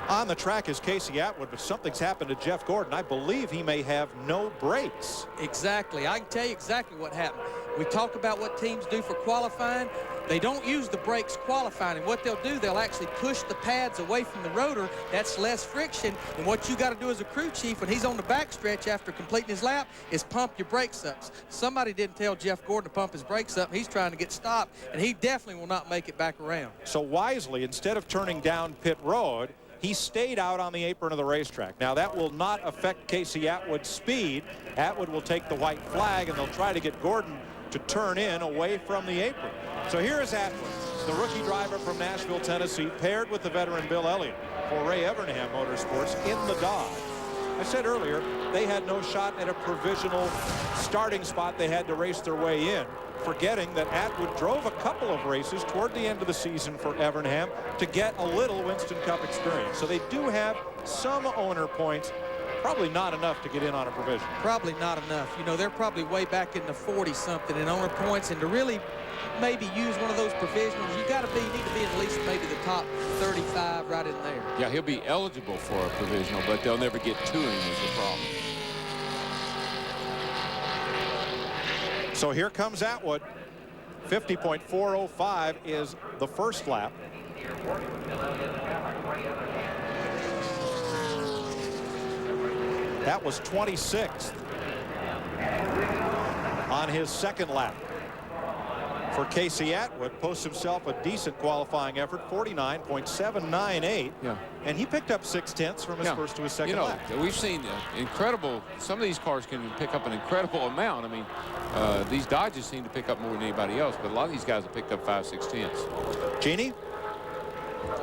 On the track is Casey Atwood, but something's happened to Jeff Gordon. I believe he may have no brakes. Exactly. I can tell you exactly what happened. We talk about what teams do for qualifying. They don't use the brakes qualifying, and what they'll do, they'll actually push the pads away from the rotor. That's less friction, and what you got to do as a crew chief when he's on the backstretch after completing his lap is pump your brakes up. Somebody didn't tell Jeff Gordon to pump his brakes up. He's trying to get stopped, and he definitely will not make it back around. So wisely, instead of turning down pit road, he stayed out on the apron of the racetrack. Now, that will not affect Casey Atwood's speed. Atwood will take the white flag, and they'll try to get Gordon to turn in away from the apron. So here is Atwood, the rookie driver from Nashville, Tennessee, paired with the veteran Bill Elliott for Ray Evernham Motorsports in the Dodge. I said earlier, they had no shot at a provisional starting spot. They had to race their way in, forgetting that Atwood drove a couple of races toward the end of the season for Evernham to get a little Winston Cup experience. So they do have some owner points, probably not enough to get in on a provision. Probably not enough. You know, they're probably way back in the 40-something in owner points, and to really maybe use one of those provisionals, you need to be at least maybe the top 35 right in there. Yeah, he'll be eligible for a provisional, but they'll never get to him is the problem. So here comes Atwood. 50.405 is the first lap. That was 26th on his second lap. For Casey Atwood, posts himself a decent qualifying effort, 49.798. Yeah. And he picked up 0.6 from his first to his second lap. We've seen incredible, some of these cars can pick up an incredible amount. I mean, these Dodges seem to pick up more than anybody else, but a lot of these guys have picked up 5/16. Jeannie?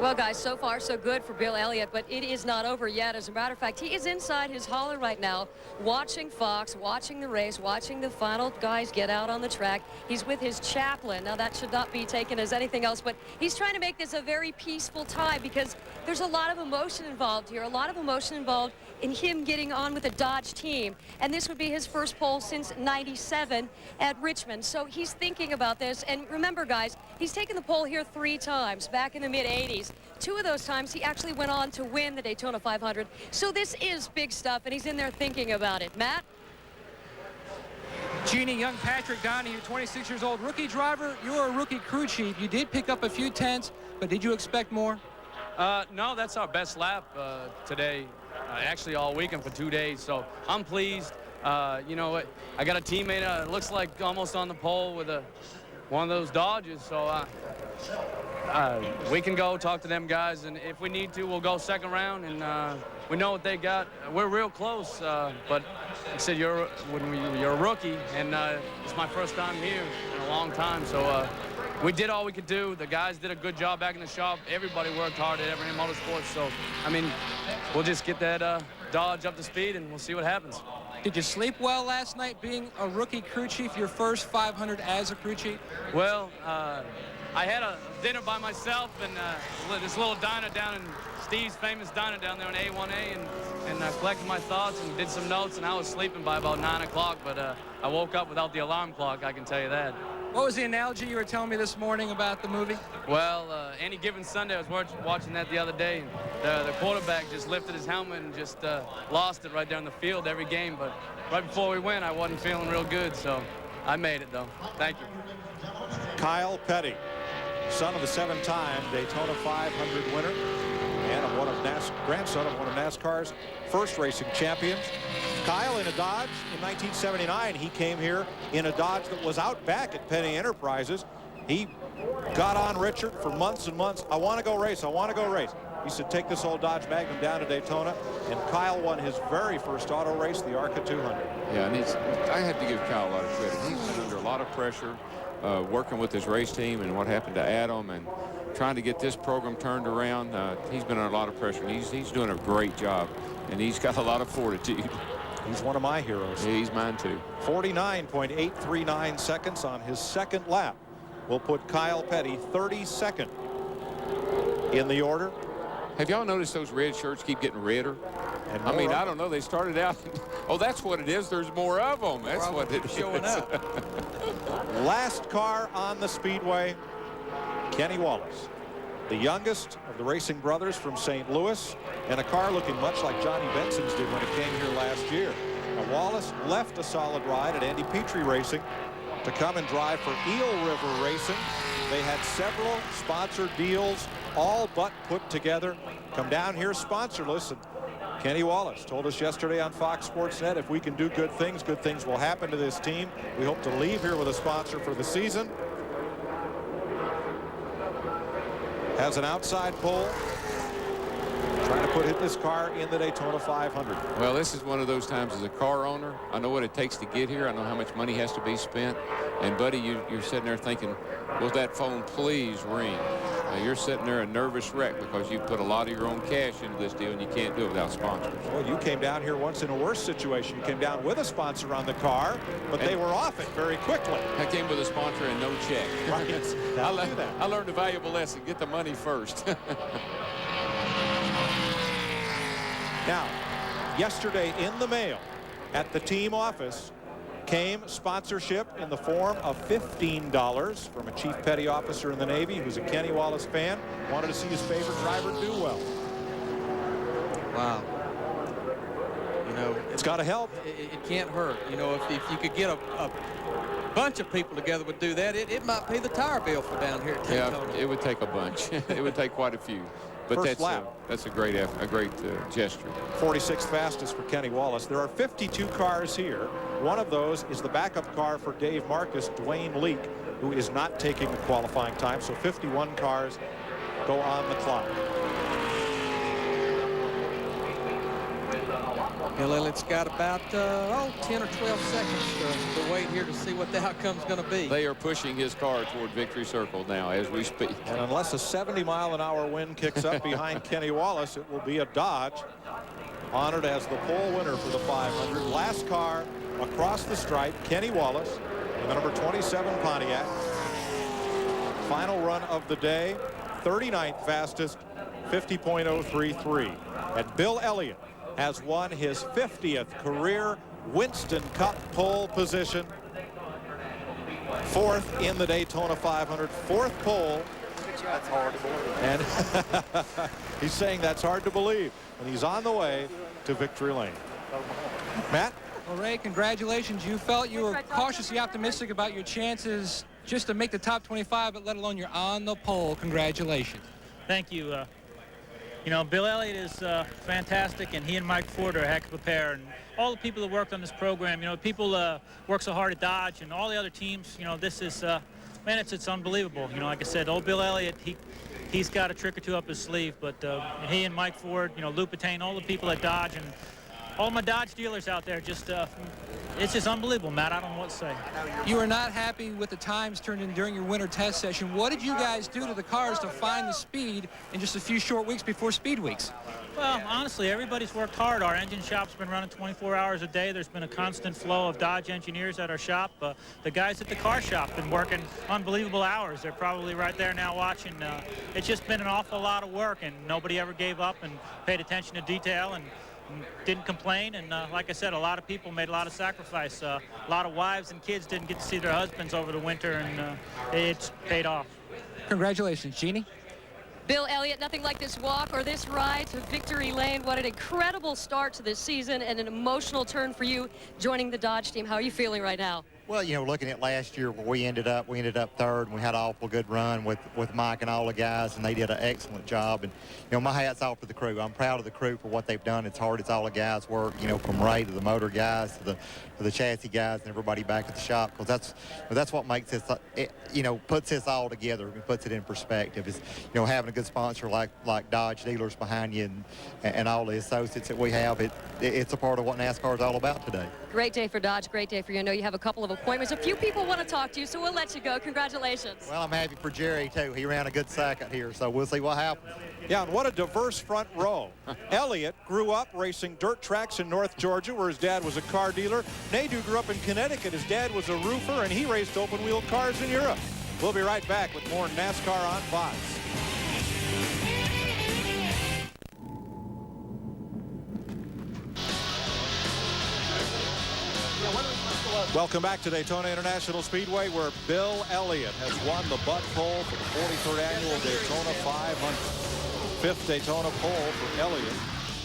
Well, guys, so far so good for Bill Elliott, but it is not over yet. As a matter of fact, he is inside his hauler right now, watching Fox, watching the race, watching the final guys get out on the track. He's with his chaplain. Now, that should not be taken as anything else, but he's trying to make this a very peaceful time because there's a lot of emotion involved here, a lot of emotion involved in him getting on with the Dodge team. And this would be his first pole since '97 at Richmond. So he's thinking about this. And remember, guys, he's taken the pole here 3 times back in the mid-'80s. 2 of those times he actually went on to win the Daytona 500. So this is big stuff, and he's in there thinking about it. Matt? Jeannie, young Patrick Donahue, 26 years old, rookie driver. You're a rookie crew chief. You did pick up a few tenths, but did you expect more? No, that's our best lap today, actually all weekend for 2 days. So I'm pleased. You know, I got a teammate looks like almost on the pole with one of those Dodges. So we can go talk to them guys, and if we need to, we'll go second round. And we know what they got. We're real close, but like I said, you're a rookie, and it's my first time here in a long time. So we did all we could do. The guys did a good job back in the shop. Everybody worked hard at Evernham Motorsports. So, I mean, we'll just get that Dodge up to speed, and we'll see what happens. Did you sleep well last night being a rookie crew chief, your first 500 as a crew chief? Well, I had a dinner by myself and this little diner down in Steve's famous diner down there on A1A, and collected my thoughts and did some notes, and I was sleeping by about 9 o'clock, but I woke up without the alarm clock, I can tell you that. What was the analogy you were telling me this morning about the movie? Well, any given Sunday, I was watching that the other day. The quarterback just lifted his helmet and just lost it right there in the field every game. But right before we went, I wasn't feeling real good, so I made it, though. Thank you. Kyle Petty, son of the 7-time Daytona 500 winner and grandson of one of NASCAR's first racing champions. Kyle in a Dodge in 1979. He came here in a Dodge that was out back at Penny Enterprises. He got on Richard for months and months. I want to go race. I want to go race. He said, take this old Dodge Magnum down to Daytona. And Kyle won his very first auto race, the ARCA 200. Yeah, and I have to give Kyle a lot of credit. He's been under a lot of pressure working with his race team and what happened to Adam. And trying to get this program turned around. He's been under a lot of pressure, and he's doing a great job, and he's got a lot of fortitude. He's one of my heroes. Yeah, he's mine too. 49.839 seconds on his second lap will put Kyle Petty 32nd in the order. Have y'all noticed those red shirts keep getting redder? I mean, I don't know. They started out. Oh, that's what it is. There's more of them. That's what it is. Showing up. Last car on the speedway, Kenny Wallace, the youngest of the racing brothers from St. Louis, and a car looking much like Johnny Benson's did when it came here last year. Now, Wallace left a solid ride at Andy Petrie Racing to come and drive for Eel River Racing. They had several sponsor deals all but put together. Come down here sponsorless, and Kenny Wallace told us yesterday on Fox Sports Net, if we can do good things will happen to this team. We hope to leave here with a sponsor for the season. Has an outside pole. Trying to put this car in the Daytona 500. Well, this is one of those times as a car owner. I know what it takes to get here. I know how much money has to be spent. And, buddy, you're sitting there thinking, will that phone please ring? You're sitting there a nervous wreck because you put a lot of your own cash into this deal, and you can't do it without sponsors. Well, you came down here once in a worse situation. You came down with a sponsor on the car, but they were off it very quickly. I came with a sponsor and no check. Right. I learned a valuable lesson. Get the money first. Now, yesterday in the mail at the team office came sponsorship in the form of $15 from a chief petty officer in the Navy who's a Kenny Wallace fan, wanted to see his favorite driver do well. Wow. You know, it's got to help. It can't hurt. You know, if you could get a bunch of people together would do that, it might pay the tire bill for down here at Daytona. Yeah, it would take a bunch. It would take quite a few. But that's a great gesture. 46th fastest for Kenny Wallace. There are 52 cars here. One of those is the backup car for Dave Marcus, Dwayne Leake, who is not taking the qualifying time. So 51 cars go on the clock. Bill Elliott's got about 10 or 12 seconds to wait here to see what the outcome's going to be. They are pushing his car toward victory circle now as we speak. And unless a 70-mile-an-hour wind kicks up behind Kenny Wallace, it will be a Dodge, honored as the pole winner for the 500. Last car across the stripe, Kenny Wallace in the number 27 Pontiac. Final run of the day, 39th fastest, 50.033. And Bill Elliott has won his 50th career Winston Cup pole position. 4th in the Daytona 500, 4th pole. That's hard to believe. And he's saying that's hard to believe. And he's on the way to victory lane. Matt? Well, Ray, congratulations. You felt you were cautiously optimistic about your chances just to make the top 25, but let alone you're on the pole. Congratulations. Thank you. You know, Bill Elliott is fantastic, and he and Mike Ford are a heck of a pair. And all the people that worked on this program, you know, people work so hard at Dodge and all the other teams, you know, this is, man, it's unbelievable. You know, like I said, old Bill Elliott, he's got a trick or two up his sleeve, but he and Mike Ford, you know, Lou Patain, all the people at Dodge, and all my Dodge dealers out there, just it's just unbelievable, Matt. I don't know what to say. You were not happy with the times turned in during your winter test session. What did you guys do to the cars to find the speed in just a few short weeks before speed weeks? Well, honestly, everybody's worked hard. Our engine shop's been running 24 hours a day. There's been a constant flow of Dodge engineers at our shop. The guys at the car shop have been working unbelievable hours. They're probably right there now watching. It's just been an awful lot of work, and nobody ever gave up and paid attention to detail and didn't complain. And like I said, a lot of people made a lot of sacrifice. A lot of wives and kids didn't get to see their husbands over the winter, and it's paid off. Congratulations, Jeannie. Bill Elliott, nothing like this walk or this ride to victory lane. What an incredible start to this season and an emotional turn for you joining the Dodge team. How are you feeling right now? Well, you know, looking at last year where we ended up third, and we had an awful good run with Mike and all the guys, and they did an excellent job. And, you know, my hat's off to the crew. I'm proud of the crew for what they've done. It's hard. It's all the guys' work, you know, from Ray to the motor guys to the chassis guys and everybody back at the shop, because that's what makes this, you know, puts this all together and puts it in perspective, is, you know, having a good sponsor like Dodge dealers behind you and all the associates that we have. It's a part of what NASCAR is all about today. Great day for Dodge, great day for you. I know you have a couple of appointments. A few people want to talk to you, so we'll let you go. Congratulations. Well, I'm happy for Jerry, too. He ran a good second here, so we'll see what happens. Yeah, and what a diverse front row. Elliott grew up racing dirt tracks in North Georgia, where his dad was a car dealer. Nadeau grew up in Connecticut. His dad was a roofer, and he raced open-wheel cars in Europe. We'll be right back with more NASCAR on Fox. Welcome back to Daytona International Speedway, where Bill Elliott has won the butt pole for the 43rd annual Daytona 500. Fifth Daytona pole for Elliott.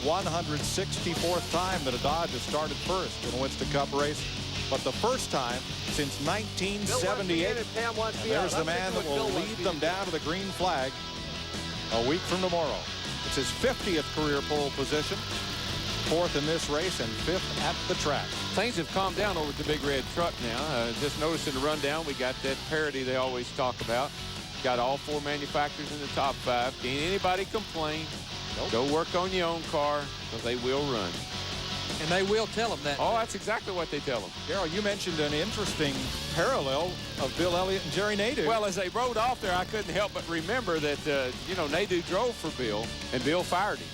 164th time that a Dodge has started first in a Winston Cup race, but the first time since 1978. And there's the man that will lead them down to the green flag a week from tomorrow. It's his 50th career pole position, fourth in this race and fifth at the track. Things have calmed down over at the big red truck now. Just noticing the rundown, we got that parity they always talk about. Got all four manufacturers in the top five. Can't anybody complain. Nope. Go work on your own car, because they will run. And they will tell them that. Oh, that's exactly what they tell them. Darrell, you mentioned an interesting parallel of Bill Elliott and Jerry Nadeau. Well, as they rode off there, I couldn't help but remember that, you know, Nadeau drove for Bill, and Bill fired him.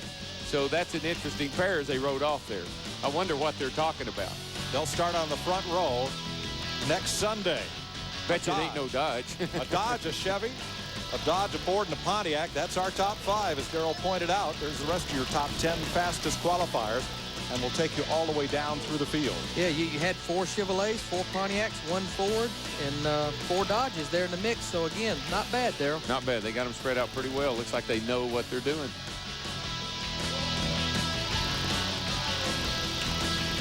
So that's an interesting pair as they rode off there. I wonder what they're talking about. They'll start on the front row next Sunday. Bet you it ain't no Dodge. A Dodge, a Chevy, a Dodge, a Ford, and a Pontiac. That's our top five, as Darrell pointed out. There's the rest of your top 10 fastest qualifiers, and we'll take you all the way down through the field. Yeah, you had 4 Chevrolets, 4 Pontiacs, 1 Ford, and 4 Dodges there in the mix. So, again, not bad, Darrell. Not bad. They got them spread out pretty well. Looks like they know what they're doing.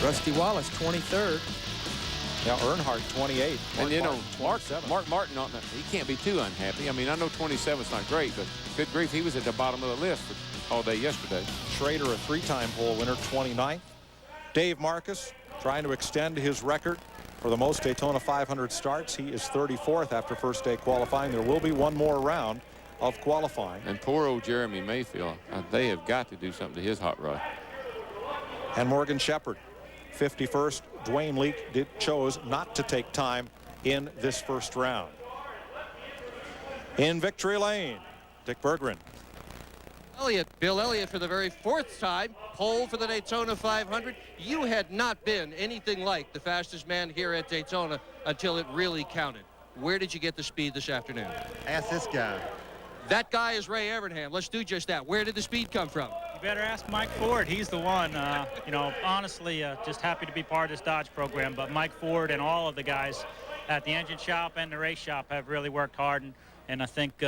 Rusty Wallace, 23rd. Now Earnhardt, 28. And, you know, Mark Martin, he can't be too unhappy. I mean, I know 27's not great, but good grief, he was at the bottom of the list all day yesterday. Schrader, a 3-time pole winner, 29th. Dave Marcus trying to extend his record for the most Daytona 500 starts. He is 34th after first day qualifying. There will be one more round of qualifying. And poor old Jeremy Mayfield, they have got to do something to his hot rod. And Morgan Shepherd, 51st. Dwayne Leake chose not to take time in this first round. In victory lane, Dick Berggren. Bill Elliott for the very 4th time, pole for the Daytona 500. You had not been anything like the fastest man here at Daytona until it really counted. Where did you get the speed this afternoon? Ask this guy. That guy is Ray Evernham. Let's do just that. Where did the speed come from? You better ask Mike Ford. He's the one. You know, honestly, just happy to be part of this Dodge program. But Mike Ford and all of the guys at the engine shop and the race shop have really worked hard. And I think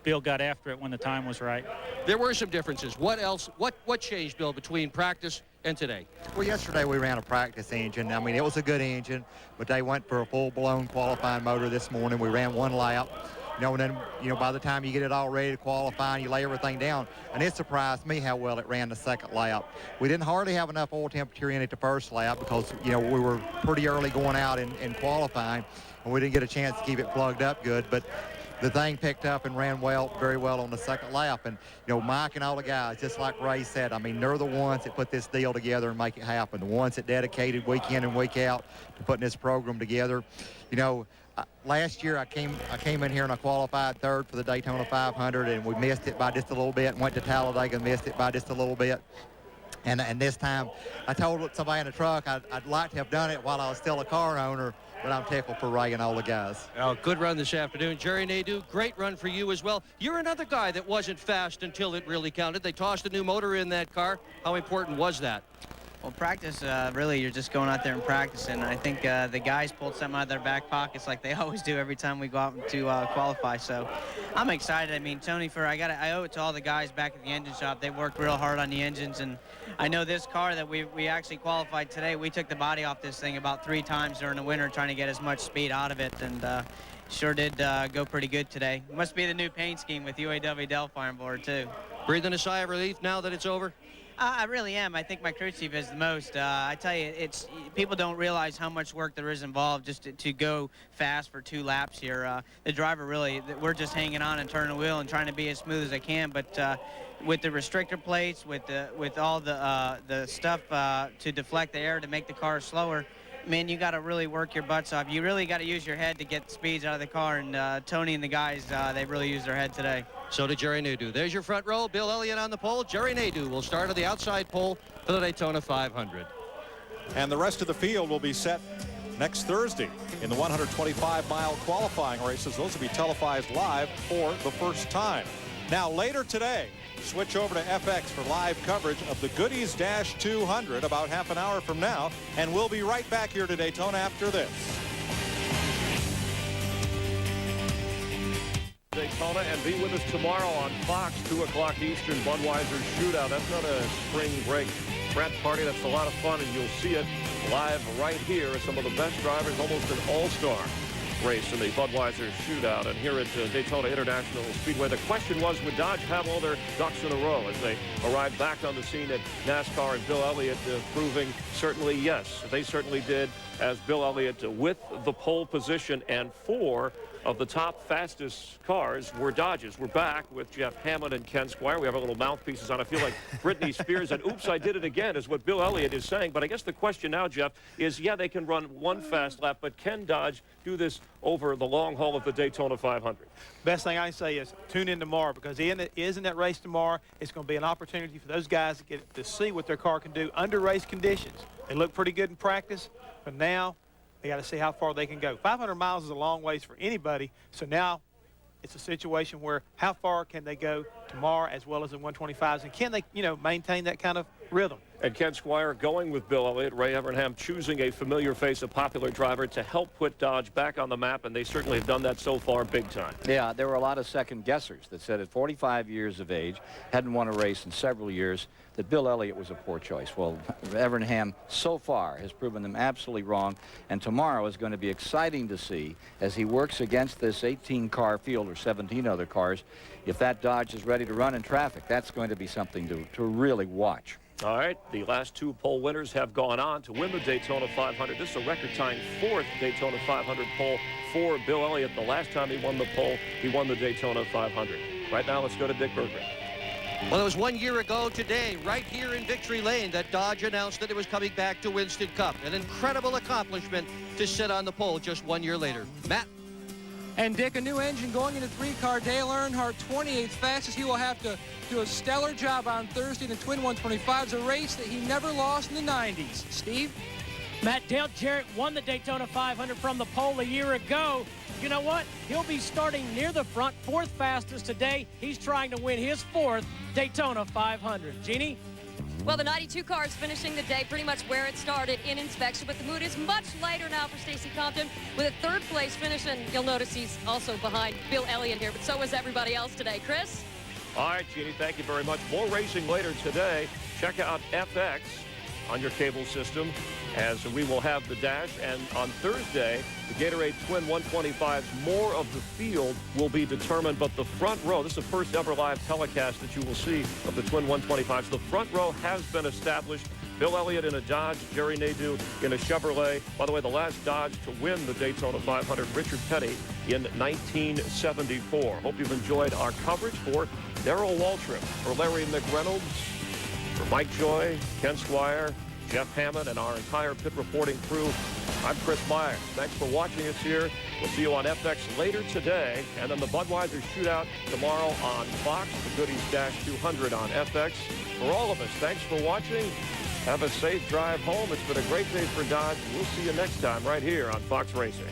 Bill got after it when the time was right. There were some differences. What else? What changed, Bill, between practice and today? Well, yesterday we ran a practice engine. I mean, it was a good engine, but they went for a full-blown qualifying motor this morning. We ran 1 lap. You know, and then, you know, by the time you get it all ready to qualify and you lay everything down, and it surprised me how well it ran the 2nd lap. We didn't hardly have enough oil temperature in it the 1st lap because, you know, we were pretty early going out in qualifying, and we didn't get a chance to keep it plugged up good. But the thing picked up and ran very well on the 2nd lap. And, you know, Mike and all the guys, just like Ray said, I mean, they're the ones that put this deal together and make it happen. The ones that dedicated week in and week out to putting this program together. You know, last year I came in here and I qualified 3rd for the Daytona 500, and we missed it by just a little bit, and went to Talladega and missed it by just a little bit. And this time I told somebody in the truck I'd like to have done it while I was still a car owner, but I'm tickled for Ray and all the guys. Oh, good run this afternoon. Jerry Nadeau, great run for you as well. You're another guy that wasn't fast until it really counted. They tossed a new motor in that car. How important was that? Well, practice, really, you're just going out there and practicing. I think the guys pulled something out of their back pockets like they always do every time we go out to qualify. So I'm excited. I mean, Tony, I owe it to all the guys back at the engine shop. They worked real hard on the engines, and I know this car that we actually qualified today, we took the body off this thing about 3 times during the winter trying to get as much speed out of it, and sure did go pretty good today. Must be the new paint scheme with UAW Delphi on board, too. Breathing a sigh of relief now that it's over? I really am. I think my crew chief is the most. I tell you, people don't realize how much work there is involved just to go fast for 2 laps here. The driver really, we're just hanging on and turning the wheel and trying to be as smooth as I can. But with the restrictor plates, with all the stuff to deflect the air to make the car slower, man, you got to really work your butts off. You really got to use your head to get speeds out of the car, and Tony and the guys, they really used their head today. So did Jerry Nadeau. There's your front row. Bill Elliott on the pole. Jerry Nadeau will start on the outside pole for the Daytona 500. And the rest of the field will be set next Thursday in the 125-mile qualifying races. Those will be televised live for the first time. Now, later today, switch over to FX for live coverage of the Goodies Dash 200 about half an hour from now, and we'll be right back here to Daytona after this. Daytona, and be with us tomorrow on Fox, 2 o'clock Eastern, Budweiser Shootout. That's not a spring break frat party. That's a lot of fun, and you'll see it live right here as some of the best drivers, almost an all-star race in the Budweiser Shootout. And here at Daytona International Speedway, the question was, would Dodge have all their ducks in a row as they arrived back on the scene at NASCAR, and Bill Elliott proving certainly yes. They certainly did, as Bill Elliott with the pole position, and 4 of the top fastest cars were Dodges. We're back with Jeff Hammond and Ken Squire. We have our little mouthpieces on. I feel like Britney Spears, and oops, I did it again, is what Bill Elliott is saying. But I guess the question now, Jeff, is yeah, they can run 1 fast lap, but can Dodge do this over the long haul of the Daytona 500? Best thing I can say is tune in tomorrow, because in that race tomorrow, it's going to be an opportunity for those guys to get to see what their car can do under race conditions. They look pretty good in practice, but now they got to see how far they can go. 500 miles is a long ways for anybody, so now it's a situation where how far can they go tomorrow as well as in 125s, and can they, maintain that kind of rhythm? And Ken Squire going with Bill Elliott, Ray Evernham choosing a familiar face, a popular driver, to help put Dodge back on the map, and they certainly have done that so far big time. Yeah, there were a lot of second guessers that said at 45 years of age, hadn't won a race in several years, that Bill Elliott was a poor choice. Well, Evernham so far has proven them absolutely wrong, and tomorrow is going to be exciting to see as he works against this 18-car field, or 17 other cars. If that Dodge is ready to run in traffic, that's going to be something to really watch. All right, the last 2 pole winners have gone on to win the Daytona 500. This is a record-tying 4th Daytona 500 pole for Bill Elliott. The last time he won the pole, he won the Daytona 500. Right now, let's go to Dick Berggren. Well, it was 1 year ago today, right here in Victory Lane, that Dodge announced that it was coming back to Winston Cup. An incredible accomplishment to sit on the pole just 1 year later. Matt? And Dick, a new engine going into 3-car. Dale Earnhardt, 28th fastest. He will have to do a stellar job on Thursday in the Twin 125s, a race that he never lost in the 90s. Steve? Matt, Dale Jarrett won the Daytona 500 from the pole a year ago. You know what? He'll be starting near the front, 4th fastest today. He's trying to win his 4th Daytona 500. Jeannie? Well, the 92 car is finishing the day pretty much where it started, in inspection, but the mood is much lighter now for Stacey Compton with a 3rd place finish, and you'll notice he's also behind Bill Elliott here, but so is everybody else today. Chris? All right, Jeannie, thank you very much. More racing later today. Check out FX on your cable system, as we will have the Dash, and on Thursday, the Gatorade Twin 125s, more of the field will be determined, but the front row, this is the first ever live telecast that you will see of the Twin 125s. The front row has been established. Bill Elliott in a Dodge, Jerry Nadeau in a Chevrolet. By the way, the last Dodge to win the Daytona 500, Richard Petty, in 1974. Hope you've enjoyed our coverage. For Darrell Waltrip, for Larry McReynolds, for Mike Joy, Ken Squire, Jeff Hammond, and our entire pit reporting crew, I'm Chris Meyer. Thanks for watching us here. We'll see you on FX later today, and then the Budweiser Shootout tomorrow on Fox, the Goodies Dash 200 on FX. For all of us, thanks for watching. Have a safe drive home. It's been a great day for Dodge. We'll see you next time right here on Fox Racing.